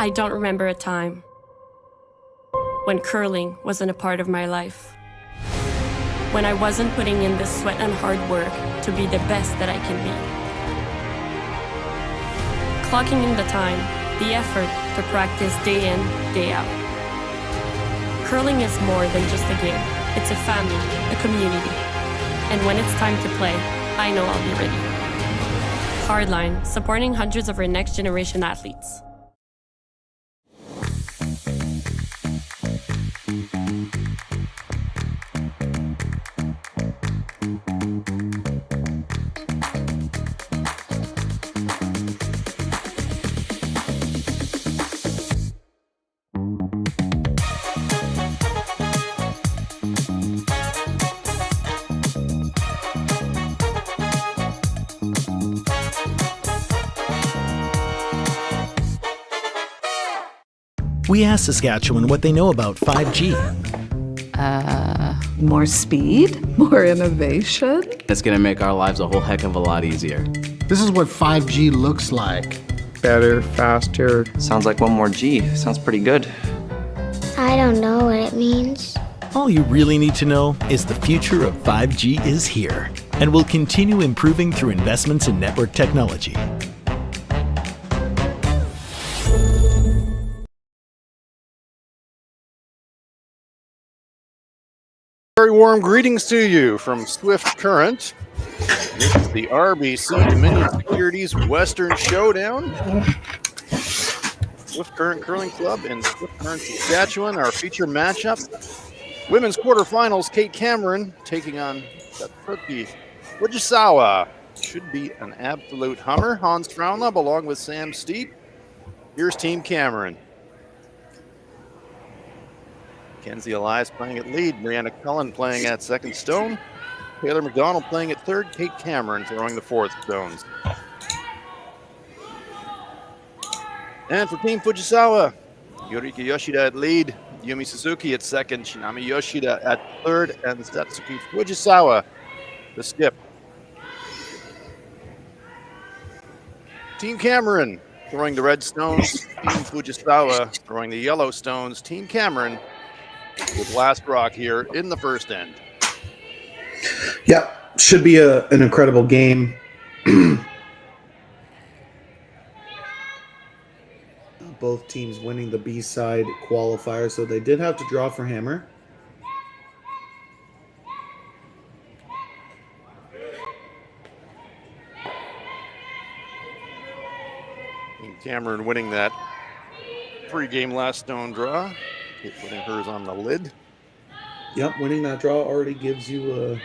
I don't remember a time when curling wasn't a part of my life. When I wasn't putting in the sweat and hard work to be the best that I can be. Clocking in the time, the effort to practice day in, day out. Curling is more than just a game. It's a family, a community. And when it's time to play, I know I'll be ready. Hardline, supporting hundreds of our next generation athletes. We asked Saskatchewan what they know about 5G. More speed, more innovation. It's going to make our lives a whole heck of a lot easier. This is what 5G looks like. Better, faster. Sounds like one more G. Sounds pretty good. I don't know what it means. All you really need to know is the future of 5G is here and will continue improving through investments in network technology. Very warm greetings to you from Swift Current. This is the RBC Dominion Securities Western Showdown. Swift Current Curling Club in Swift Current, Saskatchewan. Our feature matchup. Women's quarterfinals, Kate Cameron taking on Satsuki Fujisawa. Should be an absolute hummer. Hans Frauenlob along with Sam Steep. Here's Team Cameron. Kenzie Elias playing at lead. Brianna Cullen playing at second stone. Taylor McDonald playing at third. Kate Cameron throwing the fourth stones. And for Team Fujisawa, Yorika Yoshida at lead. Yumi Suzuki at second. Shinami Yoshida at third. And Satsuki Fujisawa, the skip. Team Cameron throwing the red stones. Team Fujisawa throwing the yellow stones. Team Cameron with last rock here in the first end. Yeah, should be an incredible game. Both teams winning the B-side qualifier, so they did have to draw for Hammer. Team Cameron winning that pre-game last stone draw. Putting hers on the lid. Yep, winning that draw already gives you,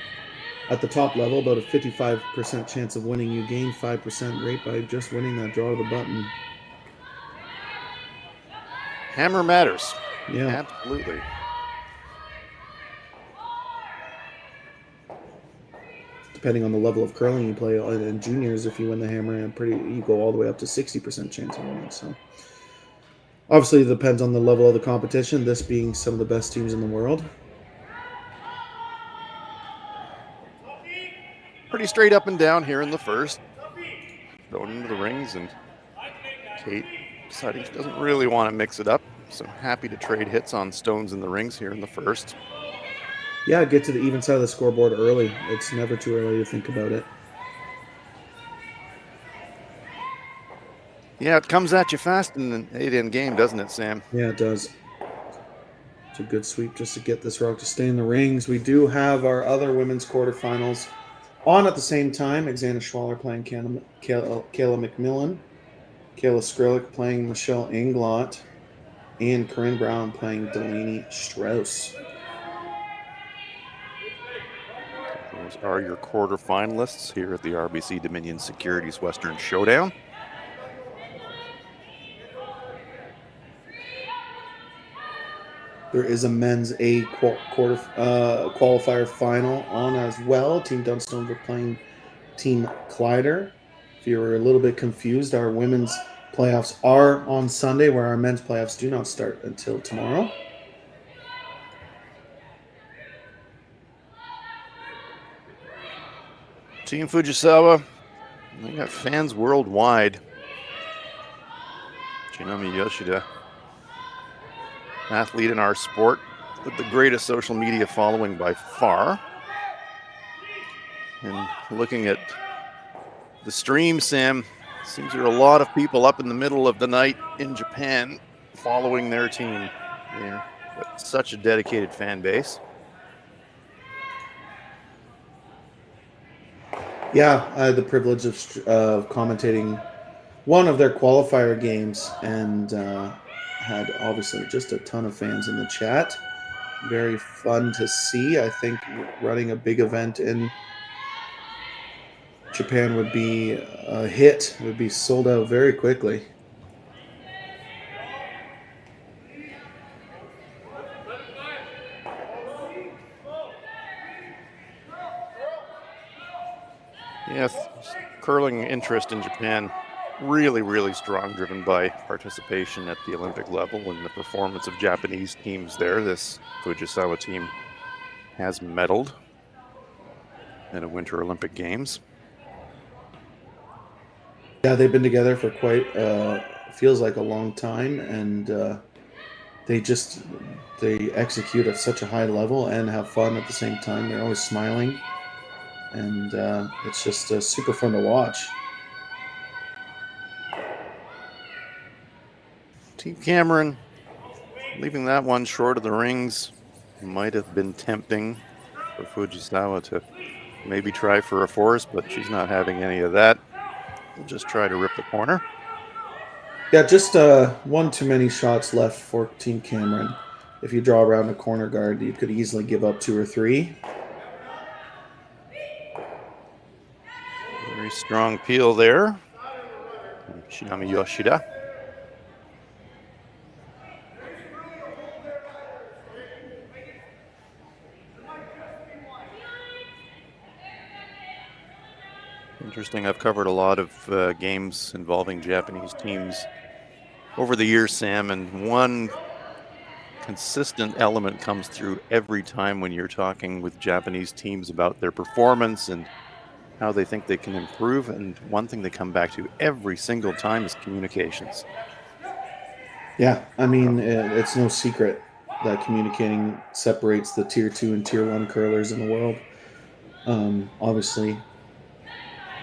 at the top level, about a 55% chance of winning. You gain 5% rate by just winning that draw to the button. Hammer matters. Yeah. Absolutely. Depending on the level of curling you play in juniors, if you win the hammer, you go all the way up to 60% chance of winning. So obviously, it depends on the level of the competition, this being some of the best teams in the world. Pretty straight up and down here in the first. Going into the rings, and Kate deciding she doesn't really want to mix it up. So happy to trade hits on stones in the rings here in the first. Yeah, get to the even side of the scoreboard early. It's never too early to think about it. Yeah, it comes at you fast in an 8-end game, doesn't it, Sam? Yeah, it does. It's a good sweep just to get this rock to stay in the rings. We do have our other women's quarterfinals on at the same time. Xana Schwaller playing Kayla McMillan. Kayla Skrillick playing Michelle Inglot. And Corinne Brown playing Delaney Strauss. Those are your quarterfinalists here at the RBC Dominion Securities Western Showdown. There is a men's A qualifier final on as well. Team Dunstone are playing Team Clyder. If you were a little bit confused, our women's playoffs are on Sunday, where our men's playoffs do not start until tomorrow. Team Fujisawa, they got fans worldwide Kitmami Yoshida, athlete in our sport with the greatest social media following by far. And looking at the stream, Sam, seems there are a lot of people up in the middle of the night in Japan following their team. They're such a dedicated fan base. Yeah, I had the privilege of commentating one of their qualifier games and had obviously just a ton of fans in the chat. Very fun to see. I think running a big event in Japan would be a hit. It would be sold out very quickly. Yes, curling interest in Japan really, really strong, driven by participation at the Olympic level and the performance of Japanese teams there. This Fujisawa team has medaled at a Winter Olympic Games. Yeah, they've been together for quite feels like a long time, and they execute at such a high level and have fun at the same time. They're always smiling, and it's just super fun to watch. Team Cameron leaving that one short of the rings might have been tempting for Fujisawa to maybe try for a force, but she's not having any of that. We'll just try to rip the corner. Yeah, just one too many shots left for Team Cameron. If you draw around a corner guard, you could easily give up 2 or 3. Very strong peel there. Kitmami Yoshida. Interesting. I've covered a lot of games involving Japanese teams over the years, Sam, and one consistent element comes through every time when you're talking with Japanese teams about their performance and how they think they can improve. And one thing they come back to every single time is communications. Yeah, I mean, it's no secret that communicating separates the Tier 2 and Tier 1 curlers in the world. Obviously,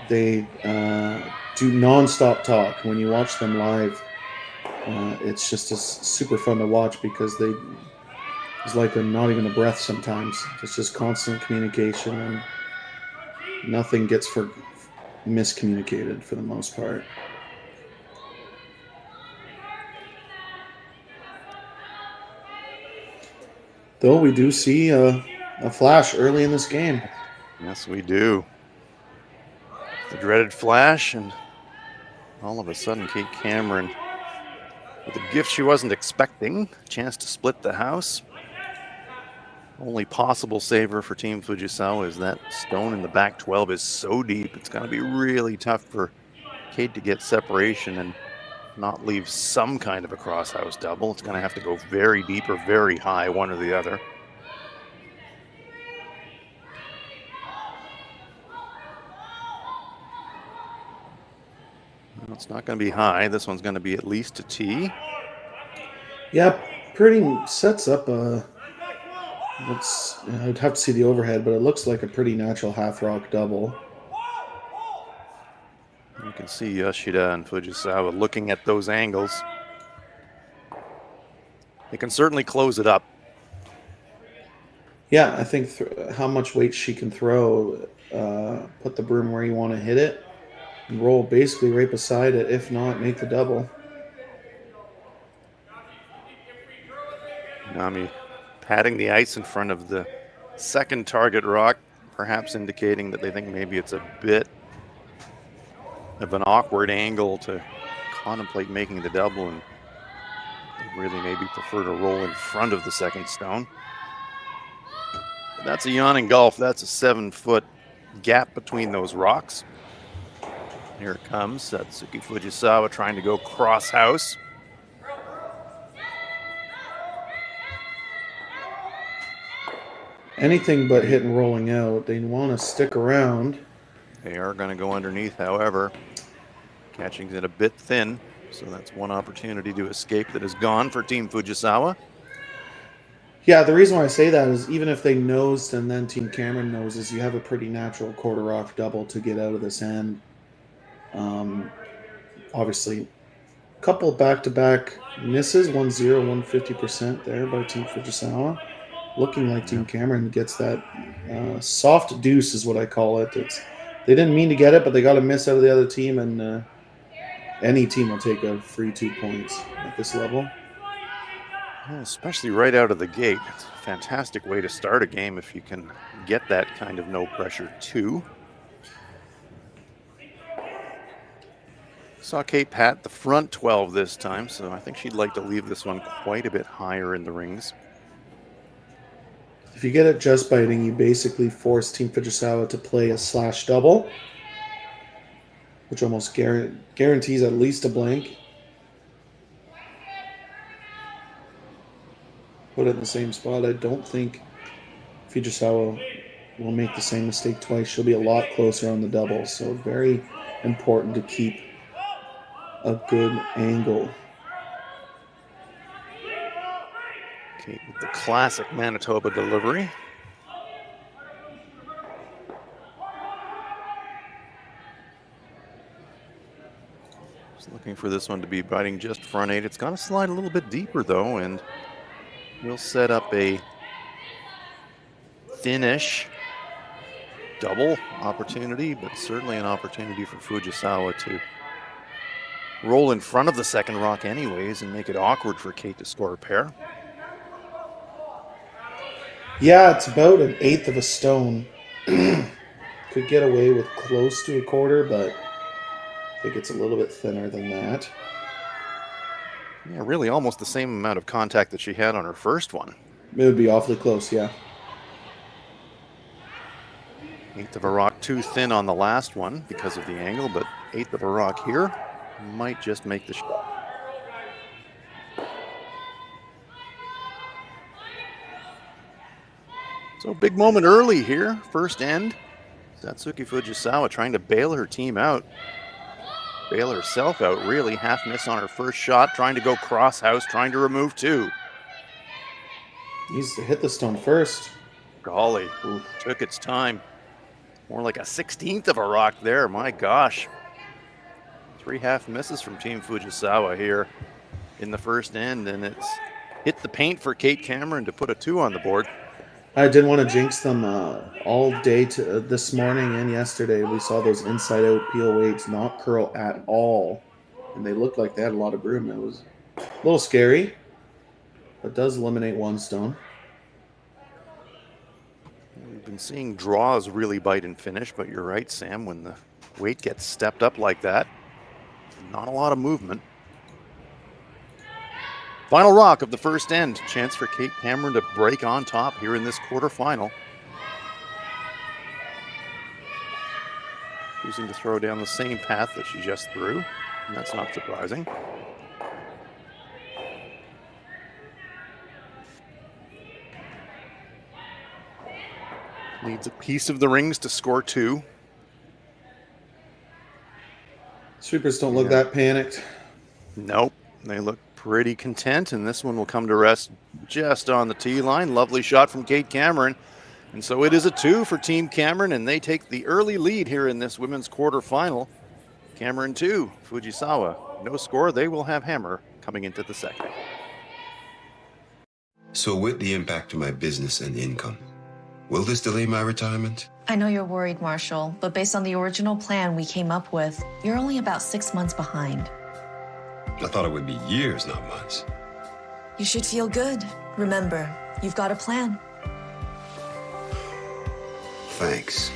they do nonstop talk. When you watch them live, it's just super fun to watch because it's like not even a breath sometimes. It's just constant communication, and nothing gets miscommunicated for the most part. Though we do see a flash early in this game. Yes, we do. The dreaded flash, and all of a sudden Kate Cameron with a gift she wasn't expecting, a chance to split the house. Only possible saver for Team Fujisawa is that stone in the back 12 is so deep. It's going to be really tough for Kate to get separation and not leave some kind of a cross-house double. It's going to have to go very deep or very high, one or the other. Well, it's not going to be high. This one's going to be at least a T. Yeah, pretty sets up a... I'd have to see the overhead, but it looks like a pretty natural half-rock double. You can see Yoshida and Fujisawa looking at those angles. They can certainly close it up. Yeah, I think how much weight she can throw, put the broom where you want to hit it, and roll basically right beside it. If not, make the double. Nami patting the ice in front of the second target rock, perhaps indicating that they think maybe it's a bit of an awkward angle to contemplate making the double, and they really maybe prefer to roll in front of the second stone. But that's a yawning gulf. That's a 7-foot gap between those rocks. Here it comes. Satsuki Fujisawa trying to go cross house. Anything but hitting rolling out. They want to stick around. They are going to go underneath, however. Catching it a bit thin. So that's one opportunity to escape that is gone for Team Fujisawa. Yeah, the reason why I say that is even if they nosed and then Team Cameron noses, you have a pretty natural quarter rock double to get out of this end. Obviously, a couple back-to-back misses, 1-0, 150% there by Team Fujisawa. Looking like Team Cameron gets that soft deuce is what I call it. They didn't mean to get it, but they got a miss out of the other team, and any team will take a free 2 points at this level. Well, especially right out of the gate. It's a fantastic way to start a game if you can get that kind of no pressure too. Saw Kate pat the front 12 this time, so I think she'd like to leave this one quite a bit higher in the rings. If you get it just biting, you basically force Team Fujisawa to play a slash double, which almost guarantees at least a blank. Put it in the same spot. I don't think Fujisawa will make the same mistake twice. She'll be a lot closer on the double, so very important to keep a good angle. Kate with the classic Manitoba delivery. Just looking for this one to be biting just front 8. It's got to slide a little bit deeper though, and we'll set up a finish double opportunity, but certainly an opportunity for Fujisawa to roll in front of the second rock anyways and make it awkward for Kate to score a pair. Yeah, it's about 1/8 of a stone. Could get away with close to a quarter, but I think it's a little bit thinner than that. Yeah, really almost the same amount of contact that she had on her first one. It would be awfully close, yeah. 1/8 of a rock too thin on the last one because of the angle, but 1/8 of a rock here might just make the shot. So big moment early here, first end. Satsuki Fujisawa trying to bail her team out. Bail herself out, really. Half miss on her first shot, trying to go cross house, trying to remove 2. Needs to hit the stone first. Golly, took its time. More like a 1/16 of a rock there, my gosh. 3 half misses from Team Fujisawa here in the first end, and it's hit the paint for Kate Cameron to put a 2 on the board. I didn't want to jinx them all day this morning and yesterday. We saw those inside-out peel weights not curl at all, and they looked like they had a lot of room. It was a little scary, but does eliminate 1 stone. We've been seeing draws really bite and finish, but you're right, Sam, when the weight gets stepped up like that, not a lot of movement. Final rock of the first end. Chance for Kate Cameron to break on top here in this quarterfinal. Choosing to throw down the same path that she just threw, and that's not surprising. Needs a piece of the rings to score 2. Sweepers don't look that panicked. Nope, they look pretty content, and this one will come to rest just on the tee line. Lovely shot from Kate Cameron. And so it is a 2 for Team Cameron, and they take the early lead here in this women's quarterfinal. Cameron 2, Fujisawa no score. They will have hammer coming into the second. So with the impact to my business and income, will this delay my retirement? I know you're worried, Marshall, but based on the original plan we came up with, you're only about 6 months behind. I thought it would be years, not months. You should feel good. Remember, you've got a plan. Thanks.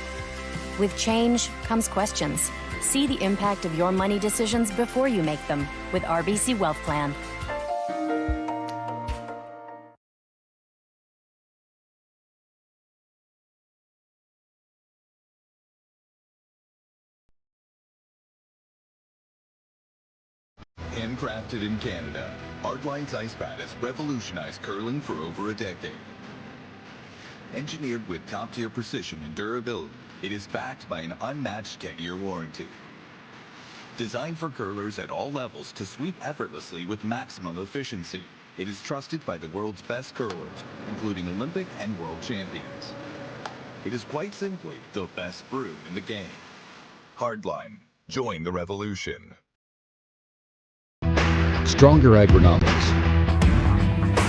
With change comes questions. See the impact of your money decisions before you make them with RBC Wealth Plan. Handcrafted in Canada, Hardline's ice pad has revolutionized curling for over a decade. Engineered with top-tier precision and durability, it is backed by an unmatched 10-year warranty. Designed for curlers at all levels to sweep effortlessly with maximum efficiency. It is trusted by the world's best curlers, including Olympic and world champions. It is quite simply the best brew in the game. Hardline. Join the revolution. Stronger agronomics.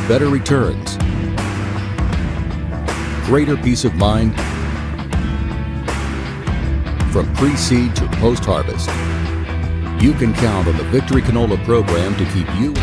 Better returns. Greater peace of mind. From pre-seed to post-harvest, you can count on the Victory Canola program to keep you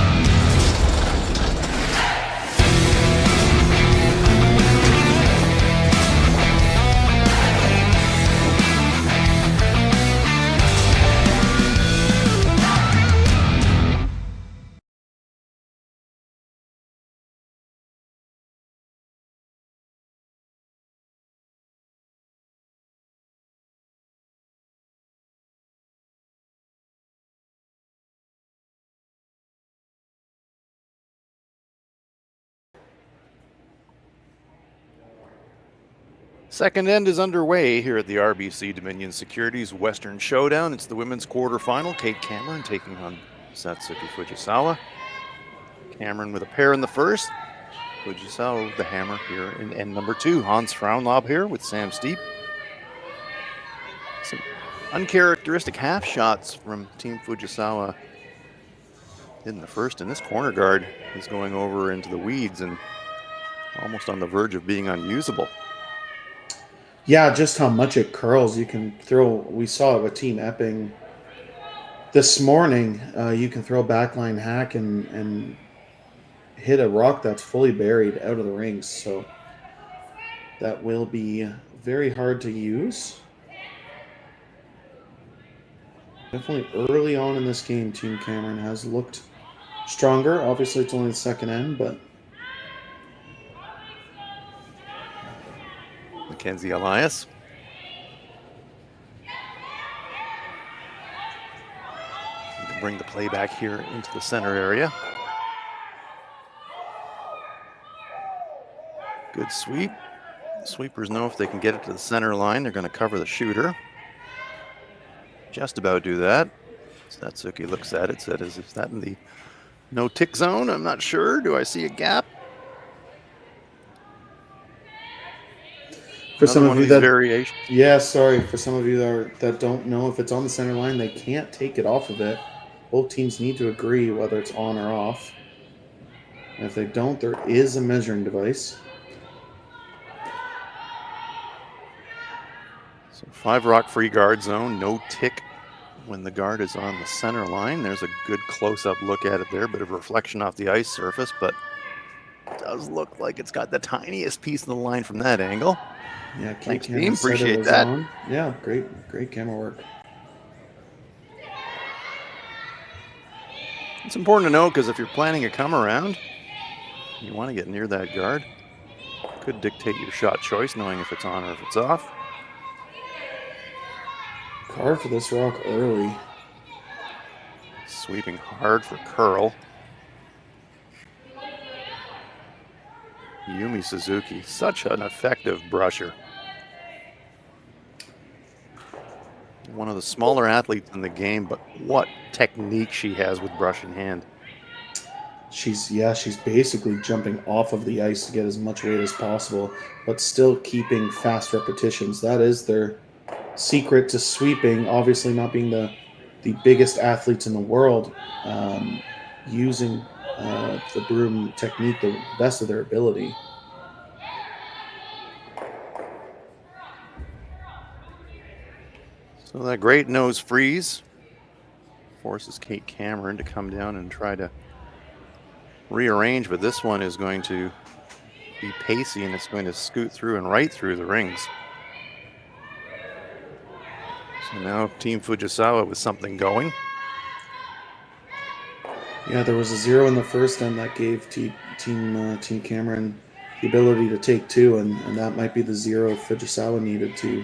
Second end is underway here at the RBC Dominion Securities Western Showdown. It's the women's quarterfinal. Kate Cameron taking on Satsuki Fujisawa. Cameron with a pair in the first. Fujisawa with the hammer here in end number 2. Hans Frauenlob here with Sam Steep. Some uncharacteristic half shots from Team Fujisawa in the first, and this corner guard is going over into the weeds and almost on the verge of being unusable. Yeah, just how much it curls. You can throw, we saw it with Team Epping this morning. You can throw a backline hack and hit a rock that's fully buried out of the rings. So that will be very hard to use. Definitely early on in this game, Team Cameron has looked stronger. Obviously, it's only the second end, but Mackenzie Elias. Bring the play back here into the center area. Good sweep. Sweepers know if they can get it to the center line, they're going to cover the shooter. Just about do that. Satsuki looks at it, said, is that in the no tick zone? I'm not sure. Do I see a gap? For some of you that variations. Yeah, sorry. For some of you that don't know if it's on the center line, they can't take it off of it. Both teams need to agree whether it's on or off. And if they don't, there is a measuring device. So 5 rock free guard zone, no tick when the guard is on the center line. There's a good close-up look at it there, bit of reflection off the ice surface, but it does look like it's got the tiniest piece of the line from that angle. Yeah, thanks team, appreciate that. On. Yeah, great camera work. It's important to know because if you're planning a come around, you want to get near that guard. Could dictate your shot choice, knowing if it's on or if it's off. Carve for this rock early. Sweeping hard for curl. Yumi Suzuki, such an effective brusher. One of the smaller athletes in the game, but what technique she has with brush in hand. She's basically jumping off of the ice to get as much weight as possible, but still keeping fast repetitions. That is their secret to sweeping, obviously not being the biggest athletes in the world, using the broom technique the best of their ability. So that great nose freeze forces Kate Cameron to come down and try to rearrange, but this one is going to be pacey and it's going to scoot through and right through the rings. So now Team Fujisawa with something going. Yeah, there was a 0 in the first end that gave Team Cameron the ability to take 2, and that might be the 0 Fujisawa needed to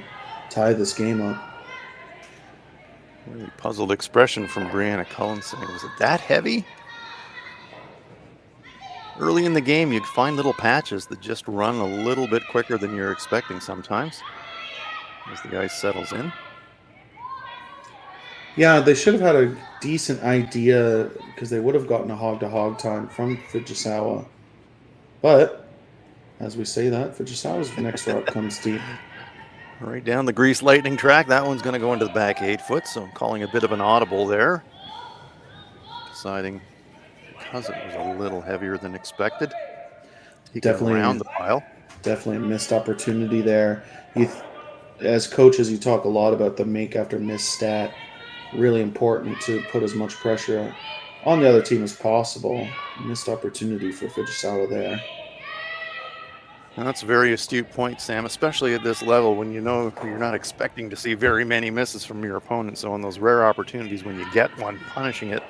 tie this game up. Really puzzled expression from Brianna Cullen saying, was it that heavy? Early in the game, you'd find little patches that just run a little bit quicker than you're expecting sometimes as the ice settles in. Yeah, they should have had a decent idea because they would have gotten a hog-to-hog time from Fujisawa. But, as we say that, Fujisawa's next route comes deep. Right down the grease lightning track. That one's going to go into the back 8 foot, so I'm calling a bit of an audible there. Deciding because it was a little heavier than expected. Definitely around the pile. Definitely a missed opportunity there. As coaches, you talk a lot about the make after miss stat. Really important to put as much pressure on the other team as possible. Missed opportunity for Fujisawa there. And that's a very astute point, Sam, especially at this level when you know you're not expecting to see very many misses from your opponent. So in those rare opportunities when you get one, punishing it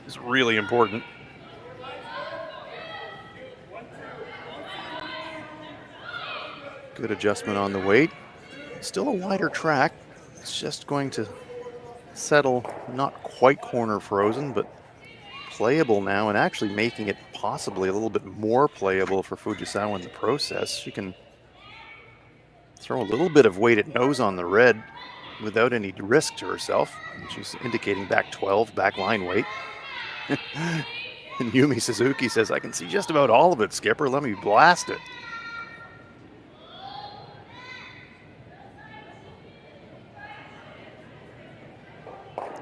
is really important. Good adjustment on the weight. Still a wider track. It's just going to settle, not quite corner frozen, but playable now, and actually making it possibly a little bit more playable for Fujisawa in the process. She can throw a little bit of weight at nose on the red without any risk to herself. And she's indicating back 12, back line weight. And Yumi Suzuki says, I can see just about all of it, Skipper. Let me blast it.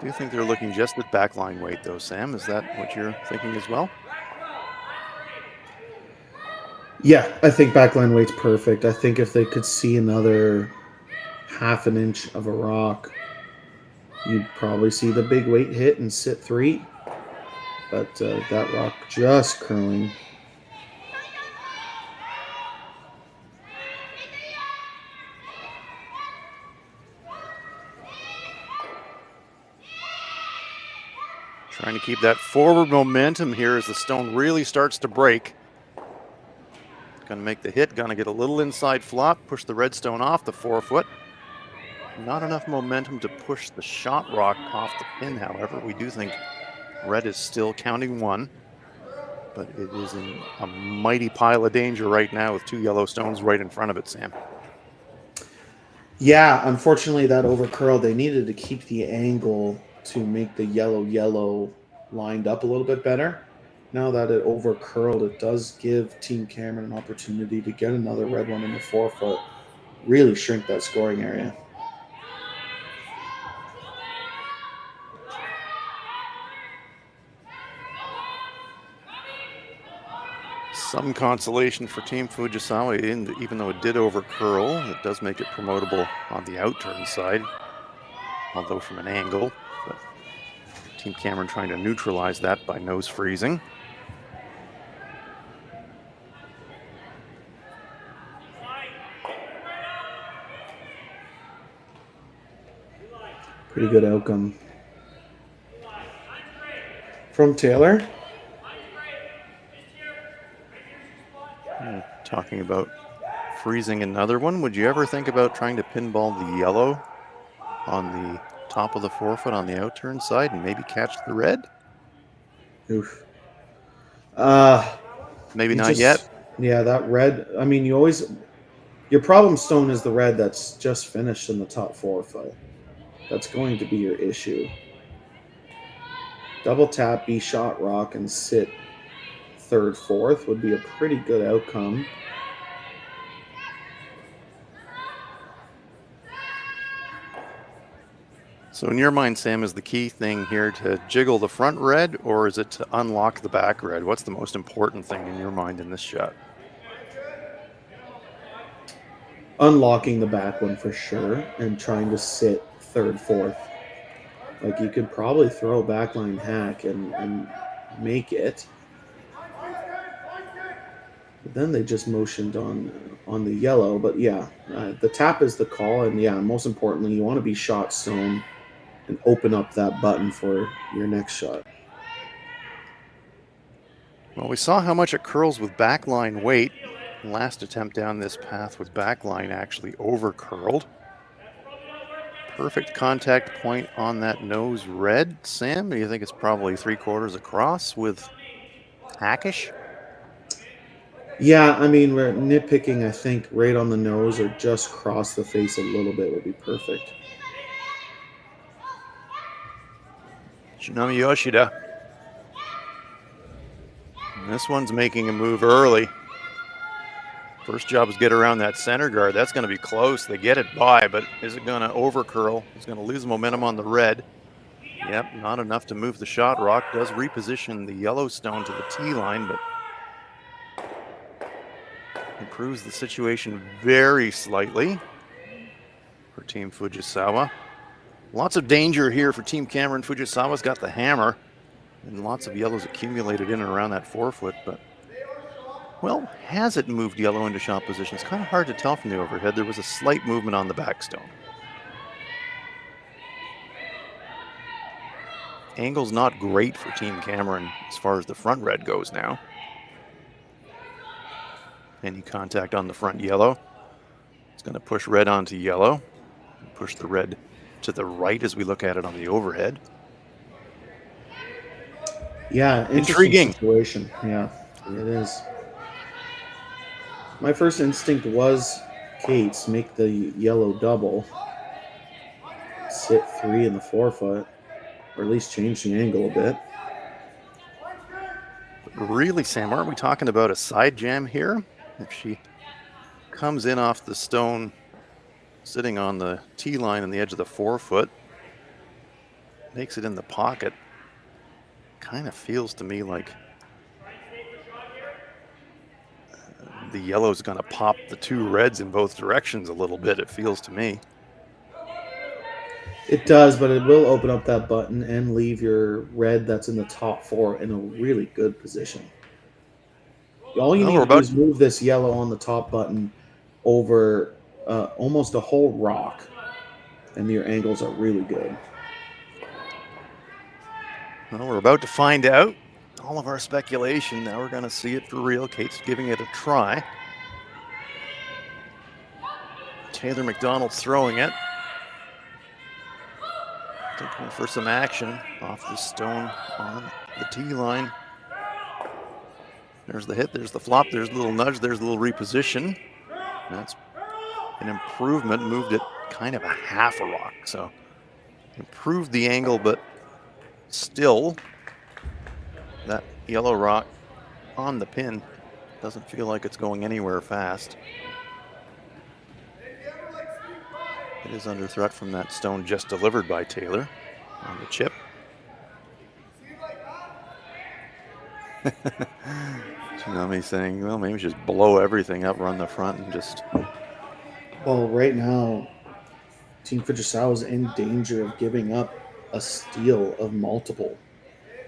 Do you think they're looking just at backline weight, though, Sam? Is that what you're thinking as well? Yeah, I think backline weight's perfect. I think if they could see another half an inch of a rock, you'd probably see the big weight hit and sit 3. But that rock just curling. Trying to keep that forward momentum here as the stone really starts to break. Going to make the hit, going to get a little inside flop, push the red stone off the 4 foot. Not enough momentum to push the shot rock off the pin, however. We do think red is still counting 1, but it is in a mighty pile of danger right now with 2 yellow stones right in front of it, Sam. Yeah, unfortunately that overcurl. They needed to keep the angle to make the yellow lined up a little bit better. Now that it overcurled, it does give Team Cameron an opportunity to get another red one in the 4 foot, really shrink that scoring area. Some consolation for Team Fujisawa, even though it did overcurl, it does make it promotable on the outturn side, although from an angle. But Team Cameron trying to neutralize that by nose freezing. Pretty good outcome from Taylor. Talking about freezing another one. Would you ever think about trying to pinball the yellow on the top of the 4 foot on the outturn side and maybe catch the red? Oof. Maybe not yet. Yeah, that red. I mean, your problem stone is the red that's just finished in the top 4 foot. That's going to be your issue. Double tap, be shot rock, and sit 3rd, 4th would be a pretty good outcome. So in your mind, Sam, is the key thing here to jiggle the front red, or is it to unlock the back red? What's the most important thing in your mind in this shot? Unlocking the back one for sure, and trying to sit 3rd, 4th. Like, you could probably throw a backline hack and make it. But then they just motioned on the yellow. But yeah, the tap is the call. And yeah, most importantly, you want to be shot stone and open up that button for your next shot. Well, we saw how much it curls with backline weight. Last attempt down this path with backline actually over curled. Perfect contact point on that nose red. Sam, do you think it's probably 3/4 across with hackish? Yeah, I mean, we're nitpicking, I think, right on the nose or just cross the face a little bit would be perfect. Kitmami Yoshida. And this one's making a move early. First job is get around that center guard. That's going to be close. They get it by, but is it going to overcurl? He's going to lose momentum on the red. Yep, not enough to move the shot. Rock does reposition the yellow stone to the tee line, but improves the situation very slightly for Team Fujisawa. Lots of danger here for Team Cameron. Fujisawa's got the hammer, and lots of yellows accumulated in and around that 4-foot, but well, has it moved yellow into shot position? It's kind of hard to tell from the overhead. There was a slight movement on the backstone. Angle's not great for Team Cameron as far as the front red goes now. Any contact on the front yellow. It's going to push red onto yellow. Push the red to the right as we look at it on the overhead. Yeah, intriguing situation. Yeah, it is. My first instinct was Kate's make the yellow double, sit 3 in the 4-foot, or at least change the angle a bit. Really, Sam, aren't we talking about a side jam here? If she comes in off the stone, sitting on the tee line on the edge of the 4-foot, makes it in the pocket, kind of feels to me like the yellow's going to pop the 2 reds in both directions a little bit, it feels to me. It does, but it will open up that button and leave your red that's in the top 4 in a really good position. All you need to do is move this yellow on the top button over almost a whole rock, and your angles are really good. Well, we're about to find out. All of our speculation, now we're going to see it for real. Kate's giving it a try. Taylor McDonald's throwing it. Looking for some action off the stone on the tee line. There's the hit, there's the flop, there's a little nudge, there's a little reposition. That's an improvement, moved it kind of a half a rock. So improved the angle, but still that yellow rock on the pin doesn't feel like it's going anywhere fast. It is under threat from that stone just delivered by Taylor on the chip. Kitmami saying, well, maybe just blow everything up, run the front, and just... Well, right now, Team Fujisawa is in danger of giving up a steal of multiple.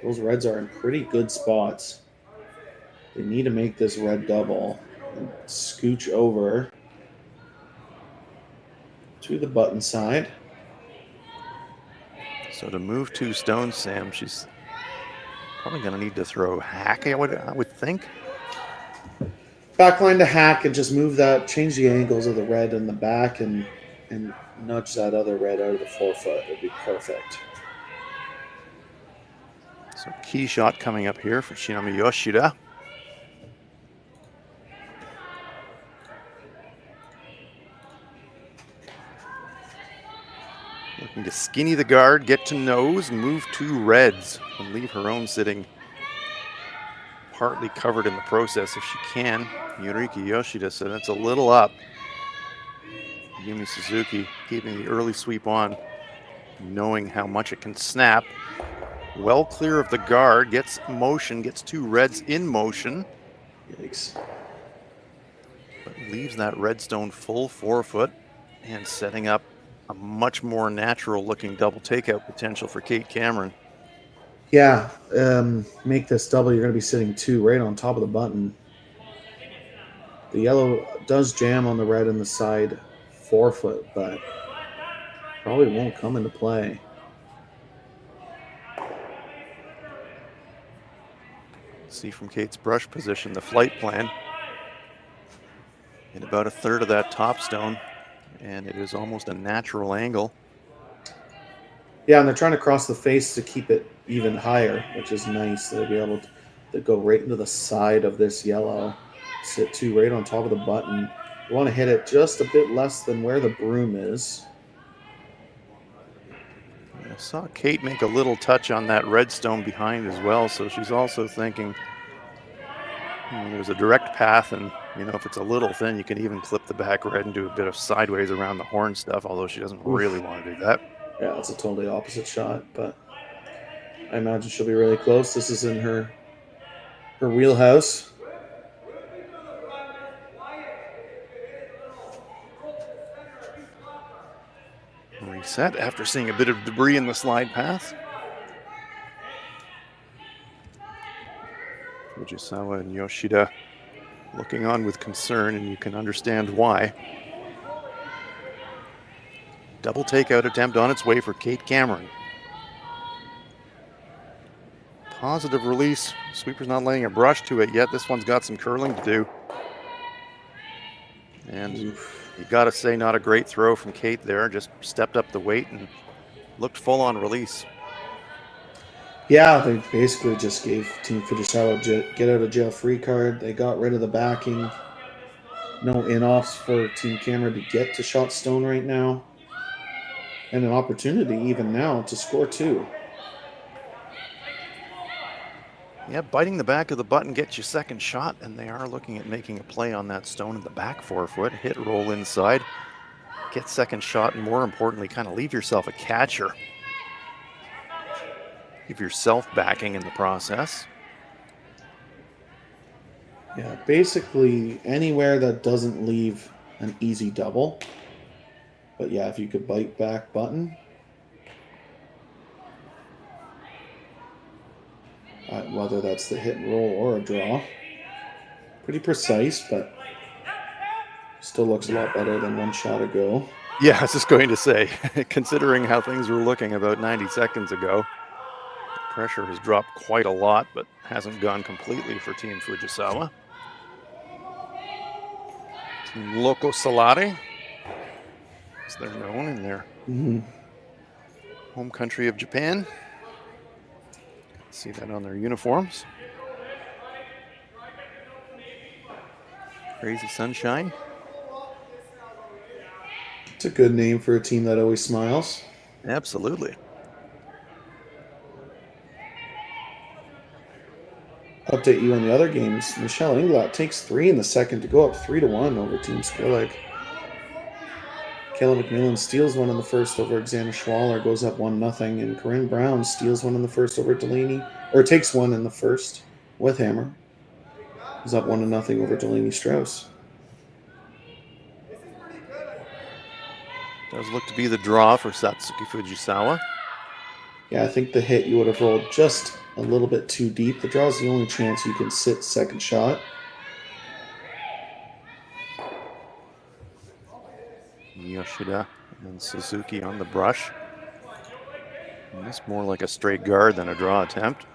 Those reds are in pretty good spots. They need to make this red double and scooch over to the button side. So to move 2 stones, Sam, she's probably going to need to throw hack, I would think. Backline to hack and just move that, change the angles of the red in the back and nudge that other red out of the 4-foot. It would be perfect. So key shot coming up here for Kitmami Yoshida. Looking to skinny the guard, get to nose, move 2 reds, and leave her own sitting partly covered in the process if she can. Yuriki Yoshida said that's a little up. Yumi Suzuki keeping the early sweep on, knowing how much it can snap. Well clear of the guard, gets motion, gets 2 reds in motion. Yikes. But leaves that redstone full 4-foot and setting up a much more natural looking double takeout potential for Kate Cameron. Yeah, make this double, you're going to be sitting 2 right on top of the button. The yellow does jam on the red in the side 4-foot, but probably won't come into play. See from Kate's brush position the flight plan. In about a third of that top stone, and it is almost a natural angle. Yeah, and they're trying to cross the face to keep it even higher, which is nice. They'll be able to go right into the side of this yellow, sit 2 right on top of the button. You want to hit it just a bit less than where the broom is. I saw Kate make a little touch on that red stone behind as well, so she's also thinking there's a direct path, and if it's a little thin, you can even clip the back red and do a bit of sideways around the horn stuff, although she doesn't really want to do that. Yeah, it's a totally opposite shot, but I imagine she'll be really close. This is in her wheelhouse. Reset after seeing a bit of debris in the slide path. Fujisawa and Yoshida looking on with concern, and you can understand why. Double takeout attempt on its way for Kate Cameron. Positive release. Sweeper's not laying a brush to it yet. This one's got some curling to do. And you got to say, not a great throw from Kate there. Just stepped up the weight and looked full on release. Yeah, they basically just gave Team Fujisawa get out of jail free card. They got rid of the backing. No in-offs for Team Cameron to get to shot stone right now. And an opportunity even now to score 2. Yeah, biting the back of the button gets you second shot, and they are looking at making a play on that stone in the back 4-foot. Hit, roll inside, get second shot, and more importantly, kind of leave yourself a catcher. Give yourself backing in the process. Yeah, basically anywhere that doesn't leave an easy double. But yeah, if you could bite back button. Whether that's the hit and roll or a draw. Pretty precise, but still looks a lot better than one shot ago. Yeah, I was just going to say, considering how things were looking about 90 seconds ago, pressure has dropped quite a lot, but hasn't gone completely for Team Fujisawa. Team Loco Salare, as they're known in their home country of Japan. See that on their uniforms. Crazy Sunshine. It's a good name for a team that always smiles. Absolutely. Update you on the other games. Michelle Inglot takes 3 in the second to go up 3-1 over Team Skrillex. Kayla McMillan steals one in the first over Xana Schwaller, goes up 1-0, and Corinne Brown steals one in the first over Delaney, or takes one in the first with Hammer. Goes up 1-0 over Delaney Strauss. Does look to be the draw for Satsuki Fujisawa. Yeah, I think the hit you would have rolled just a little bit too deep. The draw is the only chance you can sit second shot. Yoshida and Suzuki on the brush. And this more like a straight guard than a draw attempt.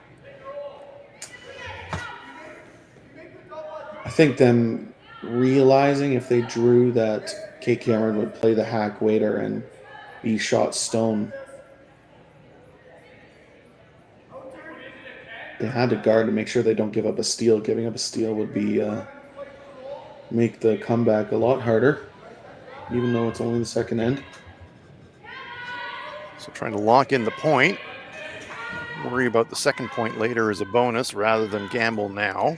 I think them realizing if they drew that Kate Cameron would play the hack waiter and be shot stone. They had to guard to make sure they don't give up a steal. Giving up a steal would be make the comeback a lot harder, even though it's only the second end. So trying to lock in the point. Worry about the second point later as a bonus rather than gamble now.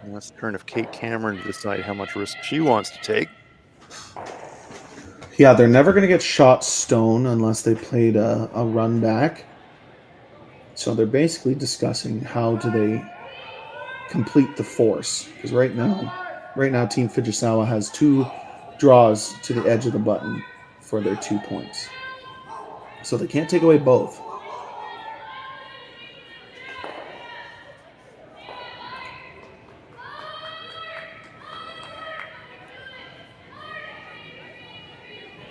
And that's the turn of Kate Cameron to decide how much risk she wants to take. Yeah, they're never going to get shot stone unless they played a run back. So they're basically discussing how do they complete the force. Because right now Team Fujisawa has 2 draws to the edge of the button for their 2 points. So they can't take away both.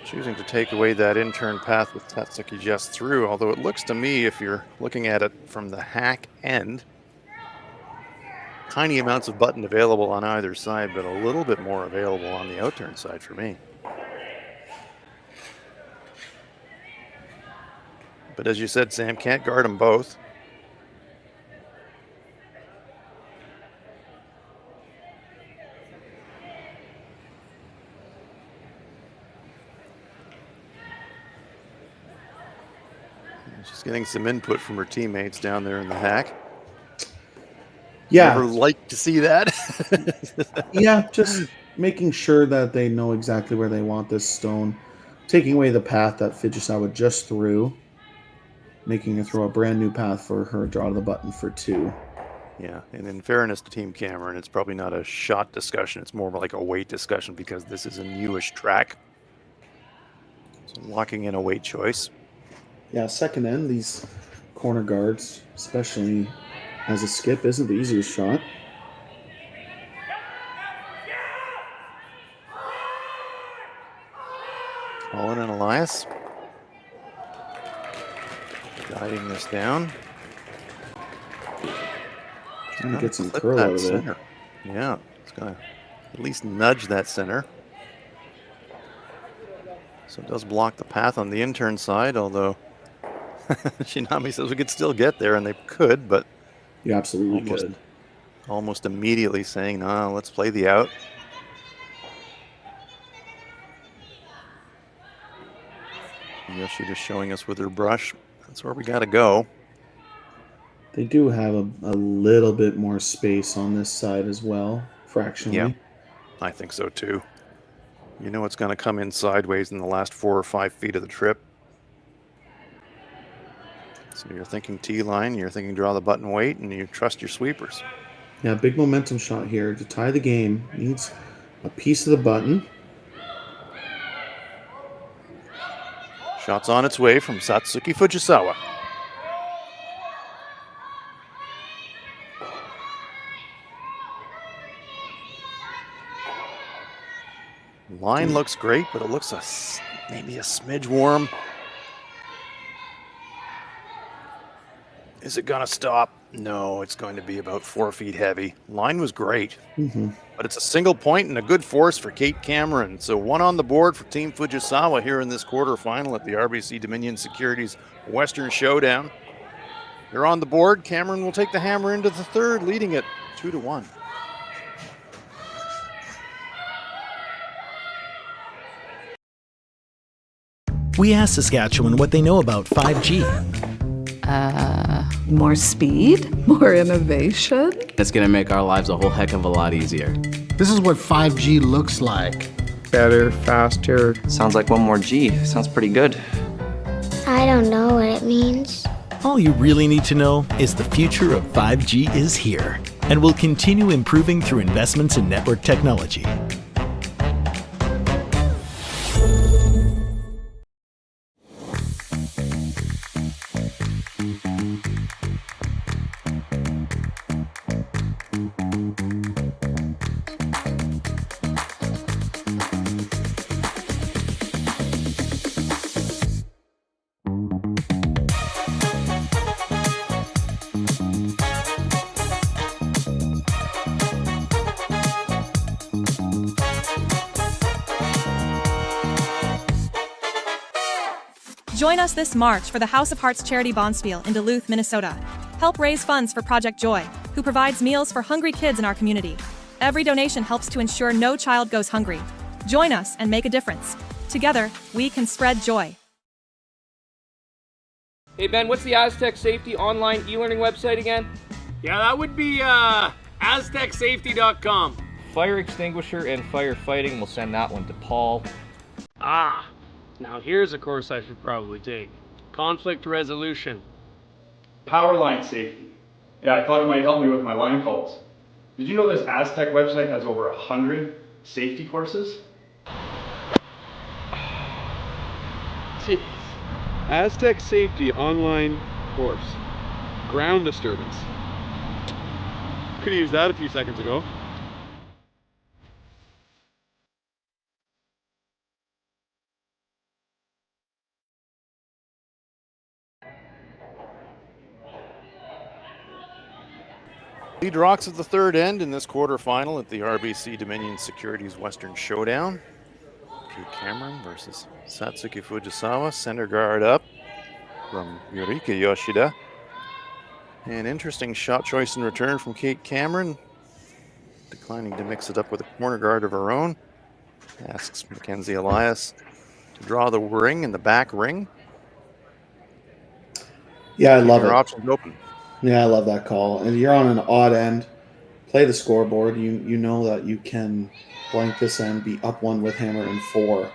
Choosing to take away that in-turn path with Satsuki just through, although it looks to me, if you're looking at it from the hack end, tiny amounts of button available on either side, but a little bit more available on the outturn side for me. But as you said, Sam, can't guard them both. She's getting some input from her teammates down there in the hack. Yeah. Never like to see that. Yeah, just making sure that they know exactly where they want this stone. Taking away the path that Fujisawa just threw. Making her throw a brand new path for her to draw the button for 2. Yeah, and in fairness to Team Cameron, it's probably not a shot discussion. It's more like a weight discussion because this is a newish track. So locking in a weight choice. Yeah, second end, these corner guards, especially as a skip, isn't the easiest shot. Olin and Elias guiding this down. Trying to get some curl out of it. Yeah, it's going to at least nudge that center. So it does block the path on the intern side, although Shinami says we could still get there, and they could, but you absolutely could. Almost immediately saying, no, let's play the out. Yoshida showing us with her brush. That's where we got to go. They do have a little bit more space on this side as well, fractionally. Yeah, I think so too. You know it's going to come in sideways in the last 4 or 5 feet of the trip. So you're thinking T-line, you're thinking draw the button weight, and you trust your sweepers. Yeah, big momentum shot here to tie the game. Needs a piece of the button. Shots on its way from Satsuki Fujisawa. Line looks great, but it looks maybe a smidge warm. Is it going to stop? No, it's going to be about 4 feet heavy. Line was great, but it's a single point and a good force for Kate Cameron. So 1 on the board for Team Fujisawa here in this quarterfinal at the RBC Dominion Securities Western Showdown. They're on the board. Cameron will take the hammer into the third, leading it 2-1. We asked Saskatchewan what they know about 5G. More speed, more innovation. It's going to make our lives a whole heck of a lot easier. This is what 5G looks like. Better, faster. Sounds like 1 more G. Sounds pretty good. I don't know what it means. All you really need to know is the future of 5G is here and will continue improving through investments in network technology. Join us this March for the House of Hearts Charity Bonspiel in Duluth, Minnesota. Help raise funds for Project Joy, who provides meals for hungry kids in our community. Every donation helps to ensure no child goes hungry. Join us and make a difference. Together, we can spread joy. Hey Ben, what's the Aztec Safety online e-learning website again? Yeah, that would be aztecsafety.com. Fire extinguisher and firefighting, we'll send that one to Paul. Now here's a course I should probably take. Conflict resolution. Power line safety. Yeah, I thought it might help me with my line calls. Did you know this Aztec website has over 100 safety courses? Jeez. Aztec Safety online course. Ground disturbance. Could have used that a few seconds ago. Lead rocks at the third end in this quarterfinal at the RBC Dominion Securities Western Showdown. Kate Cameron versus Satsuki Fujisawa. Center guard up from Yurika Yoshida. An interesting shot choice in return from Kate Cameron. Declining to mix it up with a corner guard of her own. Asks Mackenzie Elias to draw the ring in the back ring. Yeah, I love your it. options open. Yeah, I love that call. And you're on an odd end. Play the scoreboard. You know that you can blank this end, be up 1 with hammer and 4.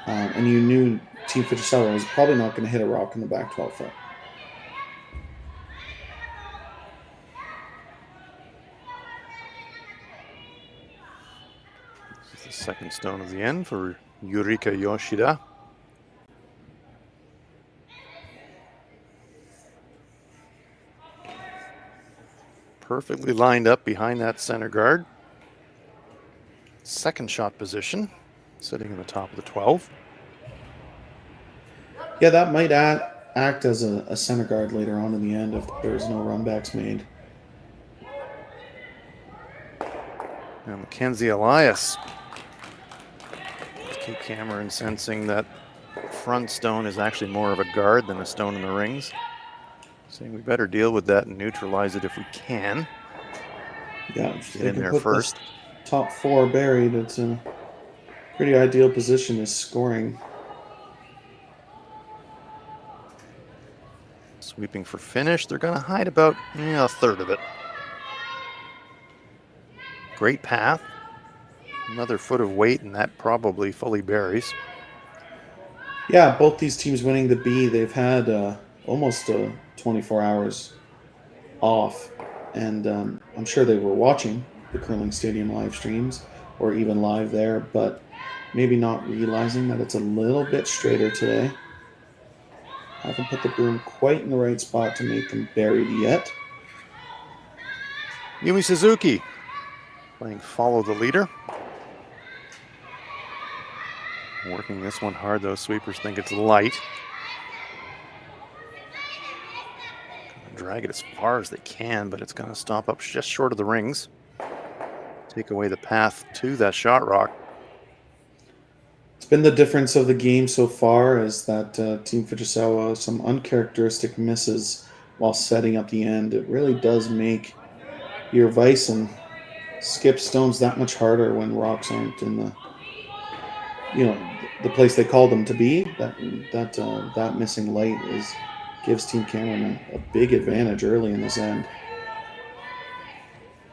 And you knew Team Fujisawa was probably not going to hit a rock in the back 12 foot. This is the second stone of the end for Yurika Yoshida. Perfectly lined up behind that center guard. Second shot position, sitting in the top of the 12. Yeah, that might act as a center guard later on in the end if there's no runbacks made. Now Mackenzie Elias. Kate Cameron sensing that front stone is actually more of a guard than a stone in the rings. Saying we better deal with that and neutralize it if we can. Yeah, get in there first. Top 4 buried. It's a pretty ideal position as scoring. Sweeping for finish. They're going to hide about a third of it. Great path. Another foot of weight, and that probably fully buries. Yeah, both these teams winning the B, they've had almost 24 hours off. And I'm sure they were watching the Curling Stadium live streams or even live there, but maybe not realizing that it's a little bit straighter today. Haven't put the broom quite in the right spot to make them buried yet. Yumi Suzuki playing follow the leader. Working this one hard, those sweepers think it's light. Gonna drag it as far as they can, but it's gonna stop up just short of the rings. Take away the path to that shot rock. It's been the difference of the game so far is that Team Fujisawa, some uncharacteristic misses while setting up the end. It really does make your vice and skip stones that much harder when rocks aren't in the, the place they called them to be. That missing light gives Team Cameron a big advantage early in this end.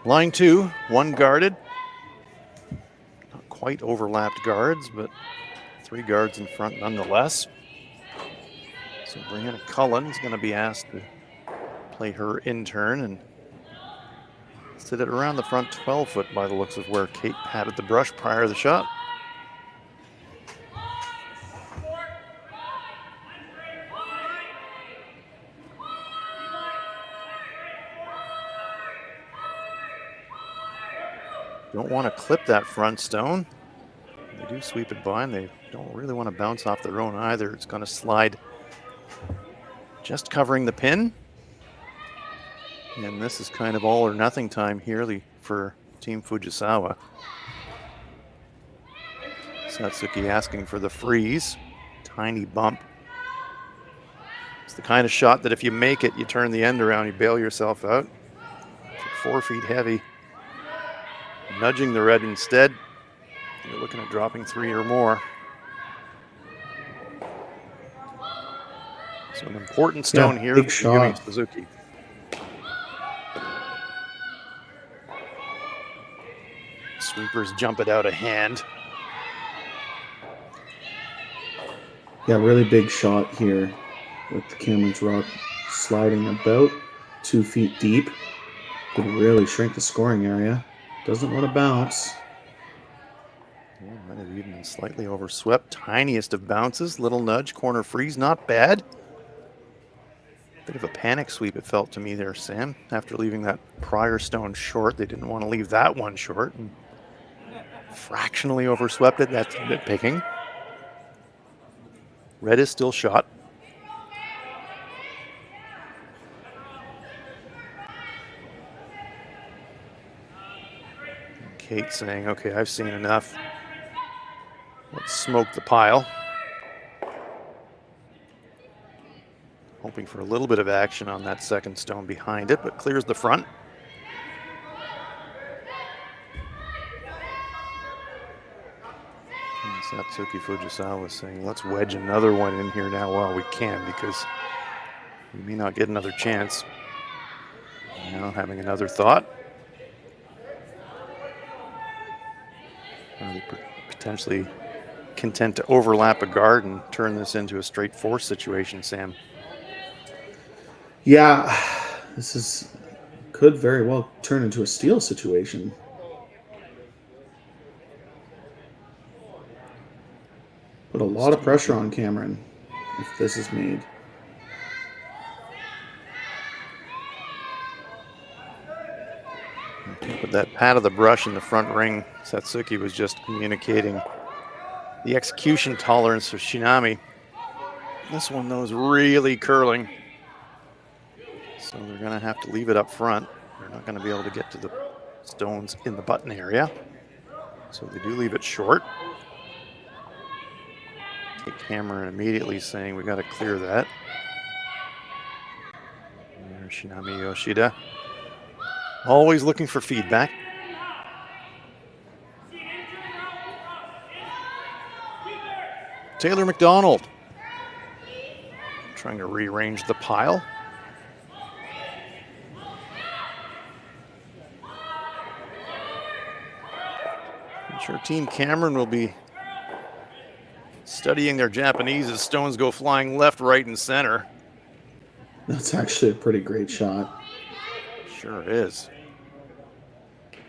Line 2, 1 guarded. Not quite overlapped guards, but 3 guards in front nonetheless. So Brianna Cullen's going to be asked to play her intern and sit it around the front 12 foot by the looks of where Kate patted the brush prior to the shot. Don't want to clip that front stone. They do sweep it by, and they don't really want to bounce off their own either. It's going to slide just covering the pin. And this is kind of all or nothing time here for Team Fujisawa. Satsuki asking for the freeze. Tiny bump. It's the kind of shot that if you make it, you turn the end around, you bail yourself out. 4 feet heavy. Nudging the red instead. You're looking at dropping 3 or more. So an important stone here for Yumi Suzuki. Sweepers jump it out of hand. Yeah, really big shot here with Cameron's rock sliding about 2 feet deep. Could really shrink the scoring area. Doesn't want to bounce. Yeah, might have even been slightly overswept. Tiniest of bounces. Little nudge, corner freeze, not bad. Bit of a panic sweep it felt to me there, Sam. After leaving that prior stone short, they didn't want to leave that one short. And fractionally overswept it. That's nitpicking. Red is still shot. Kate saying, okay, I've seen enough. Let's smoke the pile. Hoping for a little bit of action on that second stone behind it, but clears the front. And Satsuki Fujisawa saying, let's wedge another one in here now while we can, because We may not get another chance. Now having another thought. Are they potentially content to overlap a guard and turn this into a straight force situation, Sam? Yeah, this could very well turn into a steal situation. Put a lot of pressure on Cameron if this is made. With that pat of the brush in the front ring, Satsuki was just communicating the execution tolerance of Shinami. This one, though, is really curling. So they're going to have to leave it up front. They're not going to be able to get to the stones in the button area. So they do leave it short. Kate Cameron immediately saying, we got to clear that. And there's Shinami Yoshida. Always looking for feedback. Taylor McDonald trying to rearrange the pile. I'm sure Team Cameron will be studying their Japanese as stones go flying left, right, and center. That's actually a pretty great shot. Sure is.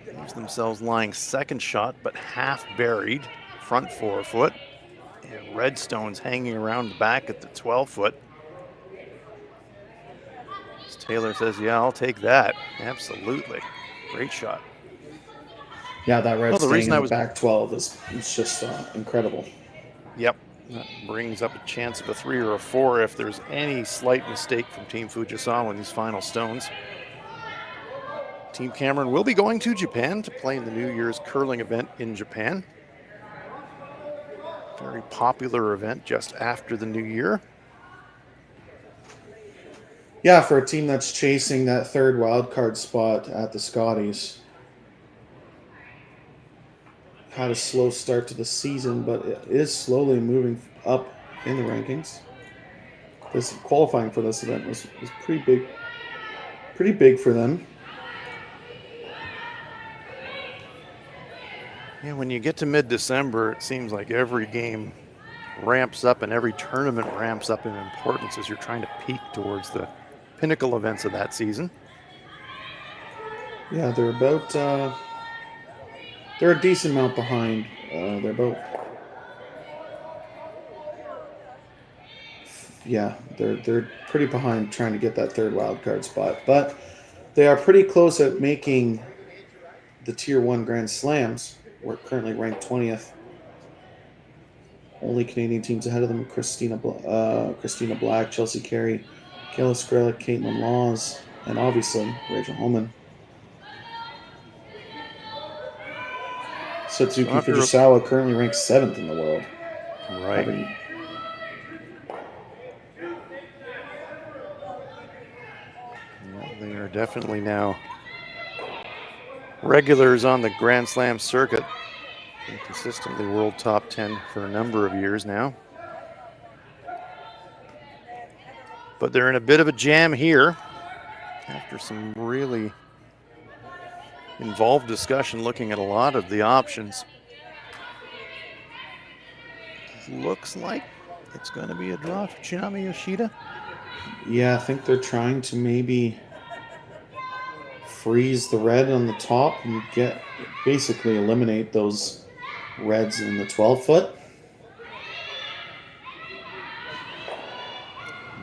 Leaves themselves lying second shot, but half buried, front 4 foot. And red stones hanging around the back at the 12 foot. As Taylor says, yeah, I'll take that. Absolutely. Great shot. Yeah, that red the reason staying I in was the back 12 is just incredible. Yep. That brings up a chance of a 3 or a 4 if there's any slight mistake from Team Fujisawa in these final stones. Team Cameron will be going to Japan to play in the New Year's curling event in Japan. Very popular event just after the New Year. Yeah, for a team that's chasing that third wildcard spot at the Scotties. Had a slow start to the season, but it is slowly moving up in the rankings. This qualifying for this event was pretty big for them. Yeah, when you get to mid-December, it seems like every game ramps up and every tournament ramps up in importance as you're trying to peak towards the pinnacle events of that season. Yeah, they're about they're a decent amount behind. They're about they're pretty behind trying to get that third wildcard spot, but they are pretty close at making the Tier 1 Grand Slams. We're currently ranked 20th. Only Canadian teams ahead of them: Christina Black, Chelsea Carey, Kayla Skrellick, Caitlin Laws, and obviously Rachel Holman. Satsuki Fujisawa currently ranked 7th in the world. Right. They are definitely now regulars on the Grand Slam circuit. Been consistently world top 10 for a number of years now. But they're in a bit of a jam here after some really involved discussion looking at a lot of the options. Looks like it's going to be a draw for Shinami Yoshida. Yeah, I think they're trying to maybe freeze the red on the top and basically eliminate those reds in the 12 foot.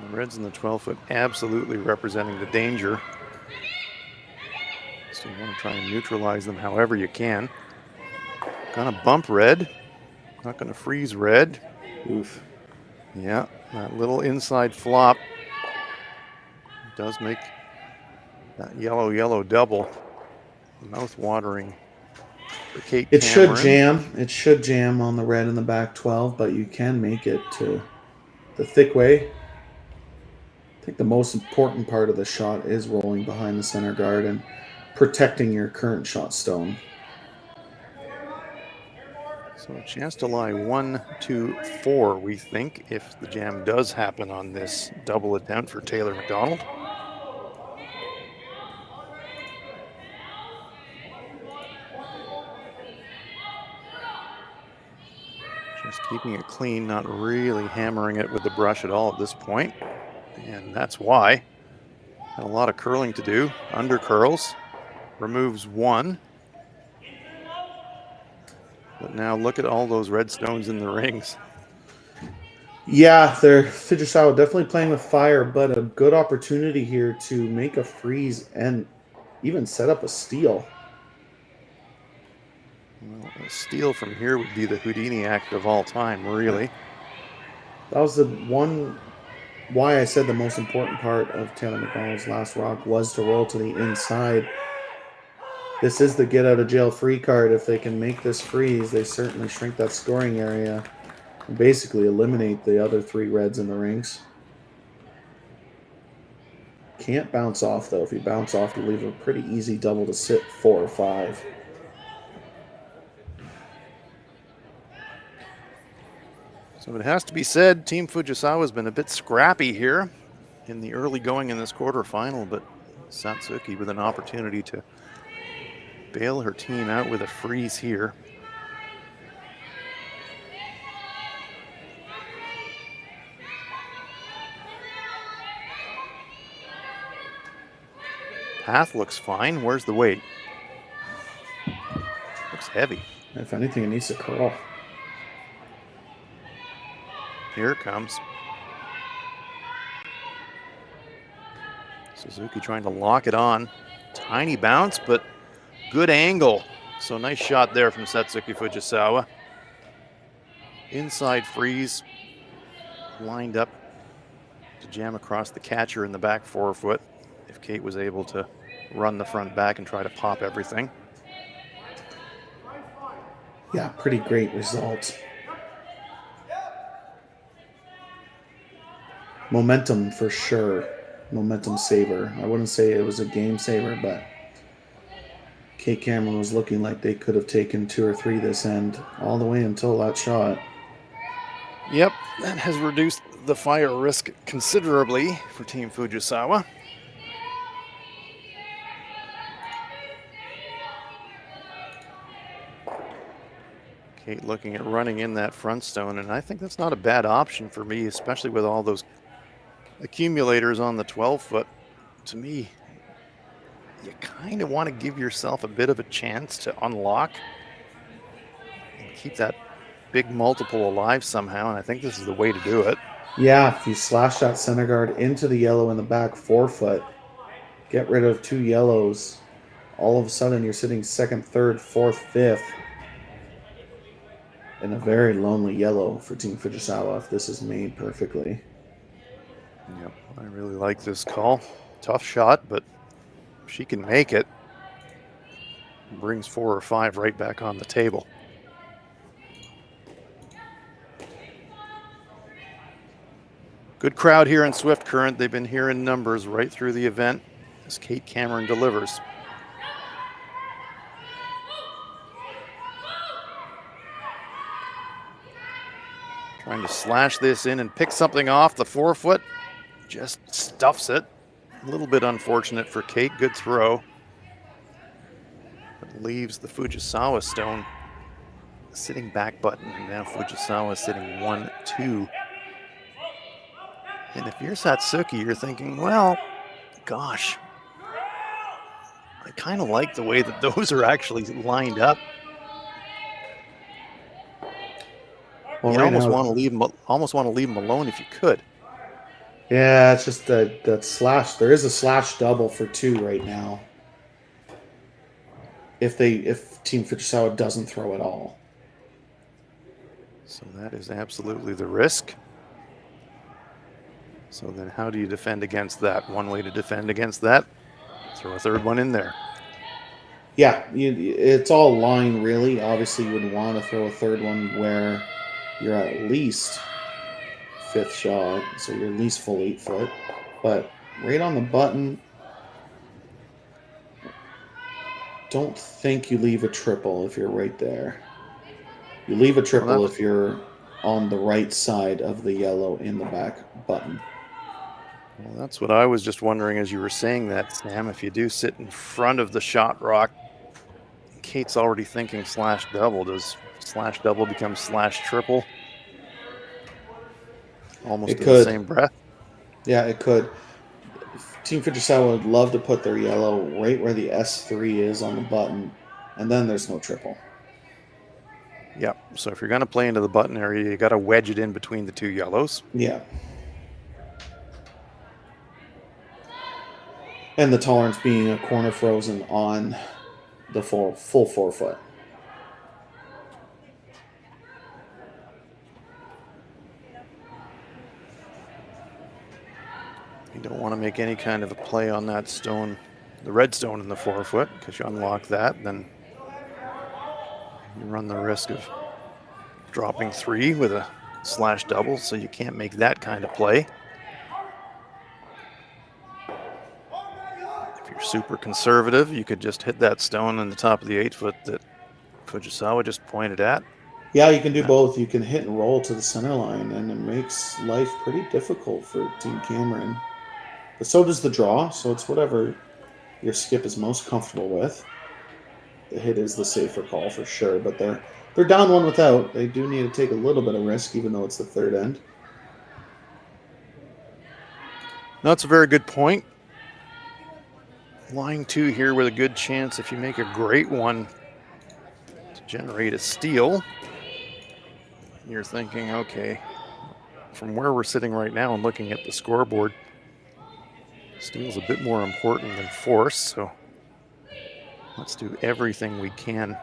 The reds in the 12 foot absolutely representing the danger. So you want to try and neutralize them however you can. Gonna bump red. Not gonna freeze red. Oof. Yeah, that little inside flop does make that yellow double mouth-watering for Kate It Cameron. should jam. It should jam on the red in the back 12, but you can make it to the thick way. I think the most important part of the shot is rolling behind the center guard and protecting your current shot stone. So a chance to lie 1, 2, 4, we think, if the jam does happen on this double attempt for Taylor McDonald. Just keeping it clean, not really hammering it with the brush at all at this point. And that's why. Had a lot of curling to do. Under curls. Removes 1. But now look at all those red stones in the rings. Yeah, Fujisawa definitely playing with fire, but a good opportunity here to make a freeze and even set up a steal. Well, a steal from here would be the Houdini act of all time, really. That was the one why I said the most important part of Taylor McDonald's last rock was to roll to the inside. This is the get out of jail free card. If they can make this freeze, they certainly shrink that scoring area and basically eliminate the other 3 reds in the rings. Can't bounce off, though. If you bounce off, you leave a pretty easy double to sit 4 or 5. So it has to be said, Team Fujisawa has been a bit scrappy here in the early going in this quarterfinal, but Satsuki with an opportunity to bail her team out with a freeze here. Path looks fine. Where's the weight? Looks heavy. If anything, it needs to curl. Here it comes. Suzuki trying to lock it on. Tiny bounce, but good angle. So nice shot there from Satsuki Fujisawa. Inside freeze. Lined up to jam across the catcher in the back forefoot. If Kate was able to run the front back and try to pop everything. Yeah, pretty great result. Momentum for sure. Momentum saver. I wouldn't say it was a game saver, but Kate Cameron was looking like they could have taken 2 or 3 this end all the way until that shot. Yep, that has reduced the fire risk considerably for Team Fujisawa. Kate looking at running in that front stone, and I think that's not a bad option for me, especially with all those accumulators on the 12-foot. To me, you kind of want to give yourself a bit of a chance to unlock and keep that big multiple alive somehow, and I think this is the way to do it. Yeah, if you slash that center guard into the yellow in the back forefoot, get rid of 2 yellows, all of a sudden you're sitting 2nd, 3rd, 4th, 5th in a very lonely yellow for Team Fujisawa if this is made perfectly. Yep, I really like this call. Tough shot, but she can make it. Brings 4 or 5 right back on the table. Good crowd here in Swift Current. They've been here in numbers right through the event as Kate Cameron delivers. Trying to slash this in and pick something off the forefoot. Just stuffs it. A little bit unfortunate for Kate. Good throw. But leaves the Fujisawa stone sitting back button. And now Fujisawa sitting 1-2. And if you're Satsuki, you're thinking, well, gosh, I kind of like the way that those are actually lined up. Well, you right almost now, want to leave them alone if you could. Yeah, it's just that slash. There is a slash double for 2 right now. If Team Fujisawa doesn't throw at all. So that is absolutely the risk. So then how do you defend against that? One way to defend against that, throw a 3rd one in there. Yeah, it's all line really. Obviously, you would want to throw a 3rd one where you're at least 5th shot, so you're at least full 8 foot. But right on the button, don't think you leave a triple if you're right there. You leave a triple if you're on the right side of the yellow in the back button. Well, that's what I was just wondering as you were saying that, Sam. If you do sit in front of the shot rock, Kate's already thinking slash double. Does slash double become slash triple? Almost in the same breath. Yeah, it could. Team Fujisawa would love to put their yellow right where the S3 is on the button, and then there's no triple. Yep. So if you're going to play into the button area, you got to wedge it in between the two yellows. Yeah. And the tolerance being a corner frozen on the full 4 foot. You don't want to make any kind of a play on that stone, the red stone in the 4 foot, because you unlock that, then you run the risk of dropping 3 with a slash double, so you can't make that kind of play. If you're super conservative, you could just hit that stone on the top of the 8 foot that Fujisawa just pointed at. Yeah, you can do both. You can hit and roll to the center line, and it makes life pretty difficult for Team Cameron. But so does the draw, so it's whatever your skip is most comfortable with. The hit is the safer call for sure, but they're down 1 without. They do need to take a little bit of risk, even though it's the third end. That's a very good point. Line 2 here with a good chance, if you make a great one, to generate a steal. You're thinking, okay, from where we're sitting right now and looking at the scoreboard, steal's a bit more important than force, so let's do everything we can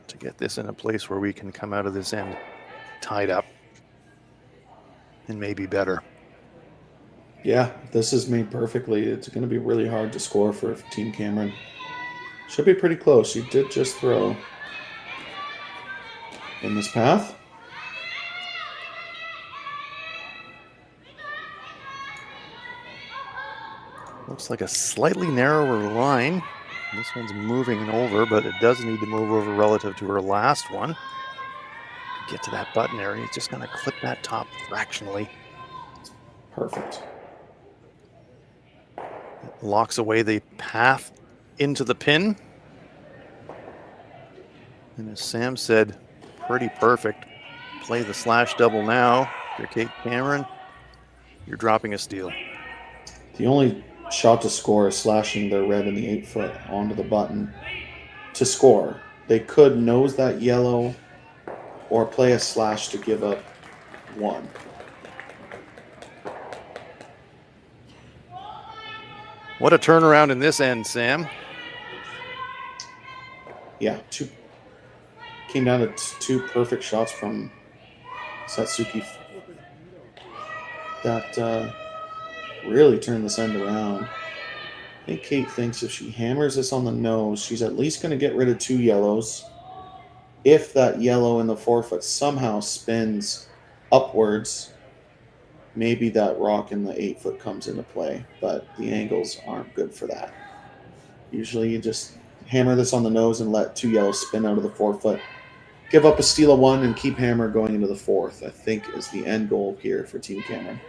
to get this in a place where we can come out of this end tied up and maybe better. Yeah, this is made perfectly. It's going to be really hard to score for Team Cameron. Should be pretty close. You did just throw in this path. Looks like a slightly narrower line. This one's moving over, but it does need to move over relative to her last one. Get to that button area. It's just going to clip that top fractionally. Perfect. It locks away the path into the pin. And as Sam said, pretty perfect. Play the slash double now. If you're Kate Cameron, you're dropping a steal. The only shot to score is slashing their red in the 8 foot onto the button to score. They could nose that yellow or play a slash to give up 1. What a turnaround in this end, Sam. Yeah, came down to 2 perfect shots from Satsuki that really turned this end around. I think Kate thinks if she hammers this on the nose, she's at least going to get rid of 2 yellows. If that yellow in the 4 foot somehow spins upwards, maybe that rock in the 8 foot comes into play, but the angles aren't good for that. Usually you just hammer this on the nose and let 2 yellows spin out of the 4 foot. Give up a steal of 1 and keep hammer going into the 4th, I think is the end goal here for Team Cameron.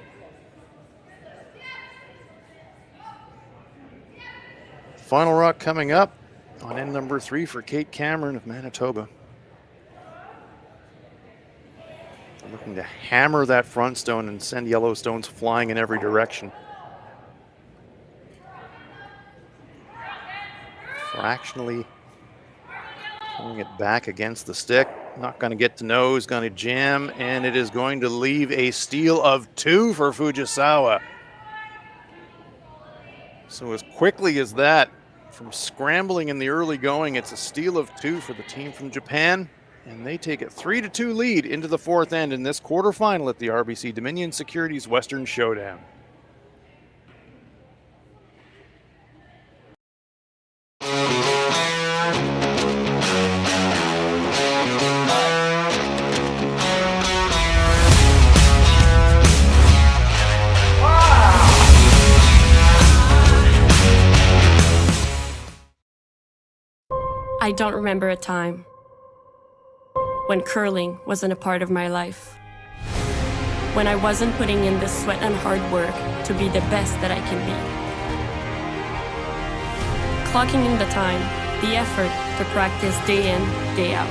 Final rock coming up on end number 3 for Kate Cameron of Manitoba. They're looking to hammer that front stone and send yellow stones flying in every direction. Fractionally pulling it back against the stick. Not going to get to nose, going to jam, and it is going to leave a steal of 2 for Fujisawa. So as quickly as that, from scrambling in the early going, it's a steal of 2 for the team from Japan, and they take a 3-2 lead into the 4th end in this quarterfinal at the RBC Dominion Securities Western Showdown. I don't remember a time. when curling wasn't a part of my life. When I wasn't putting in the sweat and hard work to be the best that I can be. Clocking in the time, the effort to practice day in, day out.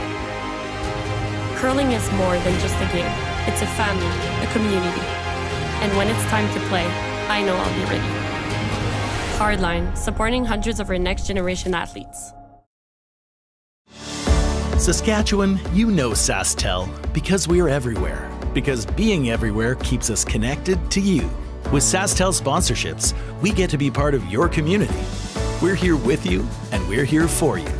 Curling is more than just a game. It's a family, a community. And when it's time to play, I know I'll be ready. Hardline, supporting hundreds of our next generation athletes. Saskatchewan, you know Sasktel because we're everywhere. Because being everywhere keeps us connected to you. With Sasktel sponsorships, we get to be part of your community. We're here with you, and we're here for you.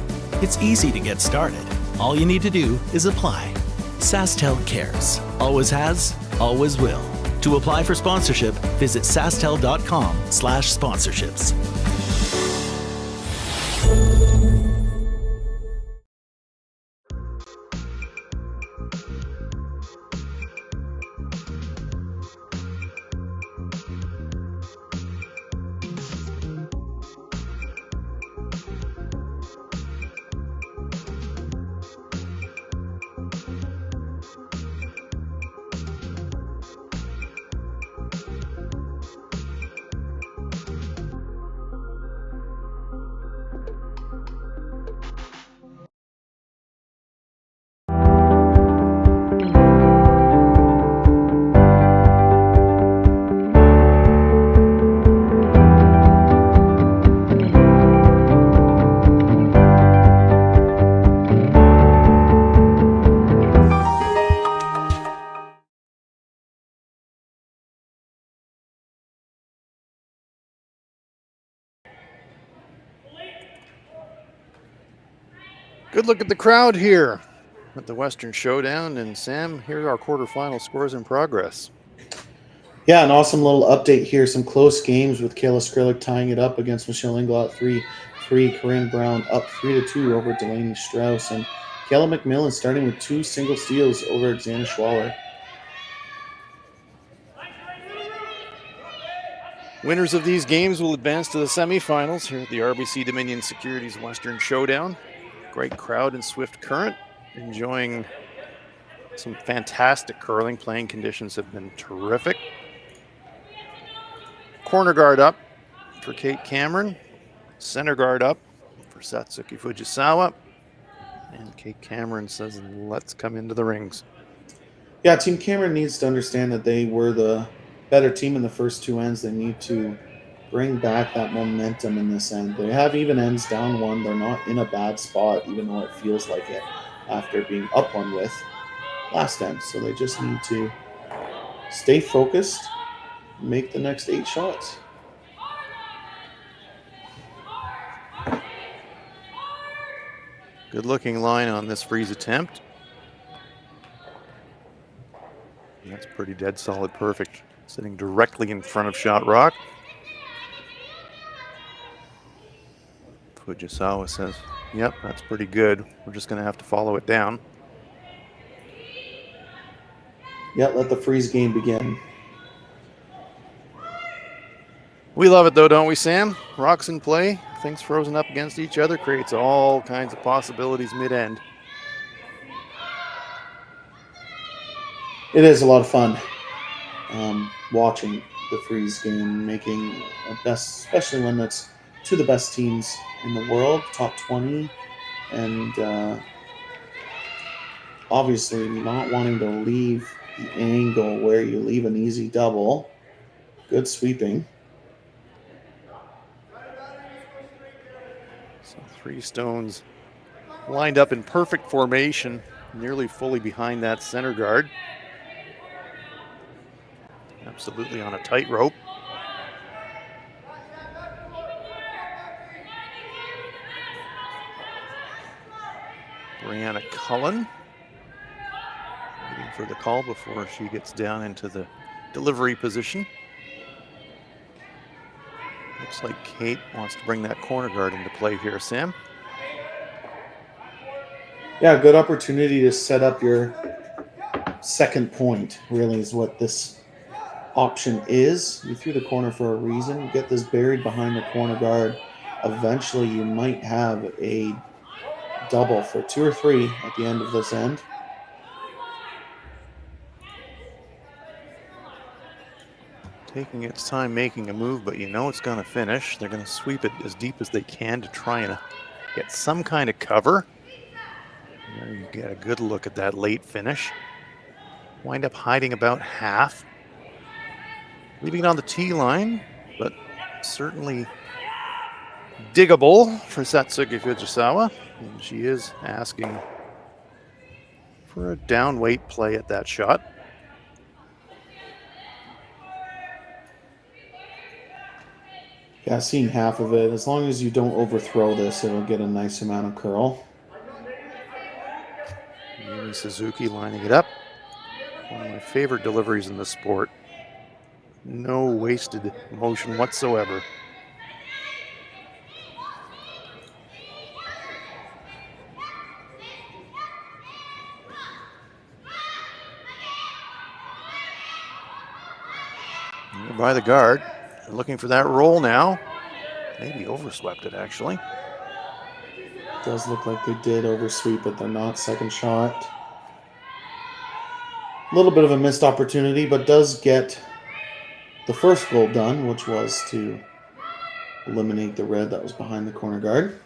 It's easy to get started. All you need to do is apply. Sasktel cares. Always has, always will. To apply for sponsorship, visit sastel.com/sponsorships. Good look at the crowd here at the Western Showdown. And Sam, here are our quarterfinal scores in progress. Yeah, an awesome little update here. Some close games with Kayla Skrillick tying it up against Michelle Ingle at 3-3. Corinne Brown up 3-2 over Delaney Strauss. And Kayla McMillan starting with 2 single steals over Xana Schwaller. Winners of these games will advance to the semifinals here at the RBC Dominion Securities Western Showdown. Great crowd in Swift Current, enjoying some fantastic curling. Playing conditions have been terrific. Corner guard up for Kate Cameron. Center guard up for Satsuki Fujisawa. And Kate Cameron says, let's come into the rings. Yeah, Team Cameron needs to understand that they were the better team in the first 2 ends. They need to bring back that momentum in this end. They have even ends down 1. They're not in a bad spot, even though it feels like it after being up 1 with last end. So they just need to stay focused, make the next 8 shots. Good looking line on this freeze attempt. And that's pretty dead solid perfect. Sitting directly in front of shot rock. Fujisawa says, yep, that's pretty good. We're just going to have to follow it down. Yeah, let the freeze game begin. We love it though, don't we, Sam? Rocks in play, things frozen up against each other, creates all kinds of possibilities mid-end. It is a lot of fun watching the freeze game, making a best, especially when it's to the best teams in the world, top 20, and obviously not wanting to leave the angle where you leave an easy double. Good sweeping. So 3 stones lined up in perfect formation, nearly fully behind that center guard. Absolutely on a tightrope. Brianna Cullen waiting for the call before she gets down into the delivery position. Looks like Kate wants to bring that corner guard into play here, Sam. Yeah, good opportunity to set up your second point, really, is what this option is. You threw the corner for a reason. Get this buried behind the corner guard. Eventually, you might have a double for 2 or 3 at the end of this end. taking its time making a move, but you know it's going to finish. They're going to sweep it as deep as they can to try and get some kind of cover. There you get a good look at that late finish. Wind up hiding about half. Leaving it on the tee line, but certainly diggable for Satsuki Fujisawa. And she is asking for a down weight play at that shot. Yeah, seeing half of it. As long as you don't overthrow this, it'll get a nice amount of curl. Yumi Suzuki lining it up. One of my favorite deliveries in the sport. No wasted motion whatsoever. By the guard, looking for that roll now. Maybe overswept it actually. Does look like they did oversweep it. They're not. Second shot. A little bit of a missed opportunity, but does get the first goal done, which was to eliminate the red that was behind the corner guard.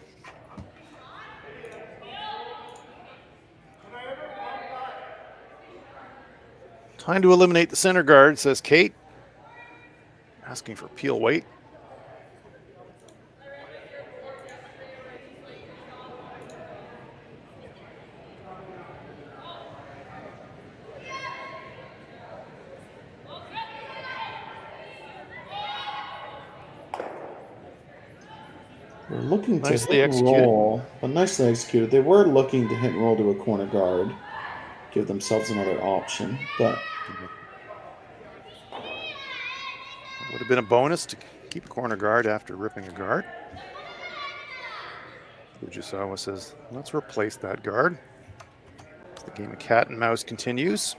Time to eliminate the center guard, says Kate. Asking for peel weight. They're looking to Nicely hit and executed. roll, but nicely executed. They were looking to hit and roll to a corner guard, give themselves another option, but would have been a bonus to keep a corner guard after ripping a guard. Fujisawa says, let's replace that guard. The game of cat and mouse continues.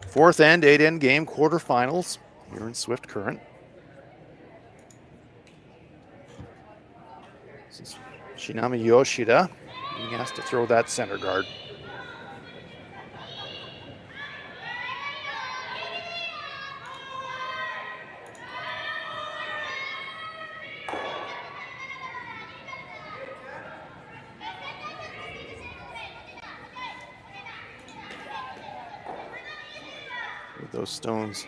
Fourth and 8-end game quarterfinals here in Swift Current. This is Shinami Yoshida being asked to throw that center guard. Those stones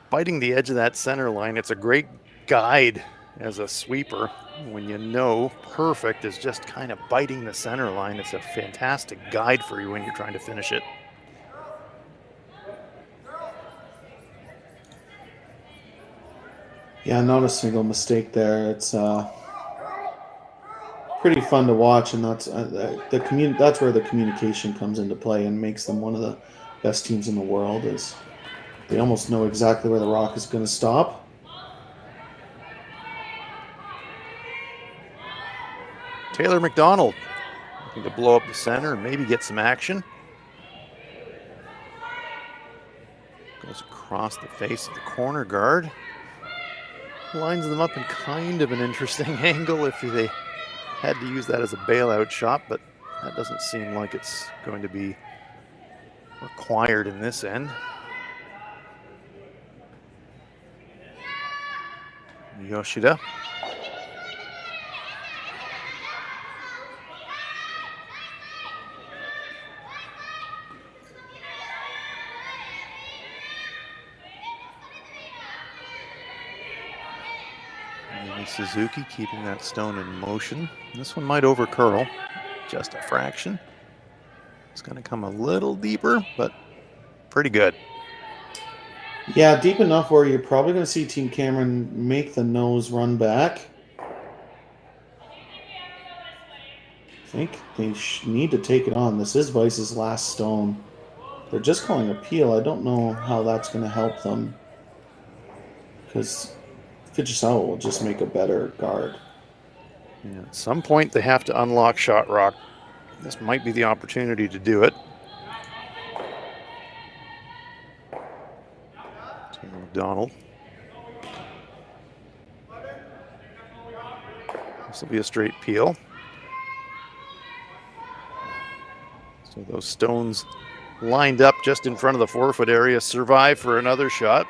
biting the edge of that center line. It's a great guide as a sweeper. When you know perfect is just kind of biting the center line, it's a fantastic guide for you when you're trying to finish it. yeah, not a single mistake there. It's pretty fun to watch, and that's that's where the communication comes into play and makes them one of the best teams in the world. Is they almost know exactly where the rock is going to stop. Taylor McDonald looking to blow up the center and maybe get some action. Goes across the face of the corner guard. Lines them up in kind of an interesting angle if they had to use that as a bailout shot, but that doesn't seem like it's going to be required in this end. Yoshida. Suzuki keeping that stone in motion. This one might over curl, just a fraction. It's going to come a little deeper, but pretty good. Yeah, deep enough where you're probably going to see Team Cameron make the nose run back. I think they need to take it on. This is Vice's last stone. They're just calling a peel. I don't know how that's going to help them, because Fujisawa will just make a better guard. Yeah, at some point, they have to unlock shot rock. This might be the opportunity to do it. Taylor McDonald. This will be a straight peel. So those stones lined up just in front of the 4-foot area survive for another shot.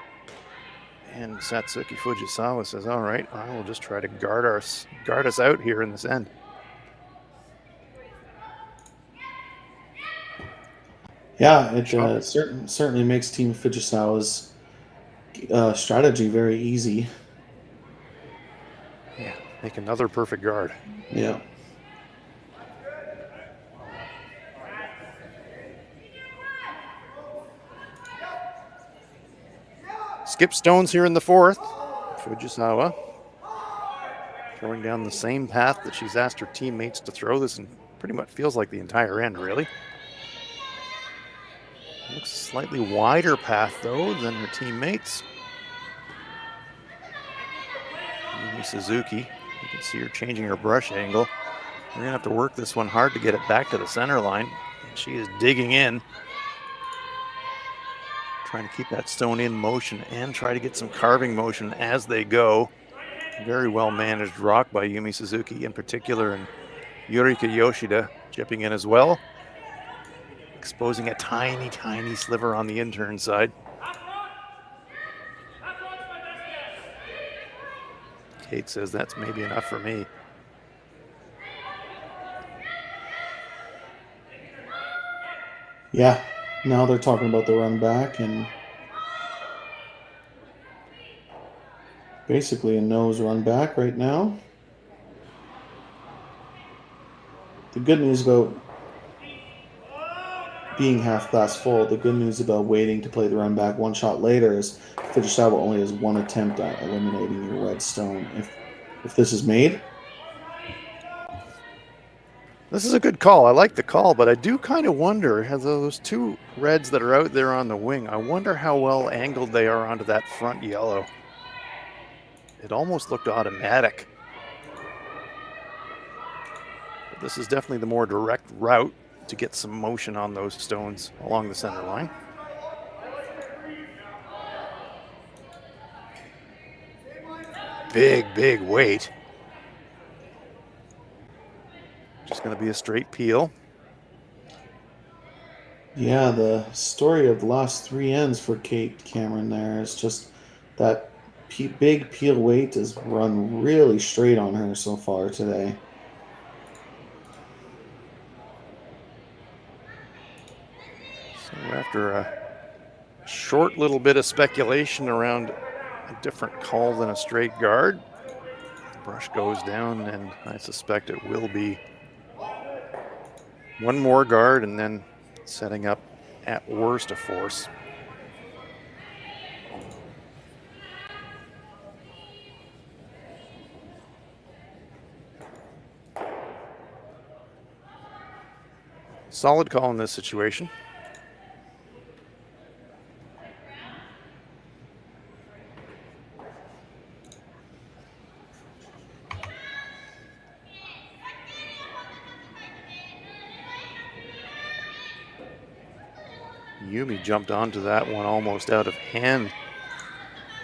And Satsuki Fujisawa says, all right, I will just try to guard us out here in this end. Yeah, it certainly makes Team Fujisawa's strategy very easy. Yeah, make another perfect guard. Yeah. Skip stones here in the 4th. Fujisawa throwing down the same path that she's asked her teammates to throw this, and pretty much feels like the entire end, really. Looks a slightly wider path, though, than her teammates. Yumi Suzuki, you can see her changing her brush angle. We're going to have to work this one hard to get it back to the center line. And she is digging in, trying to keep that stone in motion and try to get some carving motion as they go. Very well managed rock by Yumi Suzuki in particular, and Yurika Yoshida chipping in as well, exposing a tiny, tiny sliver on the intern side. Kate says that's maybe enough for me. Yeah, now they're talking about the run back and basically a nose run back right now. The good news about being half glass full, the good news about waiting to play the run back one shot later is Fujisawa only has one attempt at eliminating your red stone. If this is made. This is a good call. I like the call, but I do kind of wonder, has those two reds that are out there on the wing, I wonder how well angled they are onto that front yellow. It almost looked automatic. But this is definitely the more direct route to get some motion on those stones along the center line. Big, big weight. Just going to be a straight peel. Yeah, the story of the last 3 ends for Kate Cameron there is just that big peel weight has run really straight on her so far today. So after a short little bit of speculation around a different call than a straight guard, the brush goes down, and I suspect it will be one more guard and then setting up at worst a force. Solid call in this situation. Yumi jumped onto that one almost out of hand.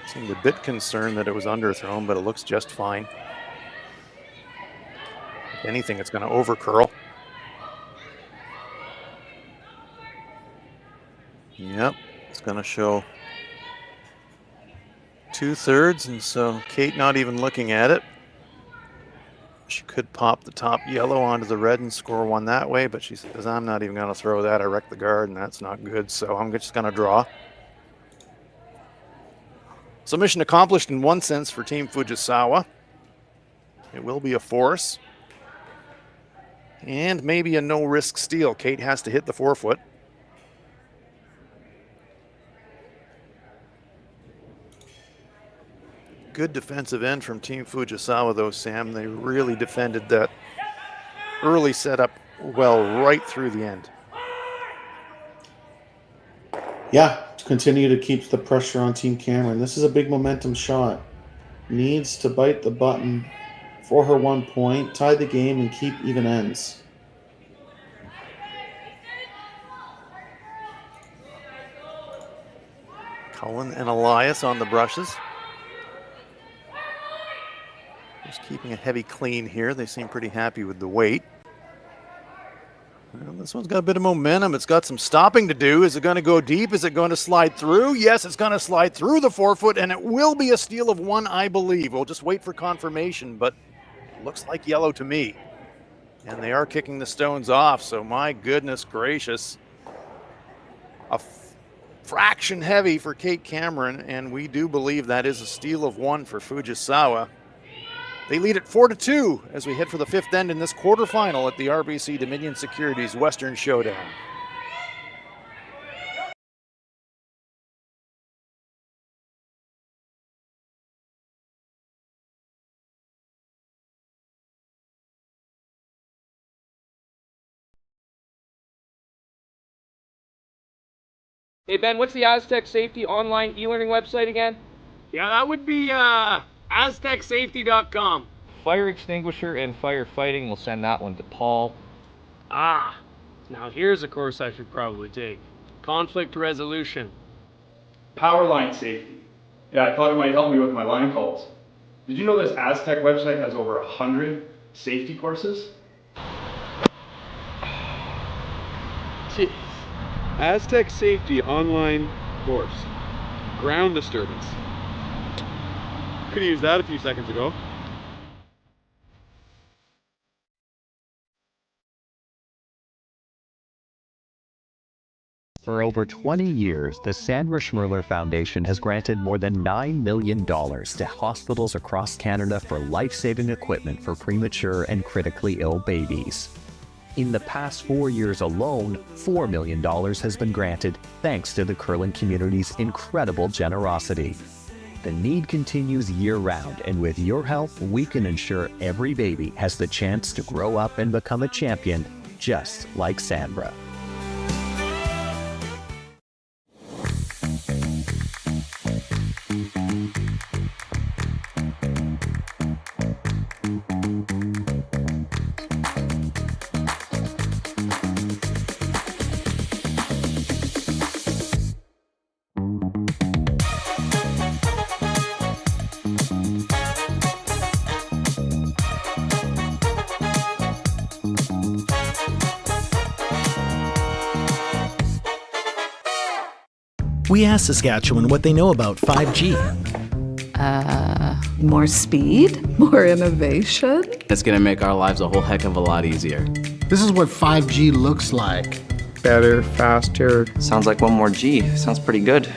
Seemed a bit concerned that it was underthrown, but it looks just fine. If anything, it's going to overcurl. Yep, it's going to show 2/3, and so Kate not even looking at it. She could pop the top yellow onto the red and score one that way, but she says, I'm not even going to throw that. I wrecked the guard, and that's not good, so I'm just going to draw. So mission accomplished in one sense for Team Fujisawa. It will be a force. And maybe a no-risk steal. Kate has to hit the 4-foot. Good defensive end from Team Fujisawa, though, Sam. They really defended that early setup well right through the end. Yeah, to continue to keep the pressure on Team Cameron. This is a big momentum shot. Needs to bite the button for her 1 point, tie the game, and keep even ends. Cullen and Elias on the brushes. Just keeping a heavy clean here. They seem pretty happy with the weight. Well, This one's got a bit of momentum. It's got some stopping to do. Is it going to go deep? Is it going to slide through? Yes, it's going to slide through the 4-foot, and it will be a steal of 1, I believe. We'll just wait for confirmation, but it looks like yellow to me. And they are kicking the stones off, so my goodness gracious. A fraction heavy for Kate Cameron, and we do believe that is a steal of 1 for Fujisawa. They lead at 4-2 as we head for the 5th end in this quarterfinal at the RBC Dominion Securities Western Showdown. Hey Ben, what's the Aztec Safety online e-learning website again? Yeah, that would be aztecsafety.com. Fire extinguisher and firefighting, we'll send that one to Paul. Ah, now here's a course I should probably take. Conflict resolution. Power line safety. Yeah, I thought it might help me with my line calls. Did you know this Aztec website has over 100 safety courses? Jeez. Aztec Safety online course. Ground disturbance. Could have used that a few seconds ago. For over 20 years, the Sandra Schmirler Foundation has granted more than $9 million to hospitals across Canada for life-saving equipment for premature and critically ill babies. In the past 4 years alone, $4 million has been granted thanks to the curling community's incredible generosity. The need continues year-round, and with your help, we can ensure every baby has the chance to grow up and become a champion, just like Sandra. We asked Saskatchewan what they know about 5G. More speed? More innovation? It's gonna make our lives a whole heck of a lot easier. This is what 5G looks like. Better, faster. Sounds like 1 more G. Sounds pretty good.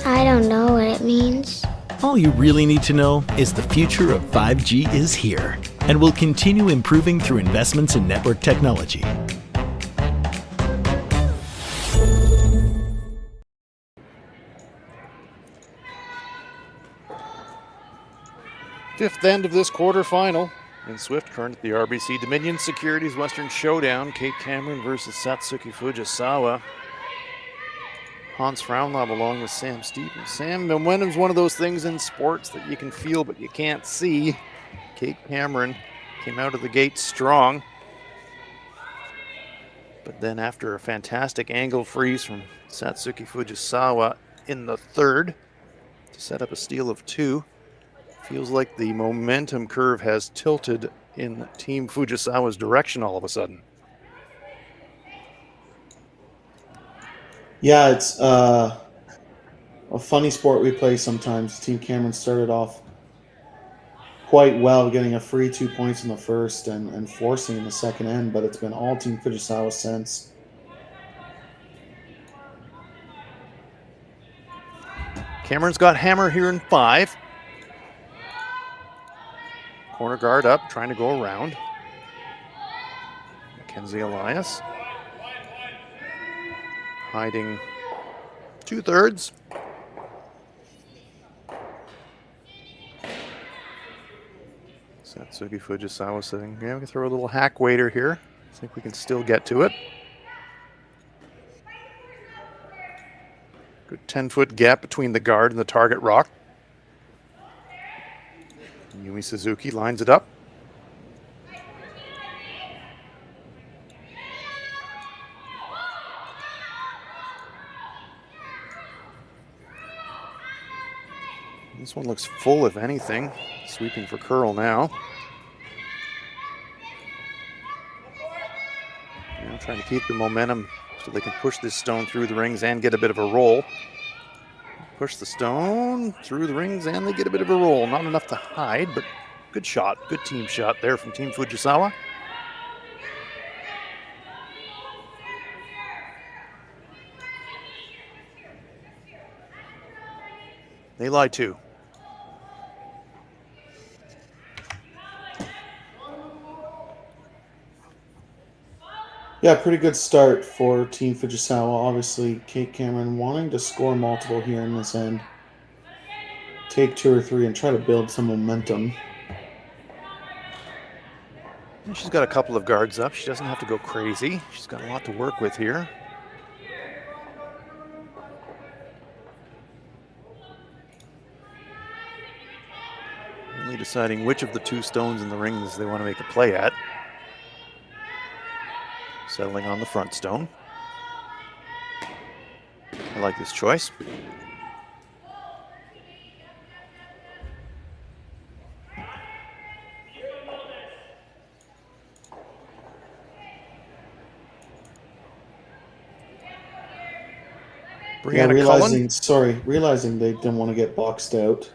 I don't know what it means. All you really need to know is the future of 5G is here and will continue improving through investments in network technology. Fifth end of this quarterfinal in Swift Current at the RBC Dominion Securities Western Showdown. Kate Cameron versus Satsuki Fujisawa. Hans Frauenlob along with Sam Stevens. Sam, momentum's one of those things in sports that you can feel but you can't see. Kate Cameron came out of the gate strong. But then after a fantastic angle freeze from Satsuki Fujisawa in the 3rd to set up a steal of 2. Feels like the momentum curve has tilted in Team Fujisawa's direction all of a sudden. Yeah, it's a funny sport we play sometimes. Team Cameron started off quite well, getting a free 2 points in the first and forcing in the second end, but it's been all Team Fujisawa since. Cameron's got hammer here in 5. Corner guard up, trying to go around. Mackenzie Elias. Hiding 2/3. Satsuki Fujisawa saying, yeah, we can throw a little hack waiter here. I think we can still get to it. Good 10-foot gap between the guard and the target rock. Yumi Suzuki lines it up. This one looks full, if anything. Sweeping for curl now. Yeah, trying to keep the momentum so they can push this stone through the rings and get a bit of a roll. Push the stone through the rings and they get a bit of a roll. Not enough to hide, but good shot. Good team shot there from Team Fujisawa. They lie too. Yeah, pretty good start for Team Fujisawa. Obviously, Kate Cameron wanting to score multiple here in this end. Take 2 or 3 and try to build some momentum. And she's got a couple of guards up. She doesn't have to go crazy. She's got a lot to work with here. Only deciding which of the 2 stones in the rings they want to make a play at. Settling on the front stone. I like this choice. Realizing they didn't want to get boxed out.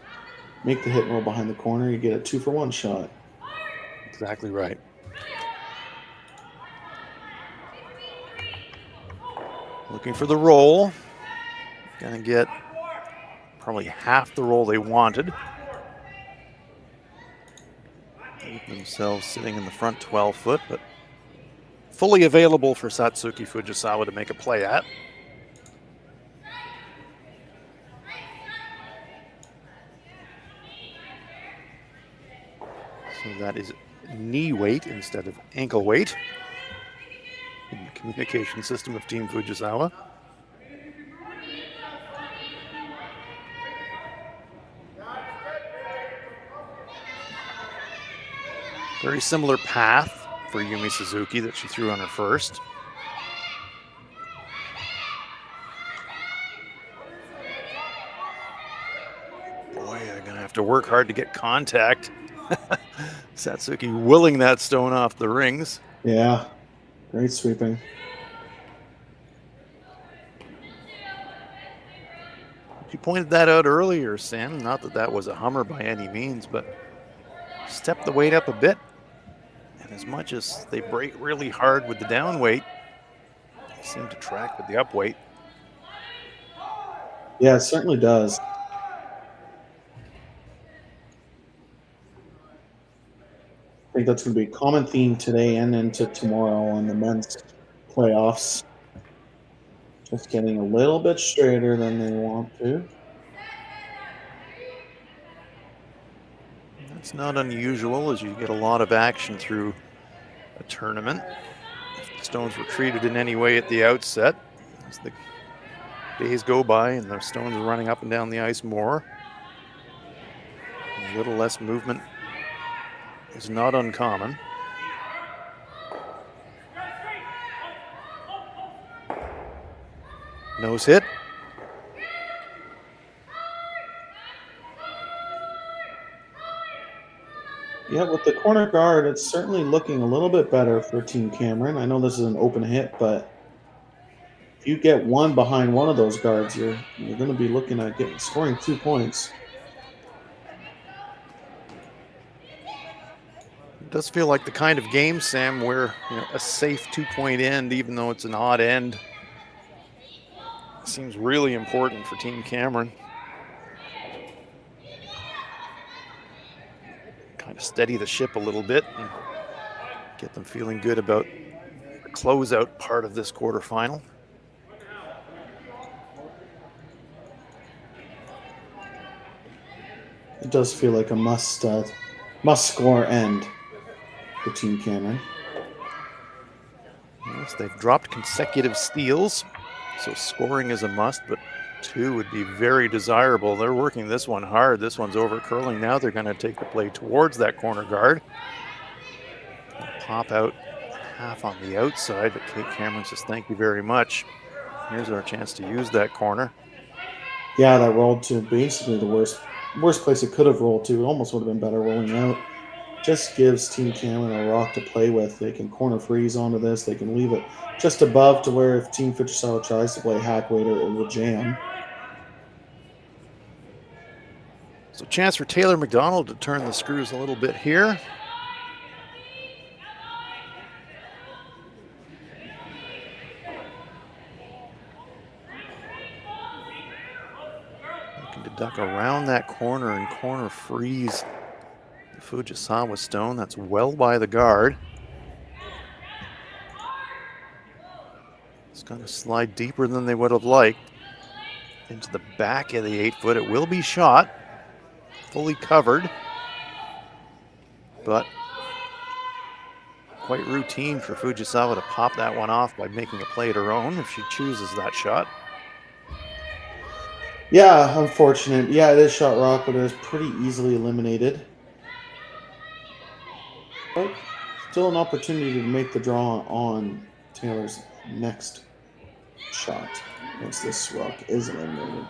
Make the hit and roll behind the corner. You get a 2-for-1 shot. Exactly right. Looking for the roll. Gonna get probably half the roll they wanted. Leave themselves sitting in the front 12-foot, but fully available for Satsuki Fujisawa to make a play at. So that is knee weight instead of ankle weight in the communication system of Team Fujisawa. Very similar path for Yumi Suzuki that she threw on her first. Boy, I'm gonna have to work hard to get contact. Satsuki willing that stone off the rings. Yeah, great sweeping. You pointed that out earlier, Sam. Not that that was a hummer by any means, but step the weight up a bit. And as much as they break really hard with the down weight, they seem to track with the up weight. Yeah, it certainly does. I think that's going to be a common theme today and into tomorrow on the men's playoffs. Just getting a little bit straighter than they want to. That's not unusual as you get a lot of action through a tournament. If the stones were treated in any way at the outset, as the days go by and the stones are running up and down the ice more, a little less movement is not uncommon. Nose hit. Yeah, with the corner guard, it's certainly looking a little bit better for Team Cameron. I know this is an open hit, but if you get one behind one of those guards, you're going to be looking at scoring 2 points. It does feel like the kind of game, Sam, where a safe 2-point end, even though it's an odd end, seems really important for Team Cameron. Kind of steady the ship a little bit and get them feeling good about the closeout part of this quarterfinal. It does feel like a must score end for Team Cameron. Yes, they've dropped consecutive steals, so scoring is a must, but 2 would be very desirable. They're working this one hard. This one's over curling now. They're going to take the play towards that corner guard. Pop out half on the outside, but Kate Cameron says, thank you very much. Here's our chance to use that corner. Yeah, that rolled to basically the worst place it could have rolled to. It almost would have been better rolling out. just gives Team Cameron a rock to play with. They can corner freeze onto this. They can leave it just above to where if Team Fujisawa tries to play hack waiter, it will jam. So chance for Taylor McDonald to turn the screws a little bit here. Looking to duck around that corner and corner freeze the Fujisawa stone. That's well by the guard. It's going to slide deeper than they would have liked into the back of the 8-foot. It will be shot. Fully covered, but quite routine for Fujisawa to pop that one off by making a play at her own if she chooses that shot. Yeah, unfortunate. Yeah, it is shot rock, but it is pretty easily eliminated. But still an opportunity to make the draw on Taylor's next shot once this rock is eliminated.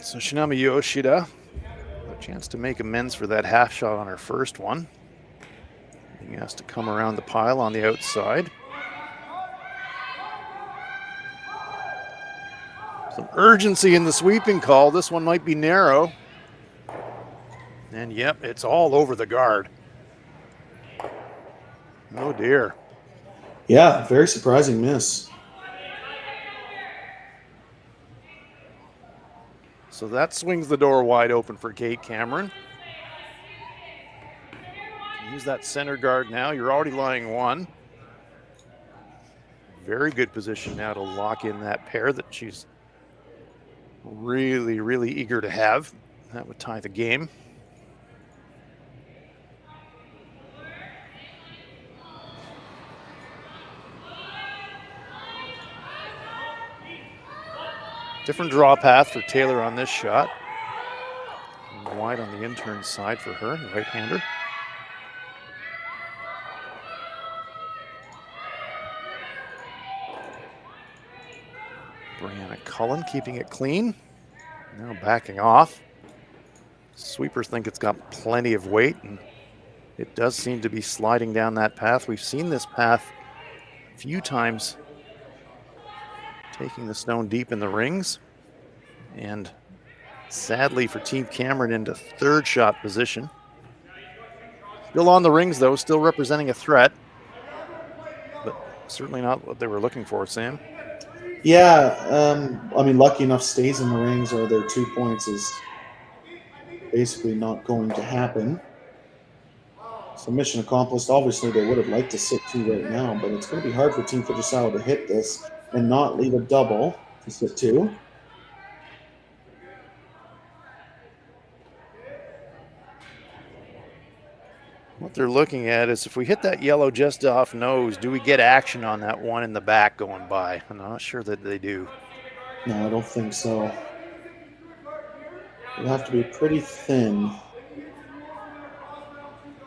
So Shinami Yoshida, a chance to make amends for that half shot on her first one. He has to come around the pile on the outside. Some urgency in the sweeping call. This one might be narrow. And yep, it's all over the guard. Oh dear. Yeah, very surprising miss. So that swings the door wide open for Kate Cameron. Use that center guard now. You're already lying one. Very good position now to lock in that pair that she's really, really eager to have. That would tie the game. Different draw path for Taylor on this shot. Wide on the intern side for her, the right-hander. Brianna Cullen keeping it clean. Now backing off. Sweepers think it's got plenty of weight, and it does seem to be sliding down that path. We've seen this path a few times, taking the stone deep in the rings. And sadly for Team Cameron into third shot position. Still on the rings though, still representing a threat. But certainly not what they were looking for, Sam. Yeah, I mean, lucky enough stays in the rings or their 2 points is basically not going to happen. So mission accomplished. Obviously, they would have liked to sit 2 right now, but it's going to be hard for Team Fujisawa to hit this and not leave a double to sit 2. What they're looking at is if we hit that yellow just off nose, do we get action on that one in the back going by? I'm not sure that they do. No, I don't think so. It'll have to be pretty thin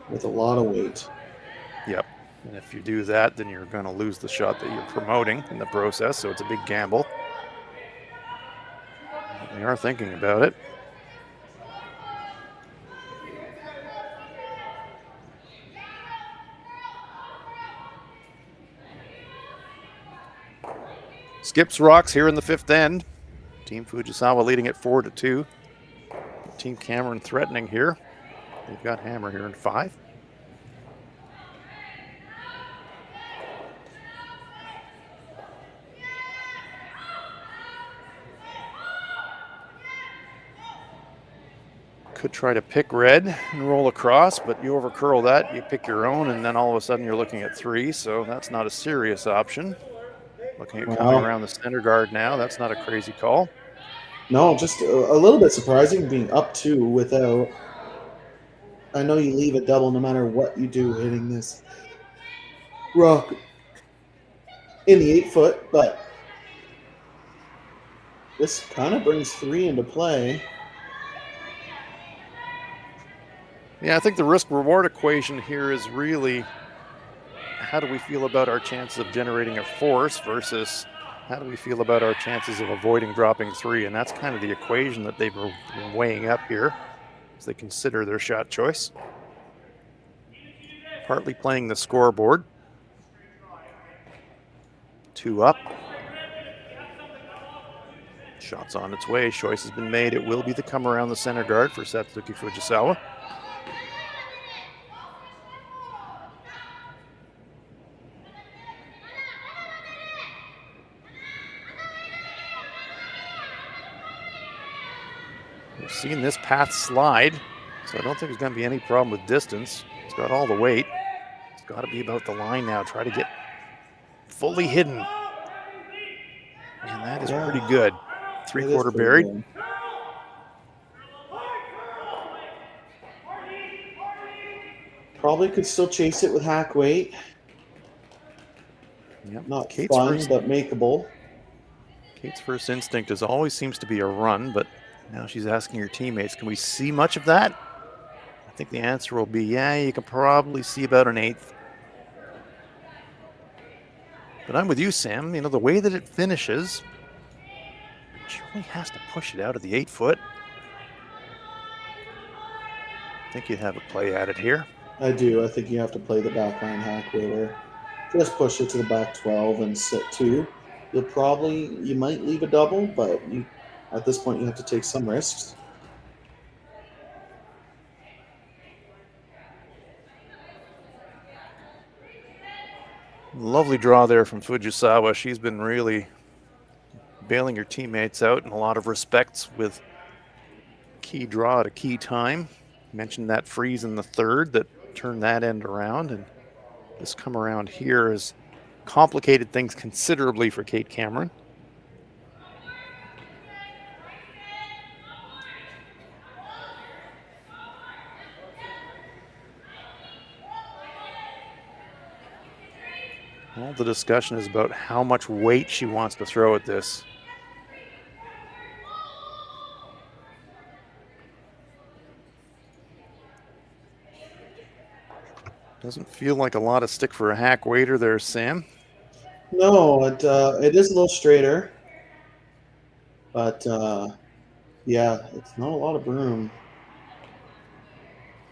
with a lot of weight. Yep. And if you do that, then you're going to lose the shot that you're promoting in the process, so it's a big gamble. They are thinking about it. Skips rocks here in the 5th end. Team Fujisawa leading it 4-2. Team Cameron threatening here. They've got hammer here in 5. Could try to pick red and roll across, but you overcurl that, you pick your own, and then all of a sudden you're looking at 3, so that's not a serious option. Looking at coming around the center guard now, that's not a crazy call. No, just a little bit surprising being up 2 without. I know you leave a double no matter what you do hitting this rock in the 8-foot, but this kind of brings 3 into play. Yeah, I think the risk-reward equation here is really how do we feel about our chances of generating a force versus how do we feel about our chances of avoiding dropping 3? And that's kind of the equation that they've been weighing up here as they consider their shot choice. Partly playing the scoreboard. 2 up. Shot's on its way. Choice has been made. It will be the come around the center guard for Satsuki Fujisawa. We've seen this path slide, so I don't think there's going to be any problem with distance. It's got all the weight. It's got to be about the line now. Try to get fully hidden. And that is pretty good. 3/4 buried. Good. Probably could still chase it with hack weight. Yep. Not Kate's fun, first, but makeable. Kate's first instinct is always seems to be a run, but now she's asking her teammates, can we see much of that? I think the answer will be, yeah, you can probably see about an 1/8. But I'm with you, Sam. You know, the way that it finishes, she really has to push it out of the 8 foot. I think you have a play at it here. I do. I think you have to play the backline hack waiter. Just push it to the back 12 and sit 2. You might leave a double, but at this point you have to take some risks. Lovely draw there from Fujisawa. She's been really bailing her teammates out in a lot of respects with key draw at a key time. Mentioned that freeze in the 3rd that turned that end around, and this come around here has complicated things considerably for Kate Cameron. All the discussion is about how much weight she wants to throw at this. Doesn't feel like a lot of stick for a hack waiter there, Sam. No, it is a little straighter, but yeah, it's not a lot of room.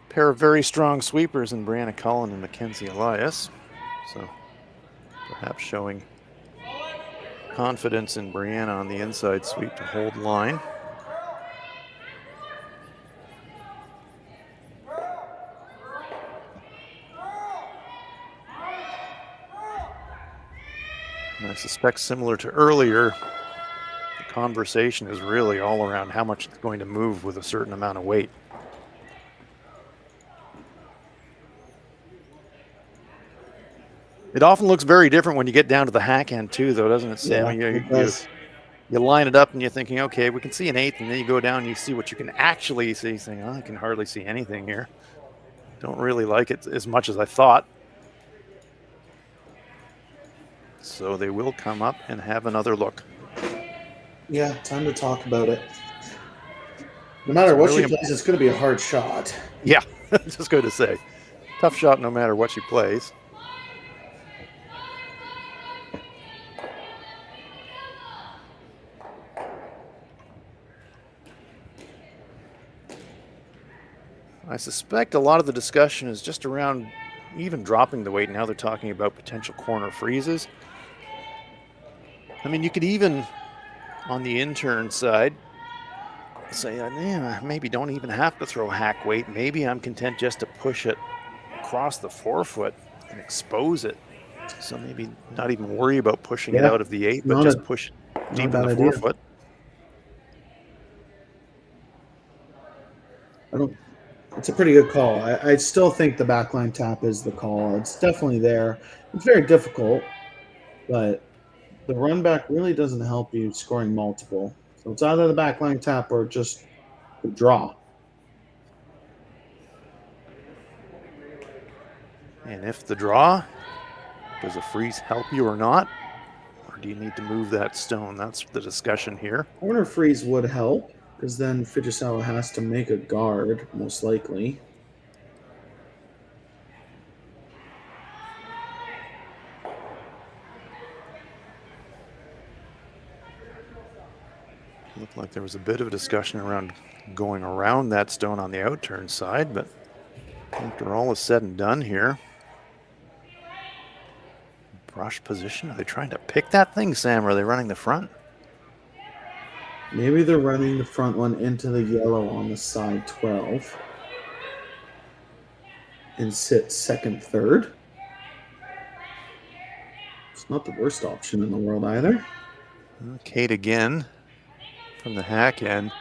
Pair of very strong sweepers in Brianna Cullen and Mackenzie Elias. So perhaps showing confidence in Brianna on the inside sweep to hold line. And I suspect similar to earlier, the conversation is really all around how much it's going to move with a certain amount of weight. It often looks very different when you get down to the hack end too, though, doesn't it, Sam? Yeah, you line it up and you're thinking, okay, we can see an 1/8, and then you go down and you see what you can actually see, saying, oh, I can hardly see anything here. Don't really like it as much as I thought. So they will come up and have another look. Yeah, time to talk about it. No matter what she plays, it's going to be a hard shot. Yeah, just going to say. Tough shot no matter what she plays. I suspect a lot of the discussion is just around even dropping the weight. Now they're talking about potential corner freezes. I mean, you could even, on the intern side, say, yeah, maybe don't even have to throw hack weight. Maybe I'm content just to push it across the 4 foot and expose it. So maybe not even worry about pushing it out of the 8, but just push it deep in the 4 foot. It's a pretty good call. I still think the backline tap is the call. It's definitely there. It's very difficult, but the run back really doesn't help you scoring multiple. So it's either the backline tap or just the draw. And if the draw, does a freeze help you or not? Or do you need to move that stone? That's the discussion here. Corner freeze would help, because then Fujisawa has to make a guard, most likely. like there was a bit of a discussion around going around that stone on the outturn side, but after all is said and done here, brush position, are they trying to pick that thing, Sam, or are they running the front? Maybe they're running the front one into the yellow on the side 12 and sit second, third. It's not the worst option in the world either. Kate again from the hack end.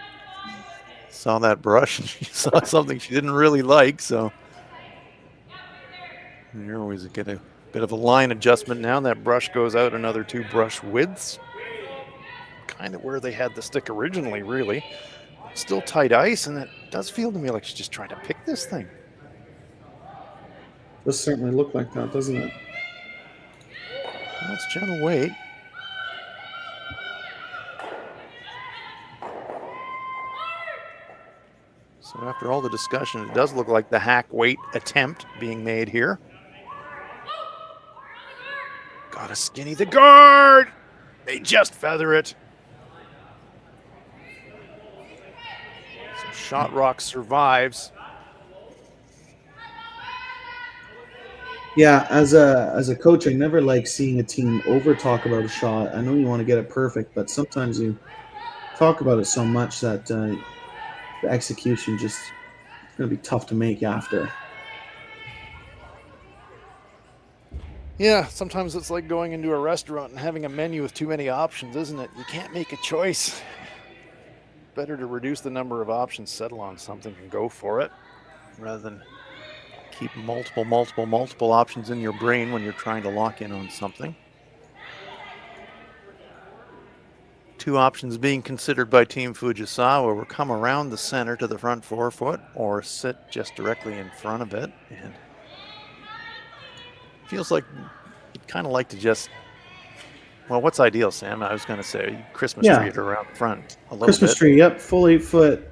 Saw that brush and she saw something she didn't really like, so here always get a bit of a line adjustment now. That brush goes out another 2 brush widths. Kind of where they had the stick originally, really. Still tight ice, and it does feel to me like she's just trying to pick this thing. Does certainly look like that, doesn't it? Well, it's gentle weight. So after all the discussion, it does look like the hack weight attempt being made here. Got a skinny the guard. They just feather it. So Shot Rock survives. Yeah, as a coach, I never like seeing a team over talk about a shot. I know you want to get it perfect, but sometimes you talk about it so much that the execution just is going to be tough to make after. Yeah, sometimes it's like going into a restaurant and having a menu with too many options, isn't it? You can't make a choice. Better to reduce the number of options, settle on something, and go for it, rather than keep multiple options in your brain when you're trying to lock in on something. 2 options being considered by Team Fujisawa were come around the center to the front 4-foot or sit just directly in front of it. And it feels like you'd kind of like to just, well, what's ideal, Sam? I was going to say Christmas tree it around the front a little Christmas bit. tree, yep, full 8-foot.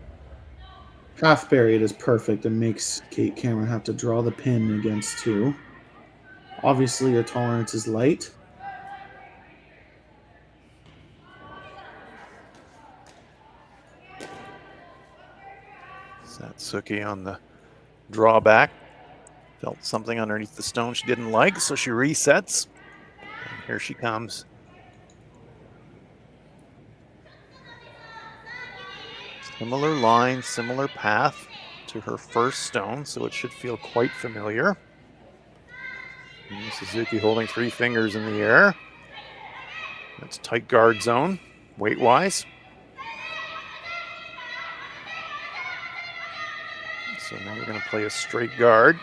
Half buried is perfect and makes Kate Cameron have to draw the pin against 2. Obviously, your tolerance is light. Satsuki on the drawback. Felt something underneath the stone she didn't like, so she resets. And here she comes. Similar line, similar path to her first stone, so it should feel quite familiar. And Suzuki holding 3 fingers in the air. That's tight guard zone, weight-wise. So now they're going to play a straight guard.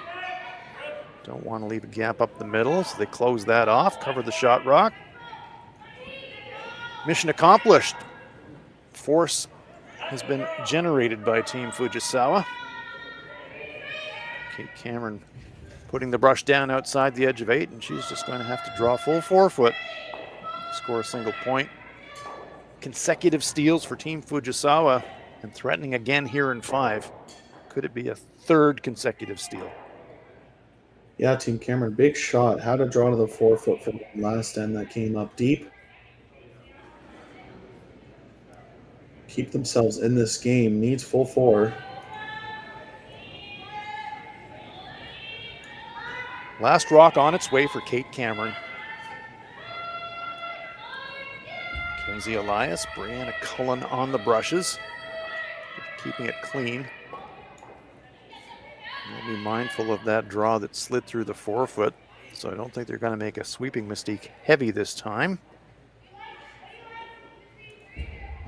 Don't want to leave a gap up the middle, so they close that off, cover the shot rock. Mission accomplished. Force has been generated by Team Fujisawa. Kate Cameron putting the brush down outside the edge of 8, and she's just going to have to draw full 4-foot, score a single point. Consecutive steals for Team Fujisawa, and threatening again here in 5. Could it be a 3rd consecutive steal? Yeah, Team Cameron, big shot. How to draw to the 4-foot from the last end that came up deep. Keep themselves in this game. Needs full 4. Last rock on its way for Kate Cameron. Kenzie Elias, Brianna Cullen on the brushes. Keeping it clean. They'll be mindful of that draw that slid through the 4-foot, so I don't think they're going to make a sweeping mistake heavy this time.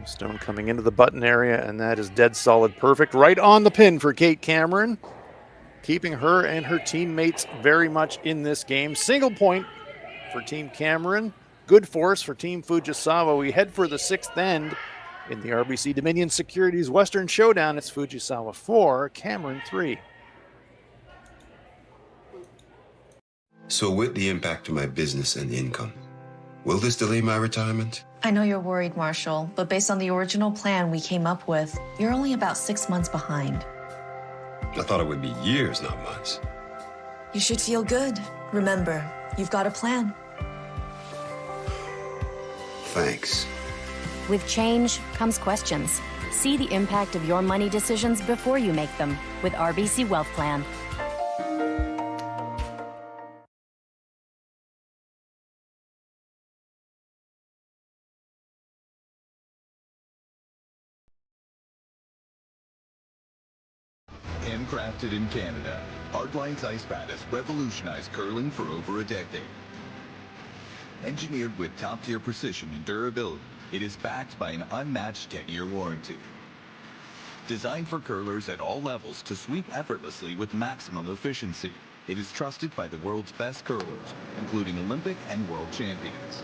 Stone coming into the button area, and that is dead solid perfect. Right on the pin for Kate Cameron, keeping her and her teammates very much in this game. Single point for Team Cameron. Good force for Team Fujisawa. We head for the 6th end in the RBC Dominion Securities Western Showdown. It's Fujisawa 4, Cameron 3. So with the impact to my business and income, will this delay my retirement? I know you're worried, Marshall, but based on the original plan we came up with, you're only about 6 months behind. I thought it would be years, not months. You should feel good. Remember, you've got a plan. Thanks. With change comes questions. See the impact of your money decisions before you make them with RBC Wealth Plan. Handcrafted in Canada, Hardline's ice bat has revolutionized curling for over a decade. Engineered with top-tier precision and durability, it is backed by an unmatched 10-year warranty. Designed for curlers at all levels to sweep effortlessly with maximum efficiency, it is trusted by the world's best curlers, including Olympic and world champions.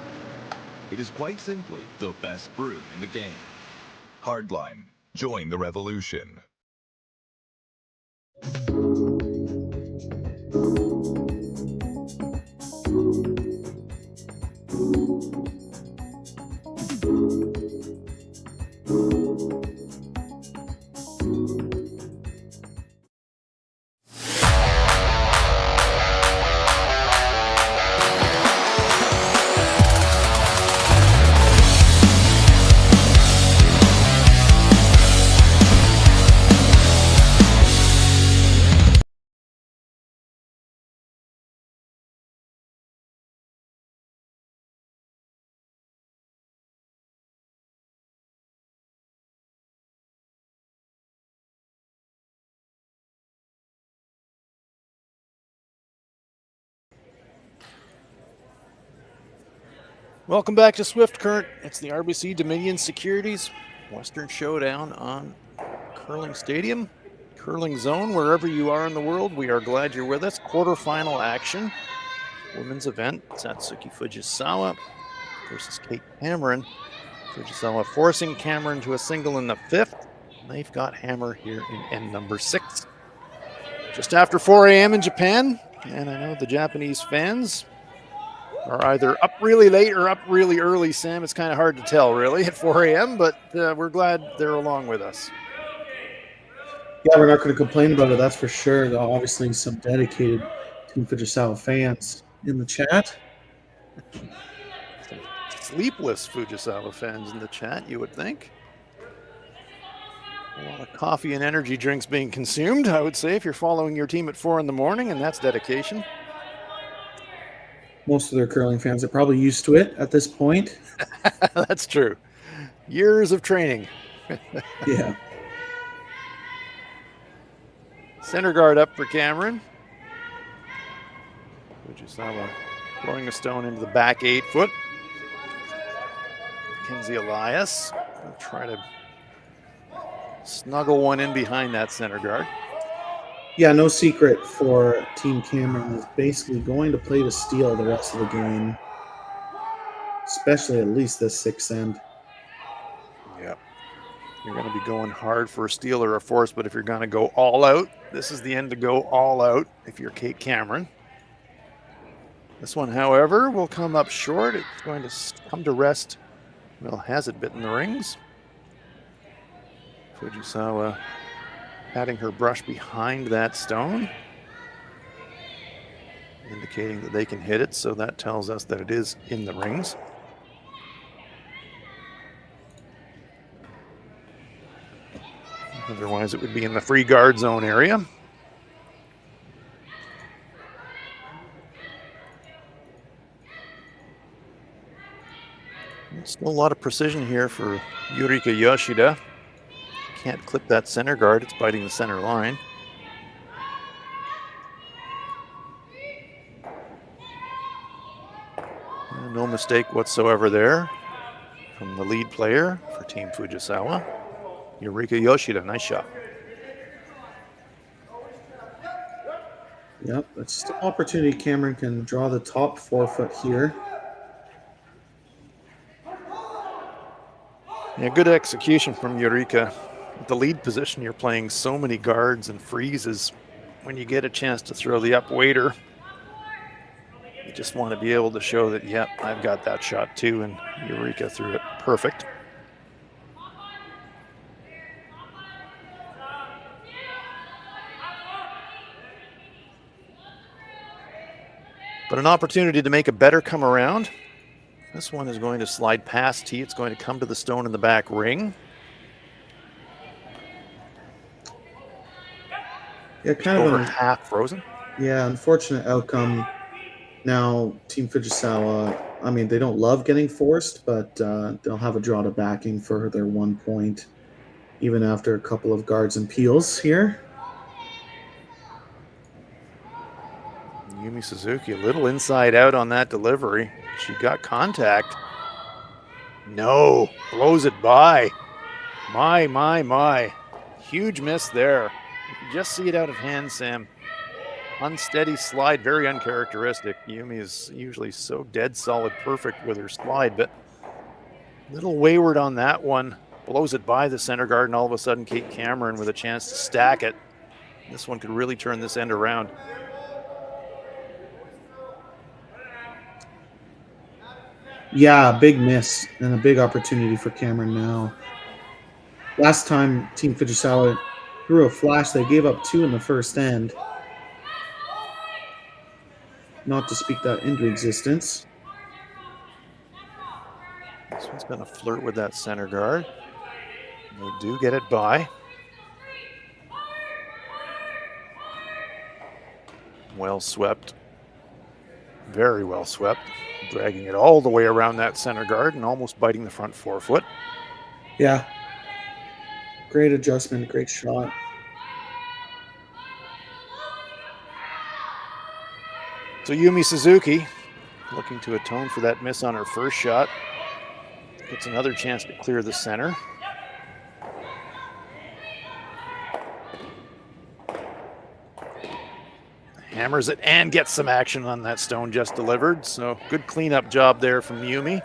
It is quite simply the best brew in the game. Hardline. Join the revolution. Welcome back to Swift Current. It's the RBC Dominion Securities Western Showdown on Curling Stadium, Curling Zone, wherever you are in the world. We are glad you're with us. Quarterfinal action, women's event. Satsuki Fujisawa versus Kate Cameron. Fujisawa forcing Cameron to a single in the 5th. They've got hammer here in end number 6. Just after 4 a.m. in Japan, and I know the Japanese fans are either up really late or up really early, Sam. It's kind of hard to tell, really, at 4 a.m., but we're glad they're along with us. Yeah, we're not going to complain about it, that's for sure. Though obviously, some dedicated Team Fujisawa fans in the chat. Some sleepless Fujisawa fans in the chat, you would think. A lot of coffee and energy drinks being consumed, I would say, if you're following your team at 4 in the morning, and that's dedication. Most of their curling fans are probably used to it at this point. That's true. Years of training. Yeah. Center guard up for Cameron. Fujisawa throwing a stone into the back 8-foot. Kenzie Elias will try to snuggle one in behind that center guard. Yeah, no secret for Team Cameron is basically going to play to steal the rest of the game, especially at least this 6th end. Yep. You're going to be going hard for a steal or a force, but if you're going to go all out, this is the end to go all out if you're Kate Cameron. This one, however, will come up short. It's going to come to rest. Well, has it bitten the rings? Fujisawa patting her brush behind that stone, indicating that they can hit it, so that tells us that it is in the rings. Otherwise, it would be in the free guard zone area. Still a lot of precision here for Yurika Yoshida. Can't clip that center guard, it's biting the center line. No mistake whatsoever there from the lead player for Team Fujisawa. Yurika Yoshida, nice shot. Yep, that's just an opportunity. Cameron can draw the top 4-foot here. Yeah, good execution from Yurika. The lead position, you're playing so many guards and freezes. When you get a chance to throw the up waiter, you just want to be able to show that, yep, I've got that shot too, and Yurika threw it perfect. But an opportunity to make a better come around. This one is going to slide past tee. It's going to come to the stone in the back ring. Yeah, kind Over of a half frozen. Yeah, unfortunate outcome. Now, Team Fujisawa, I mean, they don't love getting forced, but they'll have a draw to backing for their 1 point, even after a couple of guards and peels here. Yumi Suzuki, a little inside out on that delivery. She got contact. No, blows it by. My. Huge miss there. You can just see it out of hand, Sam. Unsteady slide, very uncharacteristic. Yumi is usually so dead solid perfect with her slide, but a little wayward on that one. Blows it by the center guard, and all of a sudden Kate Cameron with a chance to stack it. This one could really turn this end around. Yeah, big miss and a big opportunity for Cameron now. Last time Team Fujisawa threw a flash, they gave up 2 in the first end. Not to speak that into existence. This one's going to flirt with that center guard. They do get it by. Well swept. Very well swept. Dragging it all the way around that center guard and almost biting the front forefoot. Yeah. Great adjustment, great shot. So Yumi Suzuki, looking to atone for that miss on her first shot, gets another chance to clear the center. Hammers it and gets some action on that stone just delivered. So good cleanup job there from Yumi.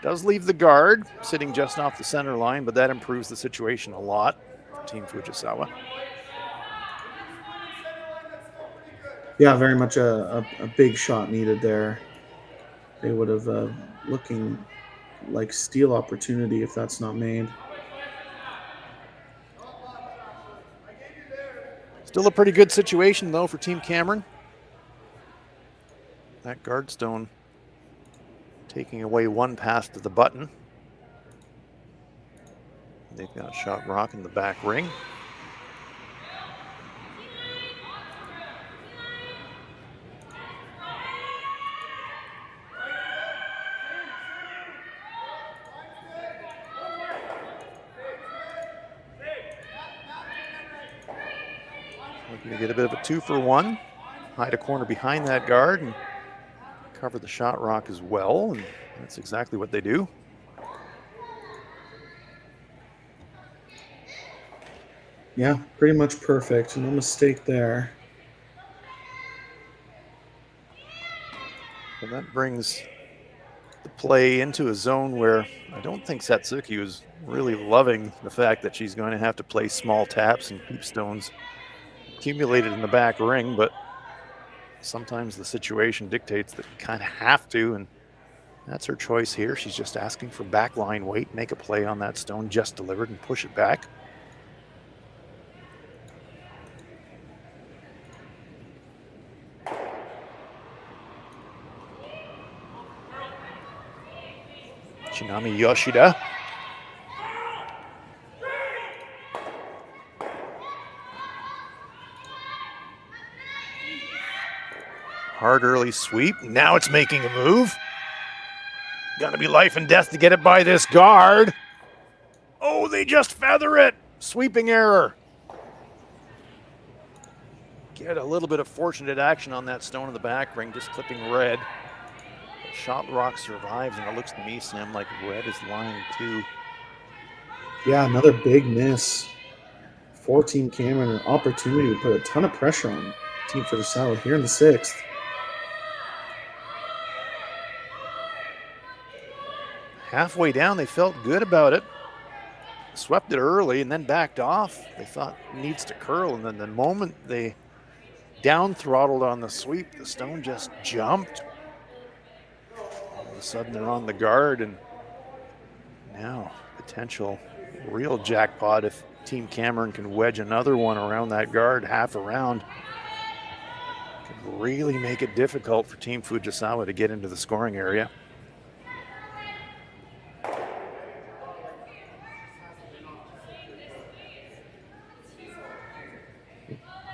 Does leave the guard sitting just off the center line, but that improves the situation a lot for Team Fujisawa. Yeah, very much a big shot needed there. They would have looking like steal opportunity if that's not made. Still a pretty good situation though for Team Cameron. That guard stone taking away one pass to the button. They've got a shot rock in the back ring. Looking to get a bit of a 2-for-1. Hide a corner behind that guard and cover the shot rock as well. And that's exactly what they do. Yeah, pretty much perfect. No mistake there. And that brings the play into a zone where I don't think Satsuki was really loving the fact that she's going to have to play small taps and keep stones accumulated in the back ring, but sometimes the situation dictates that you kind of have to, and that's her choice here. She's just asking for backline weight, make a play on that stone just delivered and push it back. Shinami Yoshida. Hard early sweep. Now it's making a move. Gonna be life and death to get it by this guard. Oh, they just feather it. Sweeping error. Get a little bit of fortunate action on that stone in the back ring, just clipping red. Shot rock survives, and it looks to me, Sam, like red is lying too. Yeah, another big miss. 14 Cameron, an opportunity to put a ton of pressure on Team Fujisawa here in the 6th. Halfway down, they felt good about it. Swept it early and then backed off. They thought it needs to curl, and then the moment they down throttled on the sweep, the stone just jumped. All of a sudden, they're on the guard, and now potential real jackpot if Team Cameron can wedge another one around that guard half around. Could really make it difficult for Team Fujisawa to get into the scoring area.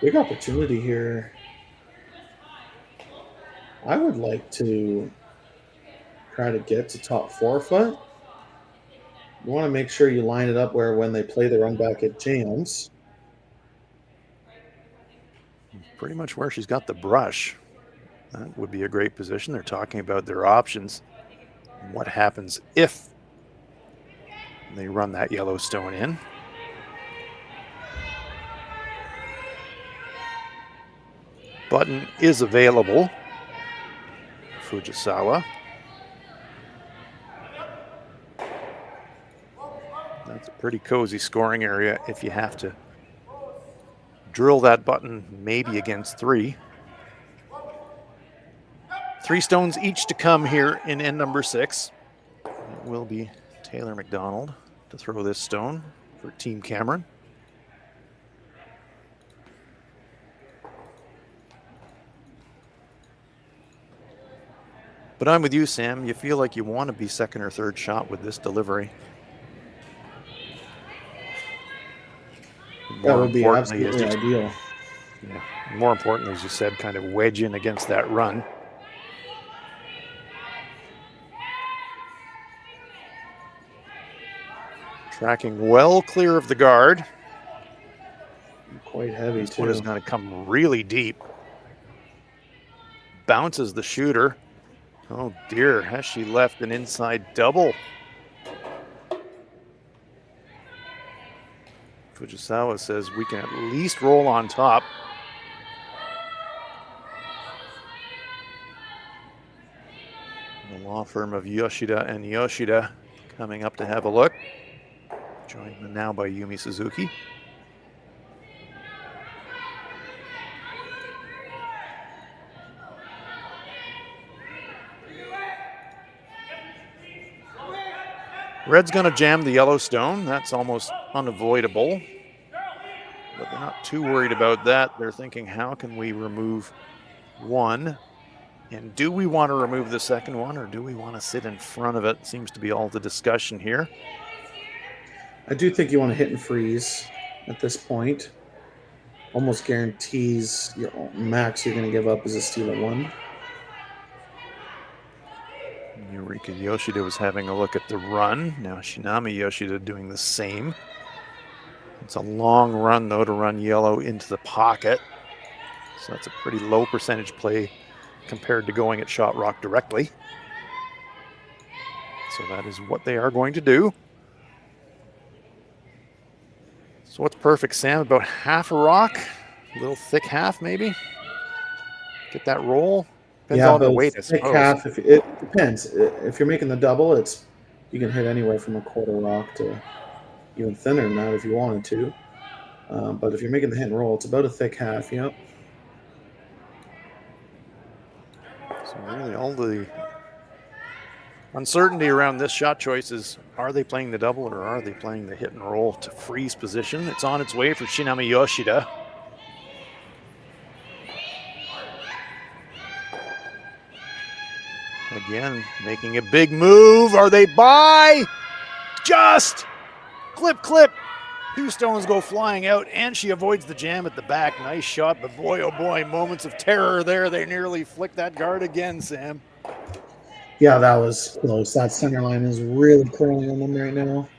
Big opportunity here. I would like to try to get to top 4 foot. You want to make sure you line it up where when they play the run back, it jams. Pretty much where she's got the brush. That would be a great position. They're talking about their options. What happens if they run that Yellowstone in? Button is available. Fujisawa. That's a pretty cozy scoring area if you have to drill that button maybe against 3. 3 stones each to come here in end number 6. It will be Taylor McDonald to throw this stone for Team Cameron. But I'm with you, Sam. You feel like you want to be second or third shot with this delivery. That would be absolutely ideal. Yeah. More importantly, as you said, kind of wedge in against that run. Tracking well clear of the guard. Quite heavy, this too. One is going to come really deep. Bounces the shooter. Oh dear, has she left an inside double? Fujisawa says we can at least roll on top. The law firm of Yoshida and Yoshida coming up to have a look. Joined now by Yumi Suzuki. Red's going to jam the Yellowstone. That's almost unavoidable. But they're not too worried about that. They're thinking, how can we remove one? And do we want to remove the second one, or do we want to sit in front of it? Seems to be all the discussion here. I do think you want to hit and freeze at this point. Almost guarantees your max you're going to give up is a steal at 1. Eureka Yoshida was having a look at the run. Now Shinami Yoshida doing the same. It's a long run, though, to run yellow into the pocket. So that's a pretty low percentage play compared to going at shot rock directly. So that is what they are going to do. So what's perfect, Sam? About half a rock? A little thick half, maybe? Get that roll? Depends on the weight, I suppose. Thick half, it depends. If you're making the double, you can hit anywhere from a quarter rock to even thinner than that if you wanted to. But if you're making the hit and roll, it's about a thick half, yep. So really all the uncertainty around this shot choice is, are they playing the double or are they playing the hit and roll to freeze position? It's on its way for Shinami Yoshida. Again, making a big move. Are they by? Just clip, clip. 2 stones go flying out, and she avoids the jam at the back. Nice shot, but boy, oh boy, moments of terror there. They nearly flicked that guard again, Sam. Yeah, that was close. That center line is really curling on them right now.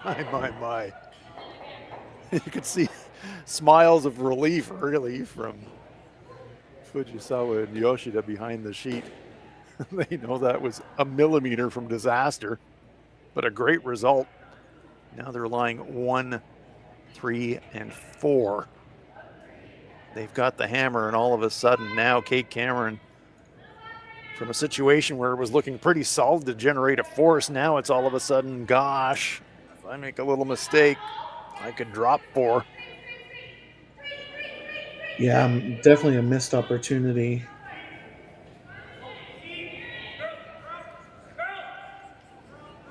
My. You could see smiles of relief, really, from Fujisawa and Yoshida behind the sheet. They know that was a millimeter from disaster, but a great result. Now they're lying 1, 3, and 4. They've got the hammer, and all of a sudden now Kate Cameron, from a situation where it was looking pretty solid to generate a force, now it's all of a sudden, gosh, if I make a little mistake, I could drop 4. Yeah, definitely a missed opportunity.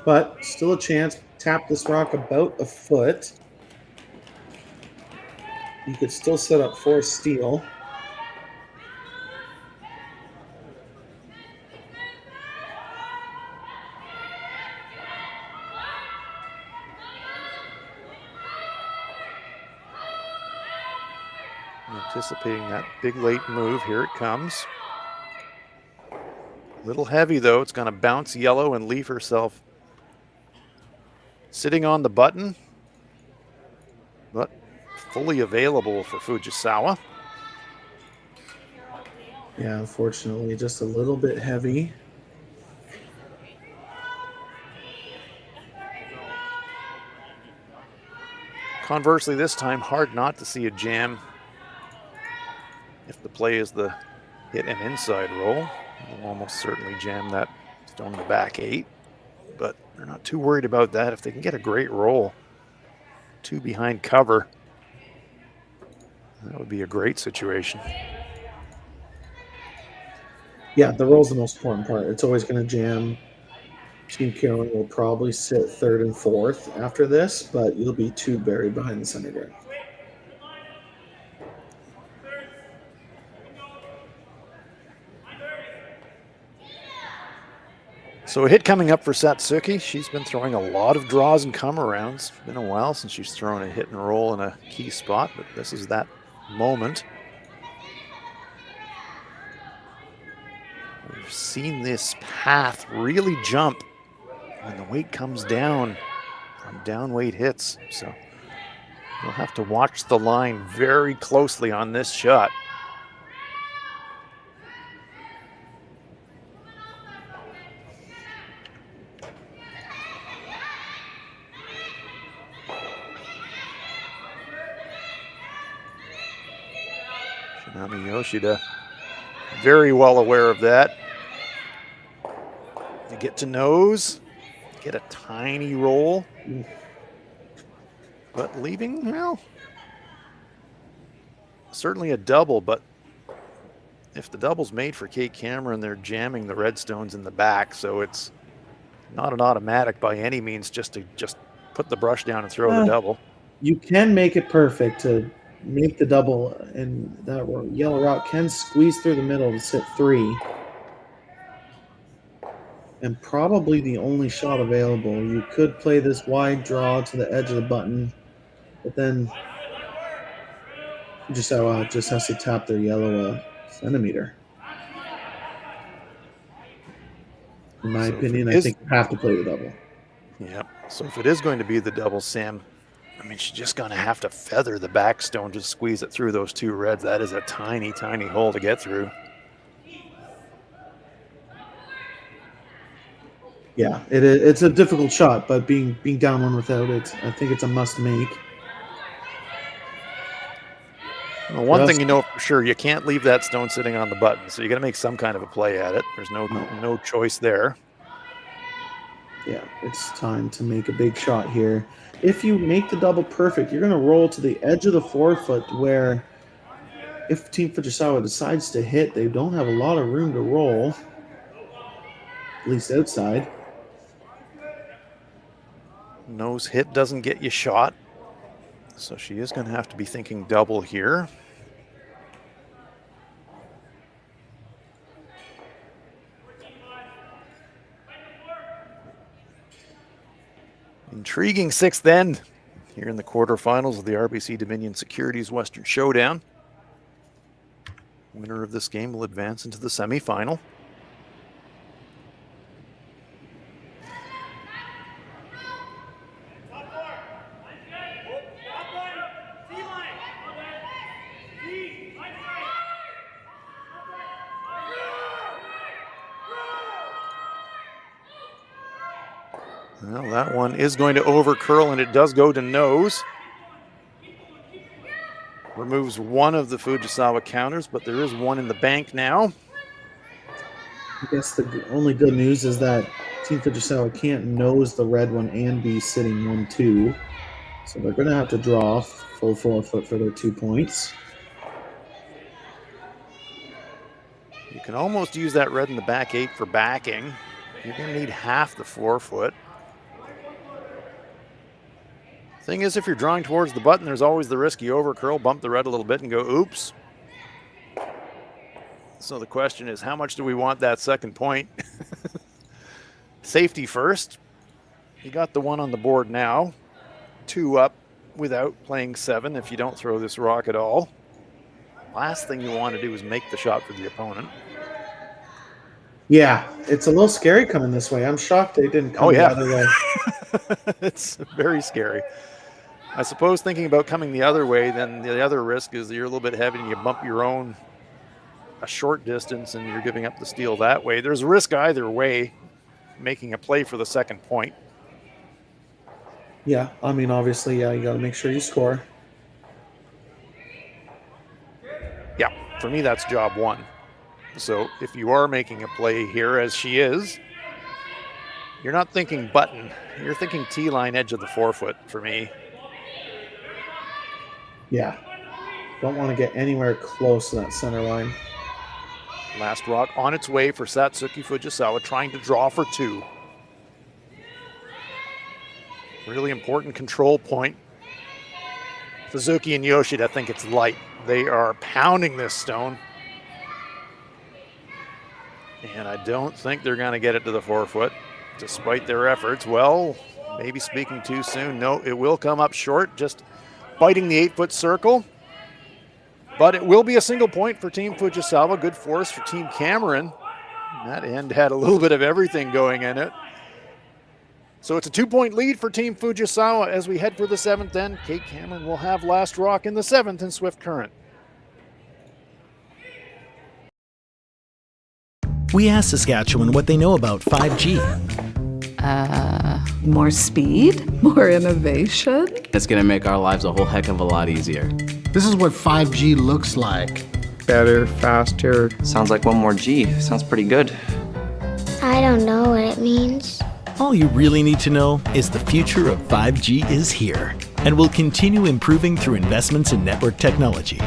But still a chance. Tap this rock about a foot. You could still set up for a steal. Anticipating that big late move. Here it comes. A little heavy though. It's going to bounce yellow and leave herself sitting on the button, but fully available for Fujisawa. Yeah, unfortunately, just a little bit heavy. Conversely, this time, hard not to see a jam if the play is the hit and inside roll. They'll almost certainly jam that stone in the back 8, but they're not too worried about that. If they can get a great roll, 2 behind cover, that would be a great situation. Yeah, the roll's the most important part. It's always going to jam. Team Carolyn will probably sit 3rd and 4th after this, but you'll be 2 buried behind the center grid. So a hit coming up for Satsuki. She's been throwing a lot of draws and come-arounds. It's been a while since she's thrown a hit and roll in a key spot, but this is that moment. We've seen this path really jump when the weight comes down on down weight hits. So you'll have to watch the line very closely on this shot. Shinami Yoshida, very well aware of that. To get to nose, get a tiny roll, but leaving, well, certainly a double, but if the double's made for Kate Cameron, they're jamming the red stones in the back, so it's not an automatic by any means just to put the brush down and throw the double. You can make it perfect to make the double, and that yellow rock can squeeze through the middle to sit 3. And probably the only shot available. You could play this wide draw to the edge of the button, but then Fujisawa just has to tap their yellow a centimeter. In my opinion, I think you have to play the double. Yeah, so if it is going to be the double, Sam, I mean, she's just going to have to feather the back stone to squeeze it through those 2 reds. That is a tiny, tiny hole to get through. Yeah, it's a difficult shot, but being down 1 without it, I think it's a must make. Well, one thing you know for sure, you can't leave that stone sitting on the button, so you got to make some kind of a play at it. There's no choice there. Yeah, it's time to make a big shot here. If you make the double perfect, you're going to roll to the edge of the 4-foot where if Team Fujisawa decides to hit, they don't have a lot of room to roll, at least outside. Nose hit doesn't get you shot, so she is going to have to be thinking double here. Intriguing 6th end here in the quarterfinals of the RBC Dominion Securities Western Showdown. Winner of this game will advance into the semifinal. Well, that one is going to over curl, and it does go to nose. Removes one of the Fujisawa counters, but there is one in the bank now. I guess the only good news is that Team Fujisawa can't nose the red one and be sitting 1-2. So they're going to have to draw full 4-foot for their 2 points. You can almost use that red in the back 8 for backing. You're going to need half the 4-foot. Thing is, if you're drawing towards the button, there's always the risk you overcurl, bump the red a little bit, and go, oops. So the question is, how much do we want that second point? Safety first. You got the 1 on the board now. 2 up without playing 7 if you don't throw this rock at all. Last thing you want to do is make the shot for the opponent. Yeah, it's a little scary coming this way. I'm shocked they didn't come the other way. It's very scary. I suppose thinking about coming the other way, then the other risk is that you're a little bit heavy and you bump your own a short distance and you're giving up the steal that way. There's a risk either way, making a play for the second point. Yeah, I mean, obviously, yeah, you got to make sure you score. Yeah, for me, that's job one. So if you are making a play here, as she is, you're not thinking button. You're thinking T-line edge of the forefoot for me. Yeah, don't want to get anywhere close to that center line. Last rock on its way for Satsuki Fujisawa, trying to draw for two. Really important control point. Suzuki and Yoshida think it's light. They are pounding this stone. And I don't think they're going to get it to the forefoot, despite their efforts. Well, maybe speaking too soon. No, it will come up short, just biting the 8-foot circle. But it will be a single point for Team Fujisawa. Good force for Team Cameron. That end had a little bit of everything going in it. So it's a 2-point lead for Team Fujisawa as we head for the 7th end. Kate Cameron will have last rock in the 7th in Swift Current. We asked Saskatchewan what they know about 5G. More speed, more innovation. It's going to make our lives a whole heck of a lot easier. This is what 5G looks like. Better, faster. Sounds like one more G. Sounds pretty good. I don't know what it means. All you really need to know is the future of 5G is here and will continue improving through investments in network technology.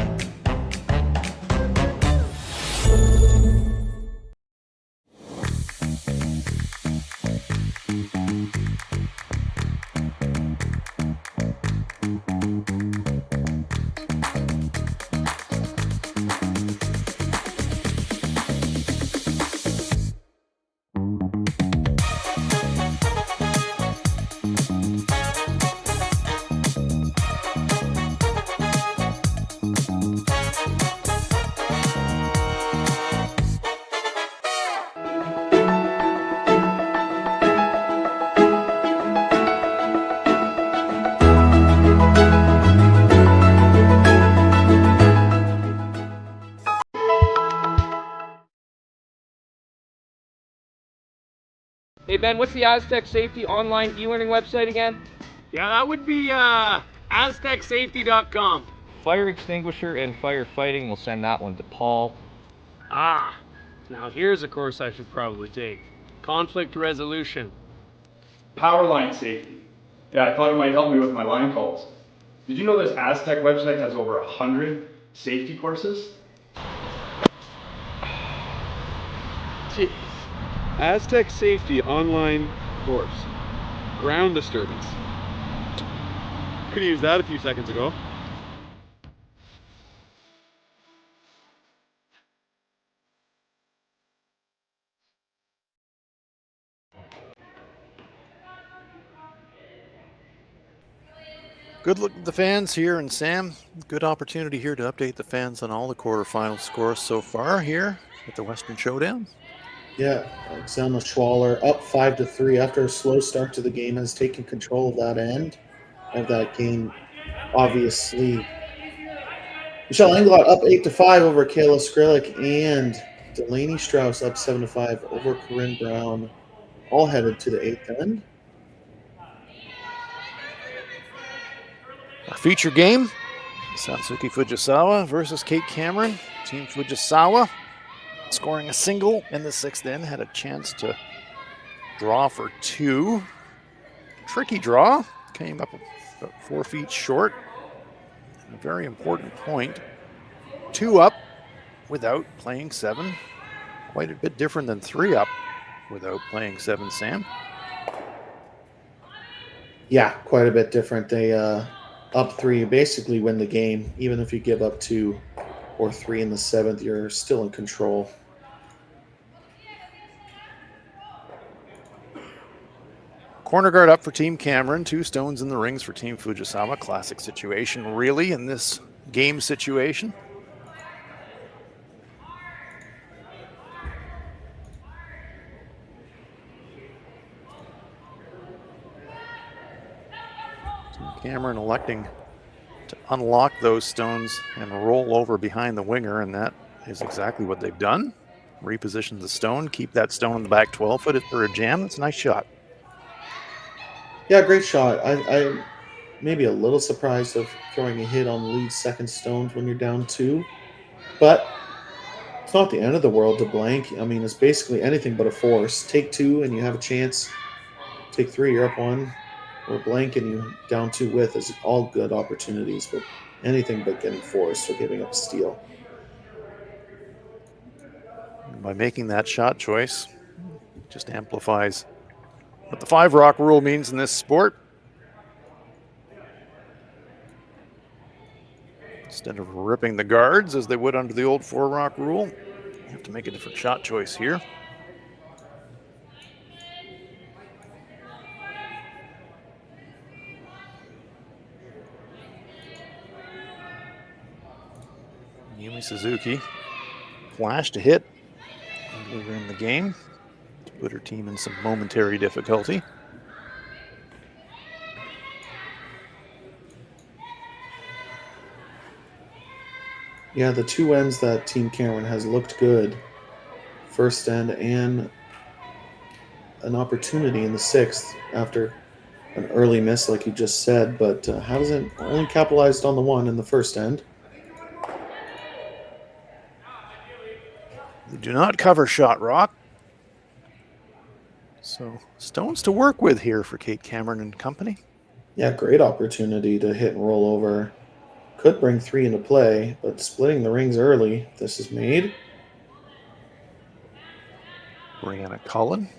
Hey Ben, what's the Aztec Safety online e-learning website again? Yeah, that would be aztecsafety.com. Fire extinguisher and firefighting, we'll send that one to Paul. Ah, now here's a course I should probably take. Conflict resolution. Power line safety. Yeah, I thought it might help me with my line calls. Did you know this Aztec website has over 100 safety courses? Jeez. Aztec Safety online course. Ground disturbance. Could have used that a few seconds ago. Good look at the fans here, and Sam, good opportunity here to update the fans on all the quarterfinal scores so far here at the Western Showdown. Yeah, Selma Schwaller up 5-3 after a slow start to the game has taken control of that end of that game. Obviously, Michelle Englot up 8-5 over Kayla Skrillick, and Delaney Strauss up 7-5 over Corinne Brown, all headed to the 8th end. Our feature game, Satsuki Fujisawa versus Kate Cameron. Team Fujisawa scoring a single in the 6th end, had a chance to draw for two. Tricky draw, came up about 4 feet short. A very important point. 2 up without playing 7. Quite a bit different than 3 up without playing 7, Sam. Yeah, quite a bit different. They up 3 basically win the game. Even if you give up 2 or 3 in the 7th, you're still in control. Corner guard up for Team Cameron. 2 stones in the rings for Team Fujisawa. Classic situation, really, in this game situation. Cameron electing to unlock those stones and roll over behind the winger, and that is exactly what they've done. Reposition the stone, keep that stone in the back 12 foot for a jam. That's a nice shot. Yeah, great shot. I maybe a little surprised of throwing a hit on the lead second stones when you're down 2, but it's not the end of the world to blank. I mean, it's basically anything but a force. Take 2 and you have a chance. Take 3, you're up 1. Or blank and you down 2 with is all good opportunities, but anything but getting forced or giving up a steal. By making that shot choice, it just amplifies what the 5 rock rule means in this sport. Instead of ripping the guards as they would under the old 4 rock rule, you have to make a different shot choice here. Yumi Suzuki flashed a hit earlier in the game to put her team in some momentary difficulty. Yeah, the 2 ends that Team Cameron has looked good. First end and an opportunity in the 6th after an early miss, like you just said, but hasn't only capitalized on the 1 in the first end. They do not cover shot rock. So stones to work with here for Kate Cameron and company. Yeah, great opportunity to hit and roll over. Could bring 3 into play, but splitting the rings early, this is made. Brianna Cullen.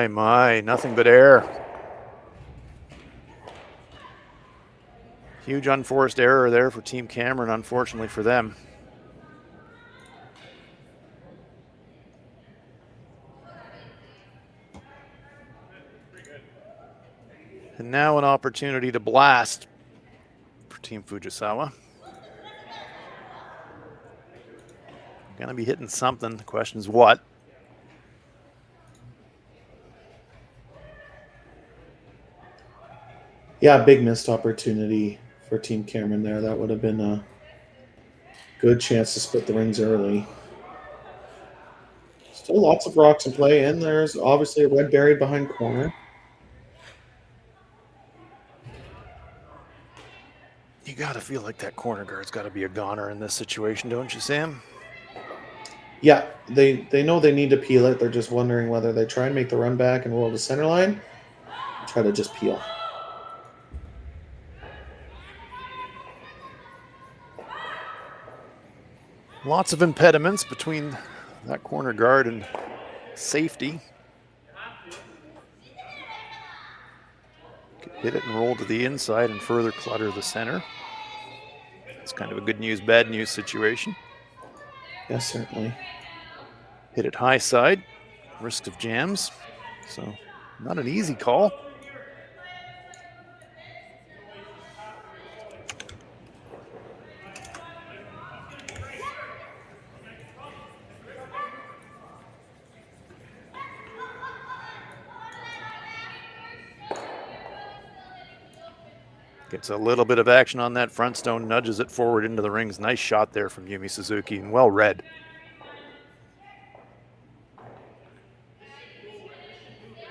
My, nothing but air. Huge unforced error there for Team Cameron, unfortunately for them. And now an opportunity to blast for Team Fujisawa. Gonna be hitting something. The question is what? Yeah, big missed opportunity for Team Cameron there. That would have been a good chance to split the rings early. Still lots of rocks in play, and there's obviously a red buried behind corner. You gotta feel like that corner guard's gotta be a goner in this situation, don't you, Sam? Yeah, they know they need to peel it. They're just wondering whether they try and make the run back and roll to center line, or try to just peel. Lots of impediments between that corner guard and safety. Could hit it and roll to the inside and further clutter the center. It's kind of a good news, bad news situation. Yes, certainly. Hit it high side, risk of jams. So not an easy call. Gets a little bit of action on that front stone, nudges it forward into the rings. Nice shot there from Yumi Suzuki, and well read.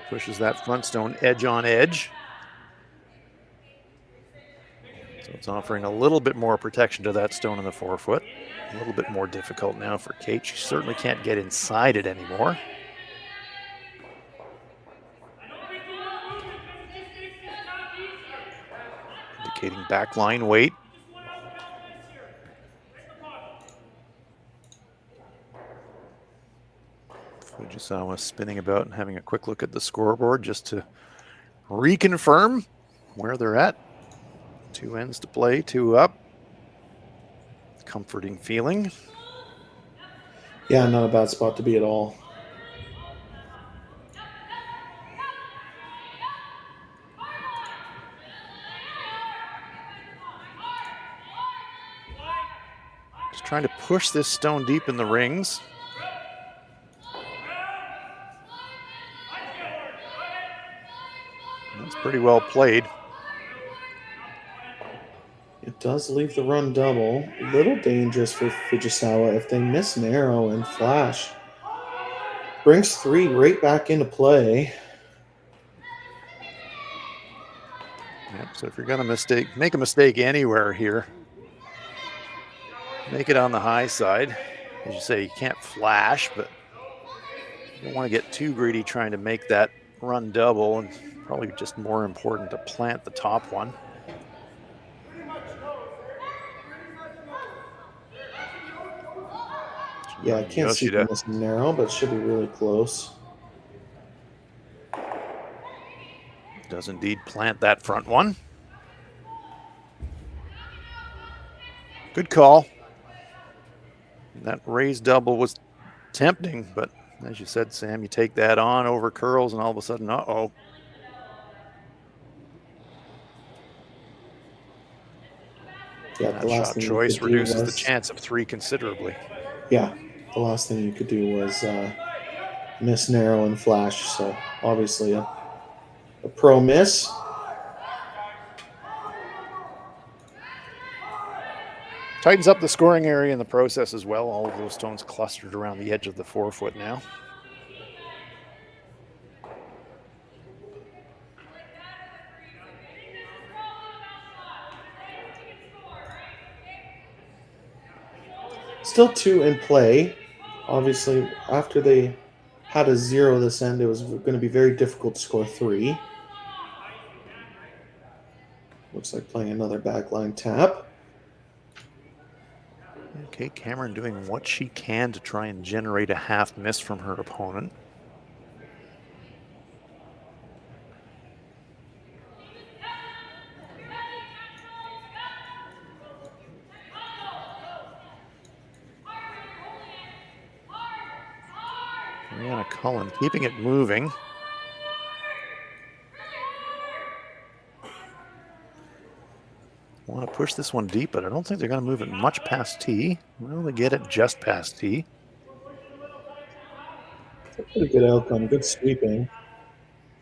Pushes that front stone edge on edge. So it's offering a little bit more protection to that stone in the 4 foot. A little bit more difficult now for Kate. She certainly can't get inside it anymore. Indicating backline weight. Fujisawa spinning about and having a quick look at the scoreboard just to reconfirm where they're at. 2 ends to play, 2 up. Comforting feeling. Yeah, not a bad spot to be at all. trying to push this stone deep in the rings. That's pretty well played. It does leave the run double. A little dangerous for Fujisawa if they miss narrow and flash. Brings 3 right back into play. Yep, so if you're going to make a mistake anywhere here, make it on the high side. As you say, you can't flash, but you don't want to get too greedy trying to make that run double, and probably just more important to plant the top one. Yeah, I can't see this narrow, but it should be really close. Does indeed plant that front one. Good call. That raised double was tempting, but as you said, Sam, you take that on over curls and all of a sudden, uh-oh. Yeah, that shot choice reduces the chance of 3 considerably. Yeah, the last thing you could do was miss narrow and flash, so obviously a pro miss. Tightens up the scoring area in the process as well. All of those stones clustered around the edge of the forefoot now. Still 2 in play. Obviously, after they had a 0 this end, it was going to be very difficult to score 3. Looks like playing another backline tap. Okay, Cameron doing what she can to try and generate a half miss from her opponent. Brianna Cullen keeping it moving. Want to push this one deep, but I don't think they're going to move it much past T. Well, they get it just past T. Pretty good outcome, good sweeping.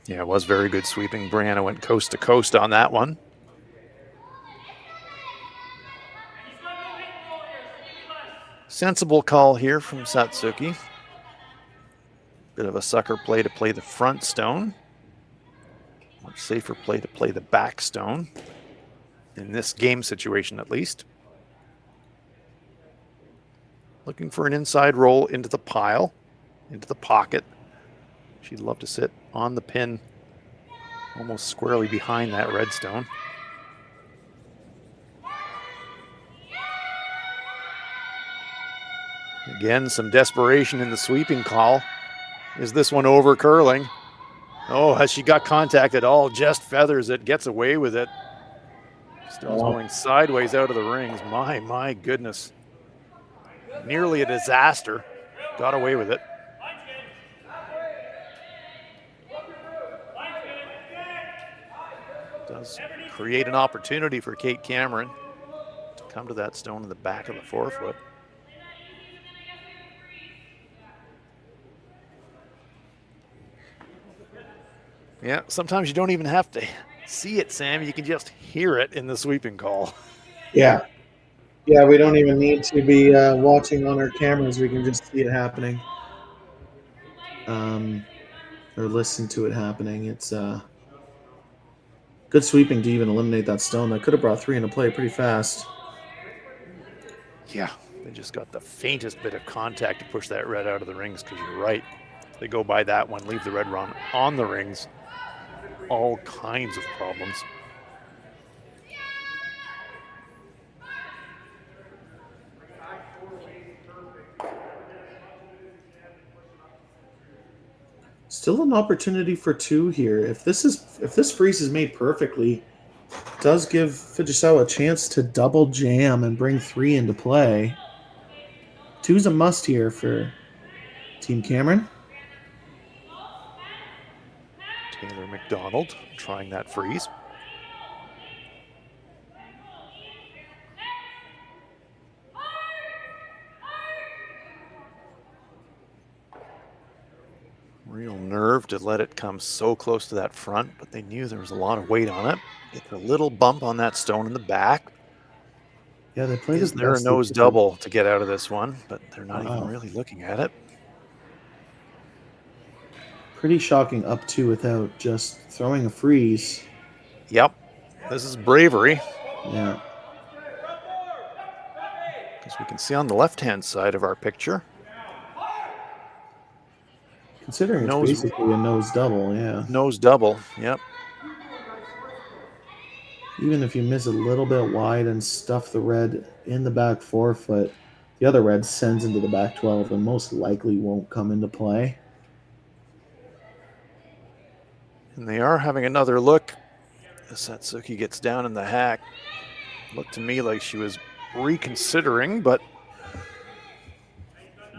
Yeah, it was very good sweeping. Brianna went coast to coast on that one. Sensible call here from Satsuki. Bit of a sucker play to play the front stone. Much safer play to play the back stone. In this game situation, at least. Looking for an inside roll into the pile, into the pocket. She'd love to sit on the pin, almost squarely behind that red stone. Again, some desperation in the sweeping call. Is this one over curling? Oh, has she got contact at all? Just feathers it, gets away with it. Stone's going sideways out of the rings. My goodness. Nearly a disaster. Got away with it. Does create an opportunity for Kate Cameron to come to that stone in the back of the forefoot. Yeah, sometimes you don't even have to see it, Sam. You can just hear it in the sweeping call. Yeah. Yeah, we don't even need to be watching on our cameras. We can just see it happening. Or listen to it happening. It's good sweeping to even eliminate that stone. That could have brought 3 into play pretty fast. Yeah, they just got the faintest bit of contact to push that red out of the rings, because you're right. If they go by that one, leave the red run on the rings. All kinds of problems. Still an opportunity for 2 here. If this freeze is made perfectly, it does give Fujisawa a chance to double jam and bring 3 into play. 2's a must here for Team Cameron. Taylor McDonald trying that freeze. Real nerve to let it come so close to that front, but they knew there was a lot of weight on it. It's a little bump on that stone in the back. Yeah, they played Is it there a best they nose could. double to get out of this one? But they're not even Wow. really looking at it. Pretty shocking up two without just throwing a freeze. Yep. This is bravery. Yeah. As we can see on the left-hand side of our picture. Considering it's Nose- basically a nose double, yeah. Nose double, yep. Even if you miss a little bit wide and stuff the red in the back 4 foot, the other red sends into the back 12 and most likely won't come into play. And they are having another look as Satsuki gets down in the hack. Looked to me like she was reconsidering, but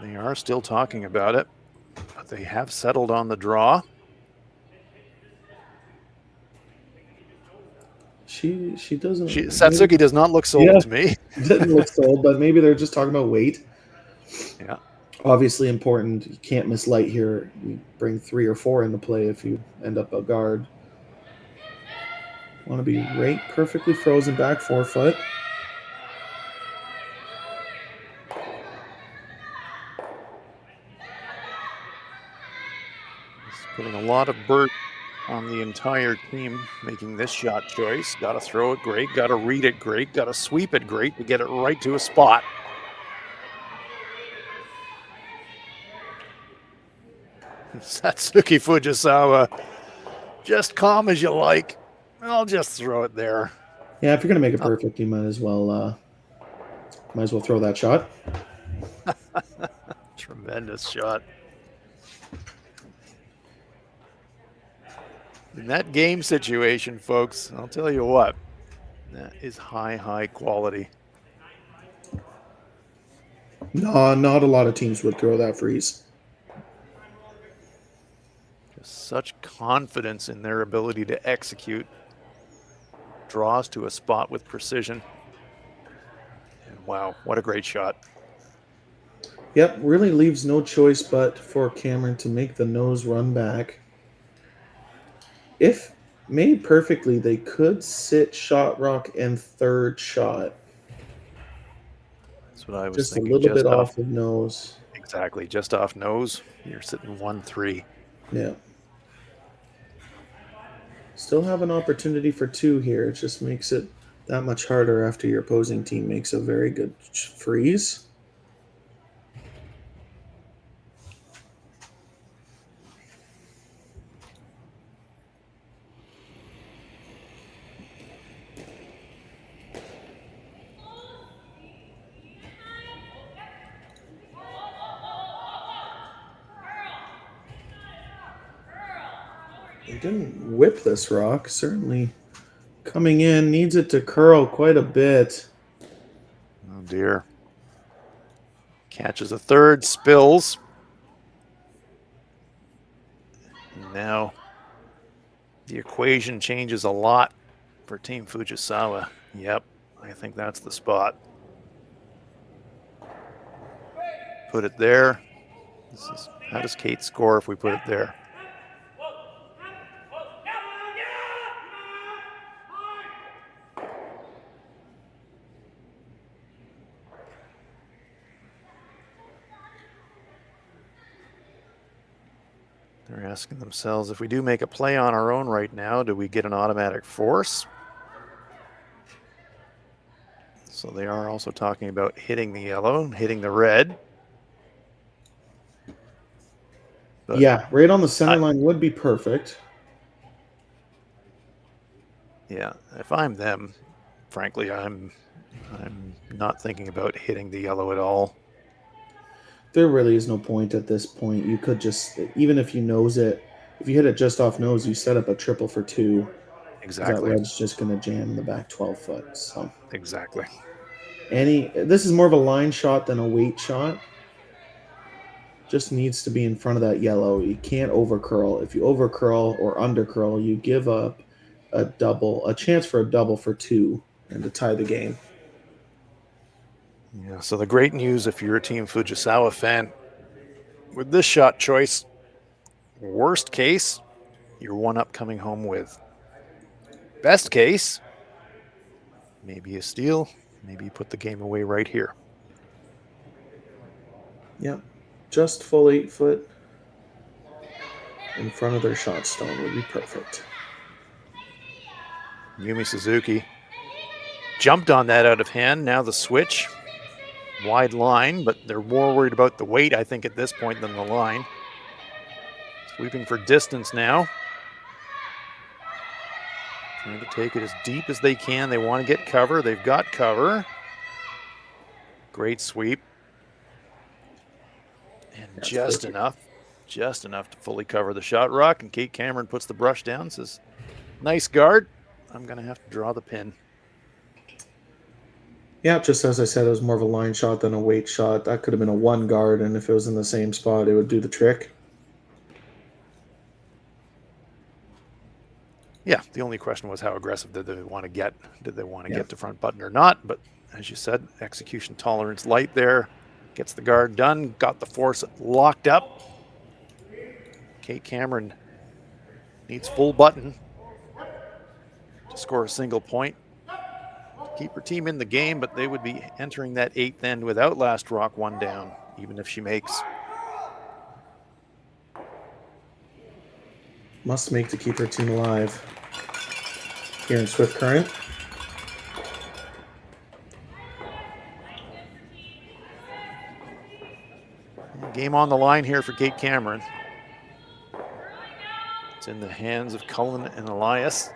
they are still talking about it. But they have settled on the draw. She doesn't. Satsuki does not look sold to me. Doesn't look sold, but maybe they're just talking about weight. Yeah. Obviously important. You can't miss light here. You bring 3 or 4 into play if you end up a guard. Want to be right perfectly frozen back 4 foot. It's putting a lot of burden on the entire team making this shot choice. Got to throw it great, got to read it great, got to sweep it great to get it right to a spot. Satsuki Fujisawa, just calm as you like. I'll just throw it there. Yeah, if you're gonna make it perfect, you might as well throw that shot. Tremendous shot. In that game situation, folks, I'll tell you what, that is high quality. No, not a lot of teams would throw that freeze. Just such confidence in their ability to execute. Draws to a spot with precision. And wow, what a great shot. Yep, really leaves no choice but for Cameron to make the nose run back. If made perfectly, they could sit shot rock and third shot. That's what I was just thinking. A little bit off of nose. Exactly, just off nose. You're sitting 1-3. Yeah. Still have an opportunity for 2 here. It just makes it that much harder after your opposing team makes a very good freeze. They didn't whip this rock. Certainly coming in, needs it to curl quite a bit. Oh dear. Catches a third, spills. Now the equation changes a lot for Team Fujisawa. Yep, I think that's the spot. Put it there. How does Kate score if we put it there? They're asking themselves, if we do make a play on our own right now, do we get an automatic force? So they are also talking about hitting the yellow, hitting the red. But yeah, right on the center line would be perfect. Yeah, if I'm them, frankly, I'm not thinking about hitting the yellow at all. There really is no point at this point. You could just, even if you nose it, if you hit it just off nose, you set up a triple for 2. Exactly. That red's just going to jam in the back 12 foot. So exactly. This is more of a line shot than a weight shot. Just needs to be in front of that yellow. You can't over curl. If you over curl or under curl, you give up a chance for a double for 2 and to tie the game. Yeah, so the great news if you're a Team Fujisawa fan, with this shot choice, Worst case, you're one up coming home with. Best case, maybe a steal, maybe you put the game away right here. Yep, just full 8 foot in front of their shot stone would be perfect. Yumi Suzuki jumped on that out of hand. Now the switch. Wide line, but they're more worried about the weight, I think, at this point than the line. Sweeping for distance now. Trying to take it as deep as they can. They want to get cover. They've got cover. Great sweep. And that's just perfect. Just enough to fully cover the shot rock. And Kate Cameron puts the brush down, says, nice guard. I'm going to have to draw the pin. Yeah, just as I said, it was more of a line shot than a weight shot. That could have been a 1 guard, and if it was in the same spot, it would do the trick. Yeah, the only question was how aggressive did they want to get? Did they want to get to front button or not? But as you said, execution tolerance light there. Gets the guard done, got the force locked up. Kate Cameron needs full button to score a single point. Keep her team in the game, but they would be entering that 8th end without last rock 1 down, even if she makes. Must make to keep her team alive here in Swift Current. Game on the line here for Kate Cameron. It's in the hands of Cullen and Elias.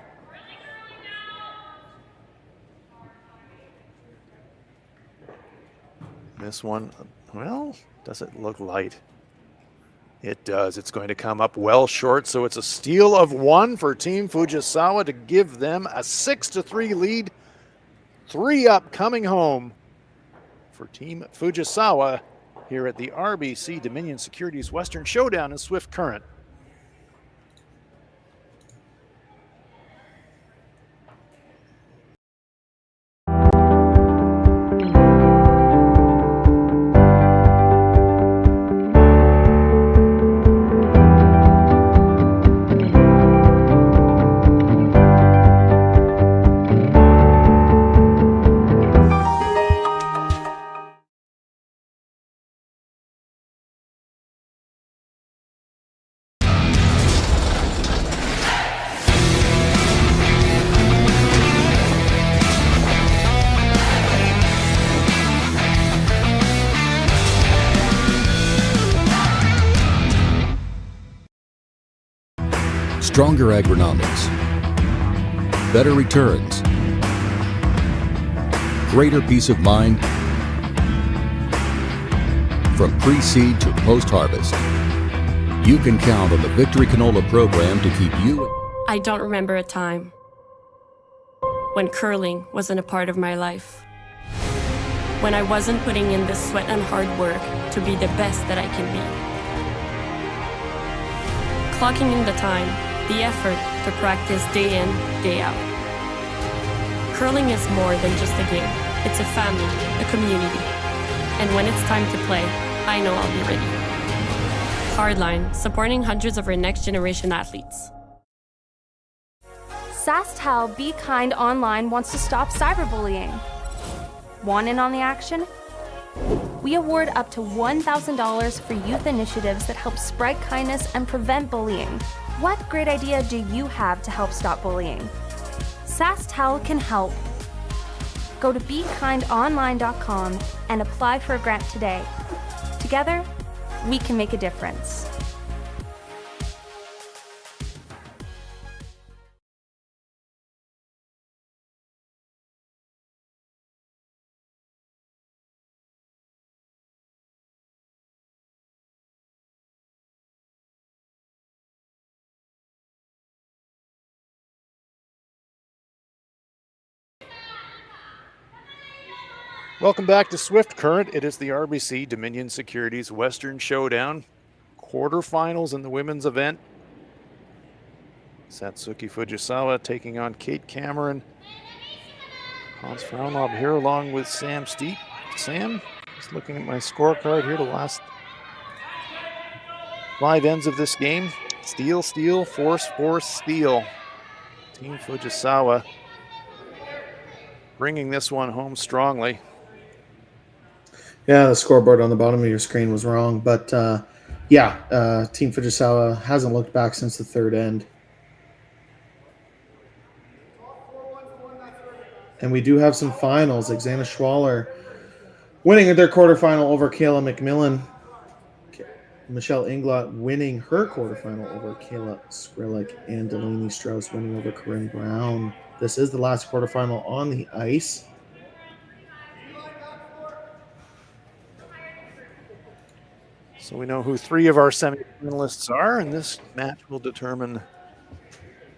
This one, well, does it look light? It does. It's going to come up well short, so it's a steal of 1 for Team Fujisawa to give them a 6-3 lead. 3 up coming home for Team Fujisawa here at the RBC Dominion Securities Western Showdown in Swift Current. Stronger agronomics, better returns, greater peace of mind from pre-seed to post-harvest. You can count on the Victory Canola program to keep you. I don't remember a time when curling wasn't a part of my life. When I wasn't putting in the sweat and hard work to be the best that I can be. Clocking in the time, the effort to practice day in, day out. Curling is more than just a game. It's a family, a community. And when it's time to play, I know I'll be ready. Hardline, supporting hundreds of our next generation athletes. Sasktel Be Kind Online wants to stop cyberbullying. Want in on the action? We award up to $1,000 for youth initiatives that help spread kindness and prevent bullying. What great idea do you have to help stop bullying? Sasktel can help. Go to BeKindOnline.com and apply for a grant today. Together, we can make a difference. Welcome back to Swift Current. It is the RBC Dominion Securities Western Showdown. Quarterfinals in the women's event. Satsuki Fujisawa taking on Kate Cameron. Hans Frauenlob here along with Sam Steep. Sam, just looking at my scorecard here, the last 5 ends of this game. Steal, steal, force, force, steal. Team Fujisawa bringing this one home strongly. Yeah, the scoreboard on the bottom of your screen was wrong, but Team Fujisawa hasn't looked back since the third end. And we do have some finals. Xana Schwaller winning their quarterfinal over Kayla McMillan. Michelle Inglot winning her quarterfinal over Kayla Skrillik, and Delaney Strauss winning over Corinne Brown. This is the last quarterfinal on the ice. So we know who 3 of our semifinalists are, and this match will determine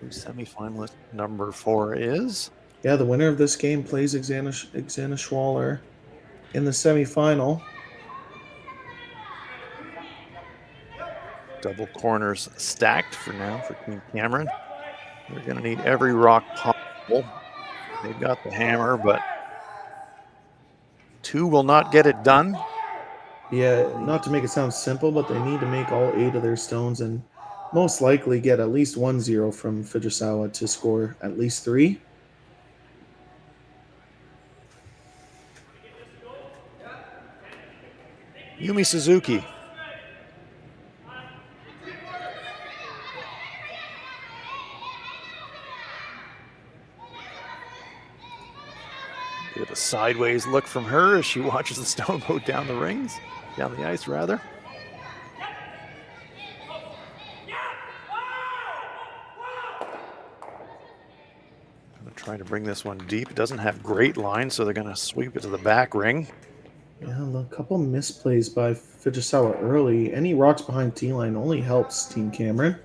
who semifinalist number 4 is. Yeah, the winner of this game plays Xana Schwaller in the semifinal. Double corners stacked for now for Team Cameron. They're going to need every rock possible. They've got the hammer, but 2 will not get it done. Yeah, not to make it sound simple, but they need to make all 8 of their stones and most likely get at least 1-0 from Fujisawa to score at least 3. Yumi Suzuki. Bit of a sideways look from her as she watches the stone go down the rings, down the ice rather. Trying to bring this one deep. It doesn't have great lines, so they're going to sweep it to the back ring. Yeah, a couple misplays by Fujisawa early. Any rocks behind T-line only helps Team Cameron.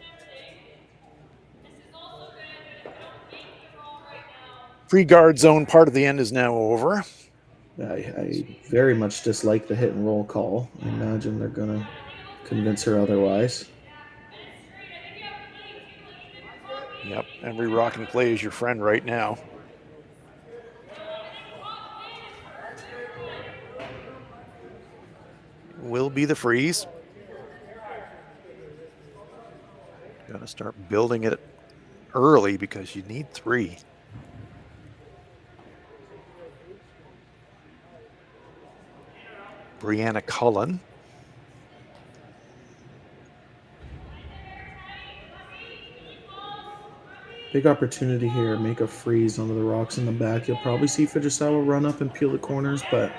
Free guard zone part of the end is now over. I very much dislike the hit and roll call. I imagine they're going to convince her otherwise. Yep, every rock and play is your friend right now. Will be the freeze. Got to start building it early because you need 3. Brianna Cullen. Big opportunity here. Make a freeze onto the rocks in the back. You'll probably see Fujisawa run up and peel the corners, but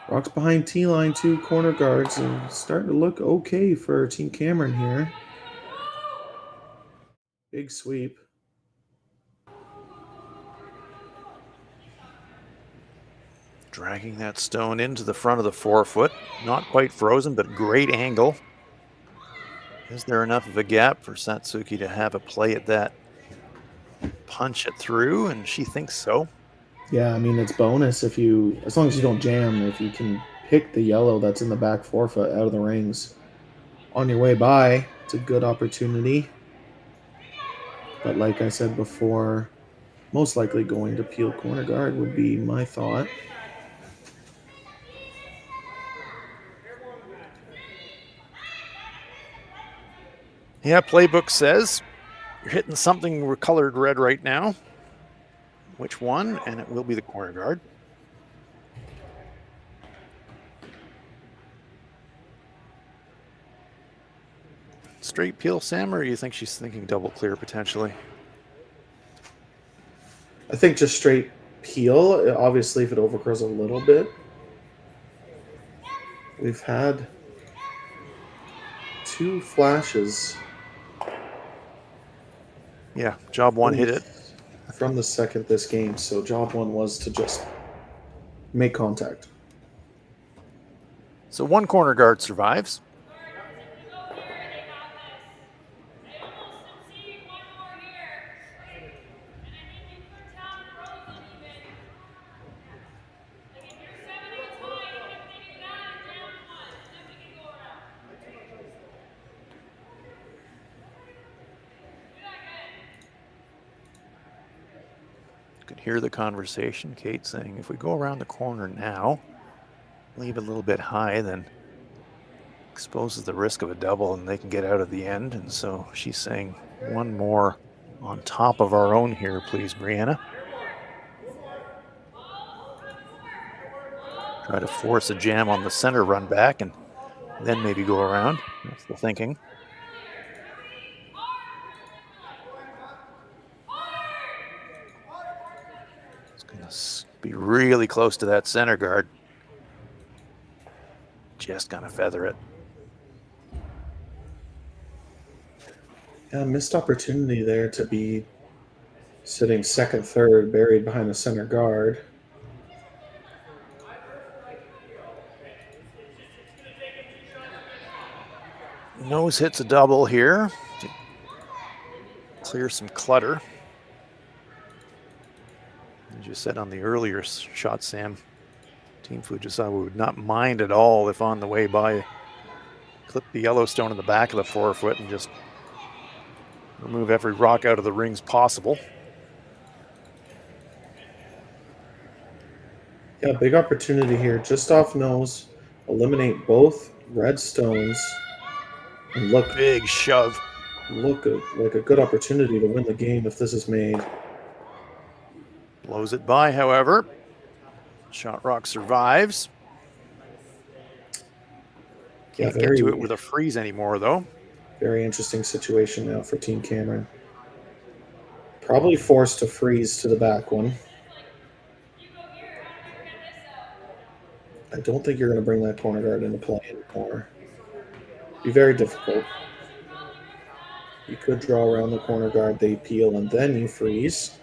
rocks behind T-line, 2 corner guards, and starting to look okay for Team Cameron here. Big sweep. Dragging that stone into the front of the 4-foot. Not quite frozen, but great angle. Is there enough of a gap for Satsuki to have a play at that? Punch it through, and she thinks so. Yeah, I mean, it's bonus if you, as long as you don't jam, if you can pick the yellow that's in the back 4-foot out of the rings on your way by, it's a good opportunity. But like I said before, most likely going to peel corner guard would be my thought. Yeah, playbook says you're hitting something colored red right now. Which one? And it will be the corner guard. Straight peel, Sam, or do you think she's thinking double clear potentially? I think just straight peel. Obviously, if it overcurls a little bit. We've had 2 flashes. Yeah, job 1 hit it. From the second this game, so job 1 was to just make contact. So 1 corner guard survives. Could hear the conversation. Kate saying, if we go around the corner now, leave it a little bit high, then exposes the risk of a double and they can get out of the end. And so she's saying one more on top of our own here, please, Brianna. Try to force a jam on the center run back and then maybe go around. That's the thinking. It's going to be really close to that center guard. Just going to feather it. Yeah, missed opportunity there to be sitting second, third, buried behind the center guard. Nose hits a double here to clear some clutter. As you said on the earlier shot, Sam, Team Fujisawa would not mind at all if on the way by, clip the Yellowstone in the back of the forefoot and just remove every rock out of the rings possible. Yeah, big opportunity here. Just off nose, eliminate both red stones. And look, big shove. Look like a good opportunity to win the game if this is made. Blows it by, however. Shot rock survives. Can't get to it with a freeze anymore, though. Very interesting situation now for Team Cameron. Probably forced to freeze to the back one. I don't think you're going to bring that corner guard into play anymore. Be very difficult. You could draw around the corner guard, they peel, and then you freeze.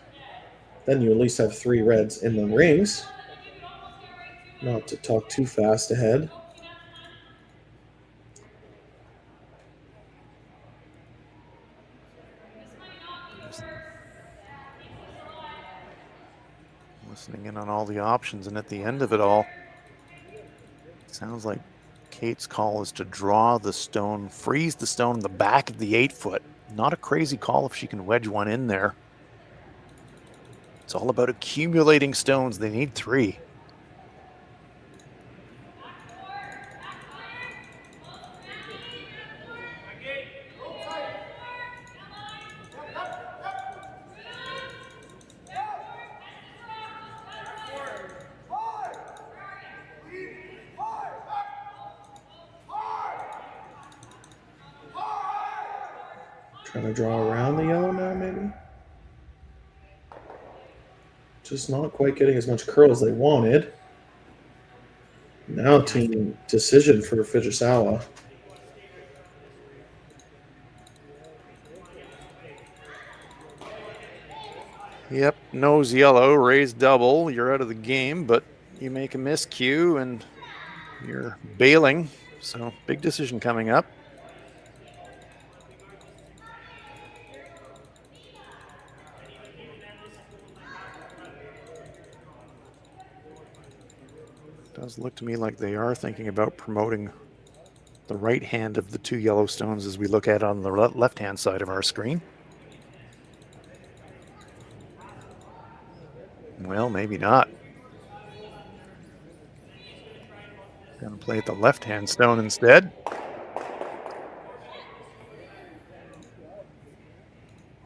Then you at least have 3 reds in the rings. Not to talk too fast ahead. Listening in on all the options, and at the end of it all, it sounds like Kate's call is to draw the stone, freeze the stone in the back of the 8-foot. Not a crazy call if she can wedge one in there. It's all about accumulating stones. They need 3. Trying to draw around the yellow now, maybe? Just not quite getting as much curl as they wanted. Now team decision for Fujisawa. Yep, nose yellow, raised double. You're out of the game, but you make a miscue and you're bailing. So big decision coming up. Does look to me like they are thinking about promoting the right hand of the 2 Yellowstones as we look at on the left-hand side of our screen. Well, maybe not. Gonna play at the left-hand stone instead.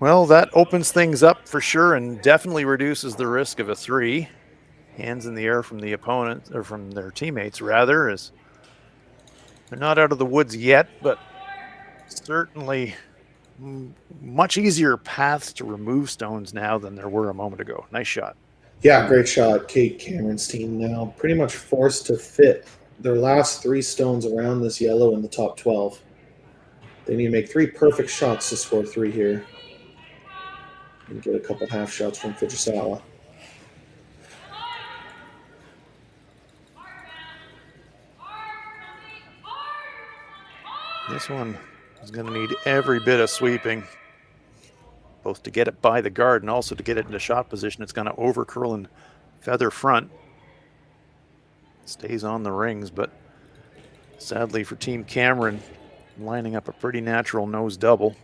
Well, that opens things up for sure and definitely reduces the risk of a 3. Hands in the air from the opponent, or from their teammates rather, as they're not out of the woods yet, but certainly much easier paths to remove stones now than there were a moment ago. Nice shot. Yeah, great shot. Kate Cameron's team now pretty much forced to fit their last 3 stones around this yellow in the top 12. They need to make 3 perfect shots to score 3 here. And get a couple half shots from Fujisawa. This one is going to need every bit of sweeping, both to get it by the guard and also to get it into shot position. It's going to over curl and feather front. Stays on the rings, but sadly for Team Cameron, lining up a pretty natural nose double.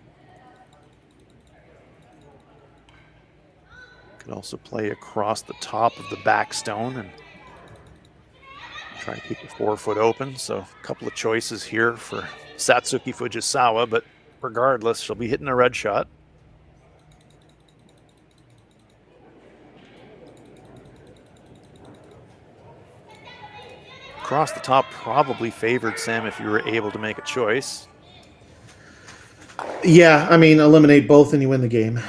Could also play across the top of the back stone and Try to keep the 4-foot open. So a couple of choices here for Satsuki Fujisawa, but regardless, she'll be hitting a red shot. Across the top probably favored Sam if you were able to make a choice. Yeah, I mean, eliminate both and you win the game.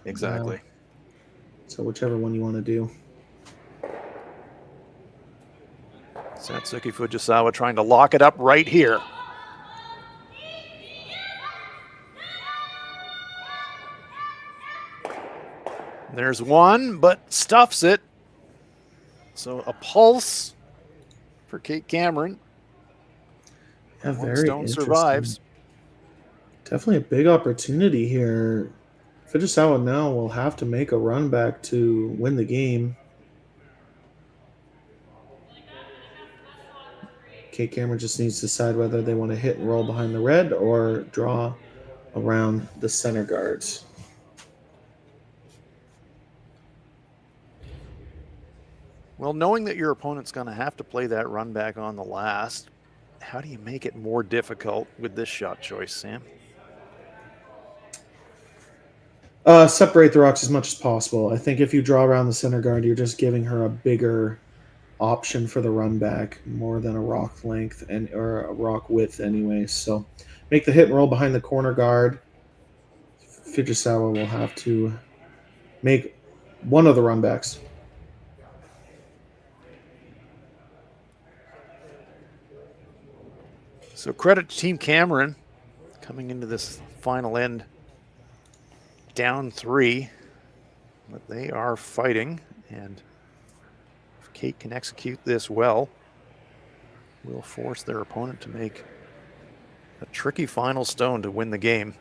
Exactly. So whichever one you want to do. Satsuki Fujisawa trying to lock it up right here. There's one, but stuffs it. So a pulse for Kate Cameron. Yeah, One very stone interesting. survives. Definitely a big opportunity here. Fujisawa now will have to make a run back to win the game. Kate Cameron just needs to decide whether they want to hit and roll behind the red or draw around the center guards. Well, knowing that your opponent's going to have to play that run back on the last, how do you make it more difficult with this shot choice, Sam? Separate the rocks as much as possible. I think if you draw around the center guard, you're just giving her a bigger option for the run back, more than a rock length or a rock width anyway. So make the hit and roll behind the corner guard. Fujisawa will have to make one of the run backs. So credit to Team Cameron coming into this final end down 3, but they are fighting, and if Kate can execute this well, will force their opponent to make a tricky final stone to win the game.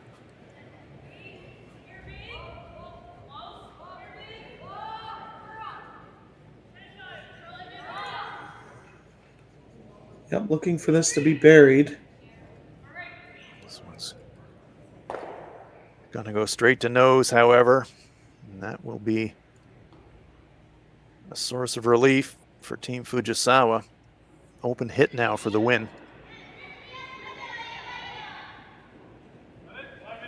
Yep, looking for this to be buried. This one's going to go straight to nose, however, and that will be a source of relief for Team Fujisawa. Open hit now for the win.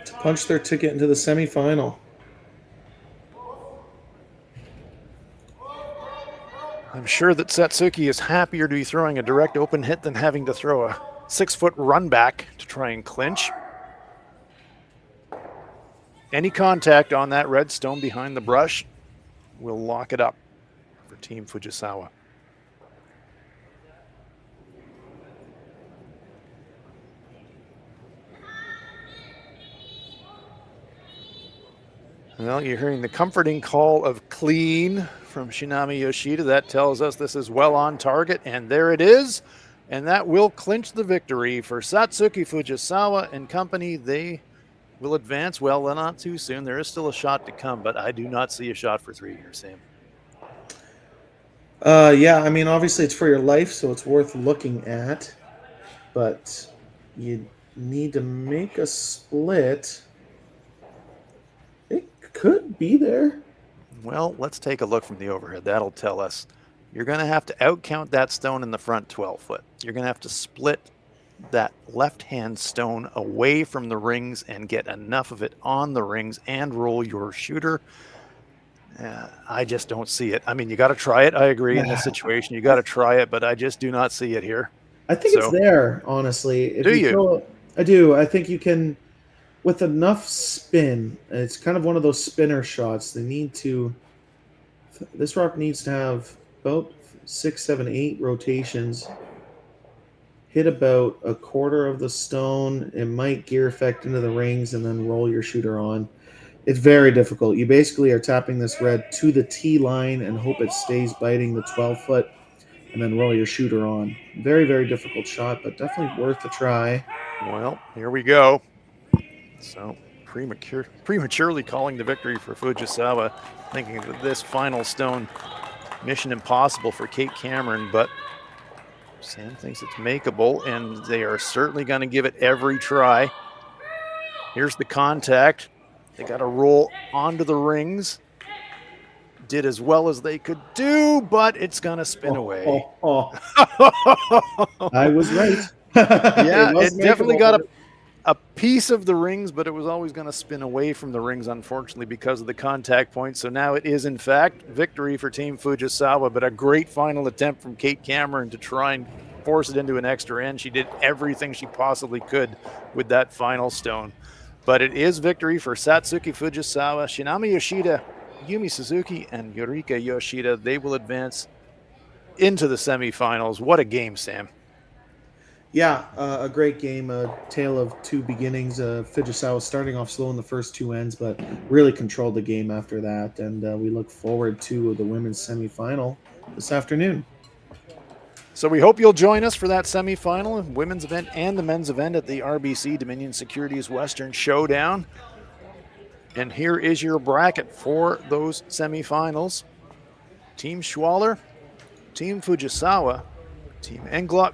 To punch their ticket into the semifinal. I'm sure that Satsuki is happier to be throwing a direct open hit than having to throw a 6-foot run back to try and clinch. Any contact on that red stone behind the brush will lock it up for Team Fujisawa. Well, you're hearing the comforting call of clean from Shinami Yoshida. That tells us this is well on target, and there it is. And that will clinch the victory for Satsuki Fujisawa and company. They will advance. Well, not too soon. There is still a shot to come, but I do not see a shot for 3 here, Sam. Yeah, I mean, obviously it's for your life, so it's worth looking at. But you need to make a split. It could be there. Well, let's take a look from the overhead. That'll tell us. You're going to have to outcount that stone in the front 12-foot. You're going to have to split that left-hand stone away from the rings and get enough of it on the rings and roll your shooter. I just don't see it. I mean, you got to try it. I agree in this situation. You got to try it, but I just do not see it here. I think it's there, honestly. If do you? I do. I think you can, with enough spin, it's kind of one of those spinner shots. This rock needs to have about 6, 7, 8 rotations. Hit about a quarter of the stone. It might gear effect into the rings and then roll your shooter on. It's very difficult. You basically are tapping this red to the T line and hope it stays biting the 12-foot and then roll your shooter on. Very, very difficult shot, but definitely worth a try. Well, here we go. So prematurely calling the victory for Fujisawa, thinking that this final stone, mission impossible for Kate Cameron, but Sam thinks it's makeable, and they are certainly going to give it every try. Here's the contact. They got to roll onto the rings. did as well as they could do, but it's going to spin away. I was right. Yeah, was it definitely makeable, got but a piece of the rings, but it was always going to spin away from the rings, unfortunately, because of the contact point. So now it is, in fact, victory for Team Fujisawa, but a great final attempt from Kate Cameron to try and force it into an extra end. She did everything she possibly could with that final stone. But it is victory for Satsuki Fujisawa, Shinami Yoshida, Yumi Suzuki, and Yurika Yoshida. They will advance into the semifinals. What a game, Sam. Yeah, a great game, a tale of two beginnings. Fujisawa starting off slow in the first two ends, but really controlled the game after that. And we look forward to the women's semifinal this afternoon. So we hope you'll join us for that semifinal, women's event and the men's event at the RBC Dominion Securities Western Showdown. And here is your bracket for those semifinals. Team Schwaller, Team Fujisawa, Team Englot,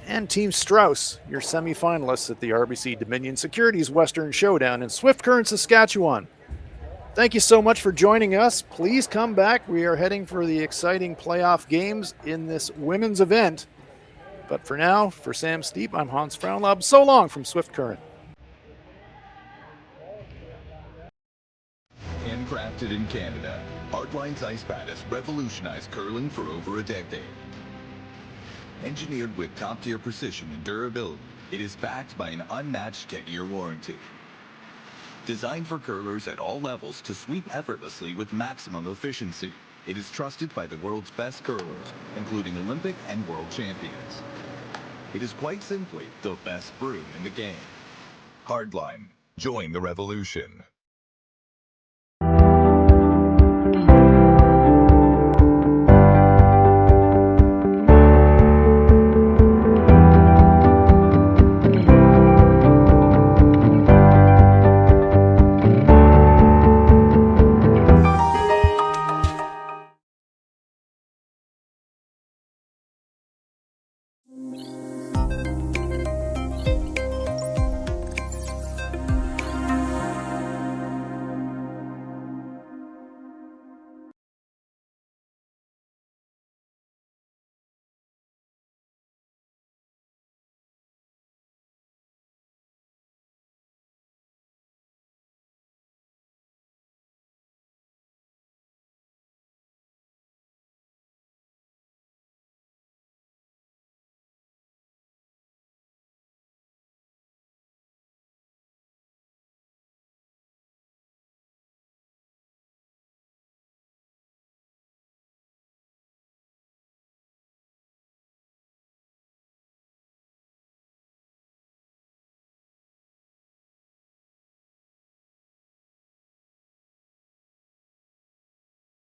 and Team Strauss, your semifinalists at the RBC Dominion Securities Western Showdown in Swift Current, Saskatchewan. Thank you so much for joining us. Please come back. We are heading for the exciting playoff games in this women's event. But for now, for Sam Steep, I'm Hans Frauenlob. So long from Swift Current. Handcrafted in Canada, Hardline's ice pad has revolutionized curling for over a decade. Engineered with top-tier precision and durability, it is backed by an unmatched 10-year warranty. Designed for curlers at all levels to sweep effortlessly with maximum efficiency, it is trusted by the world's best curlers, including Olympic and world champions. It is quite simply the best broom in the game. Hardline. Join the revolution.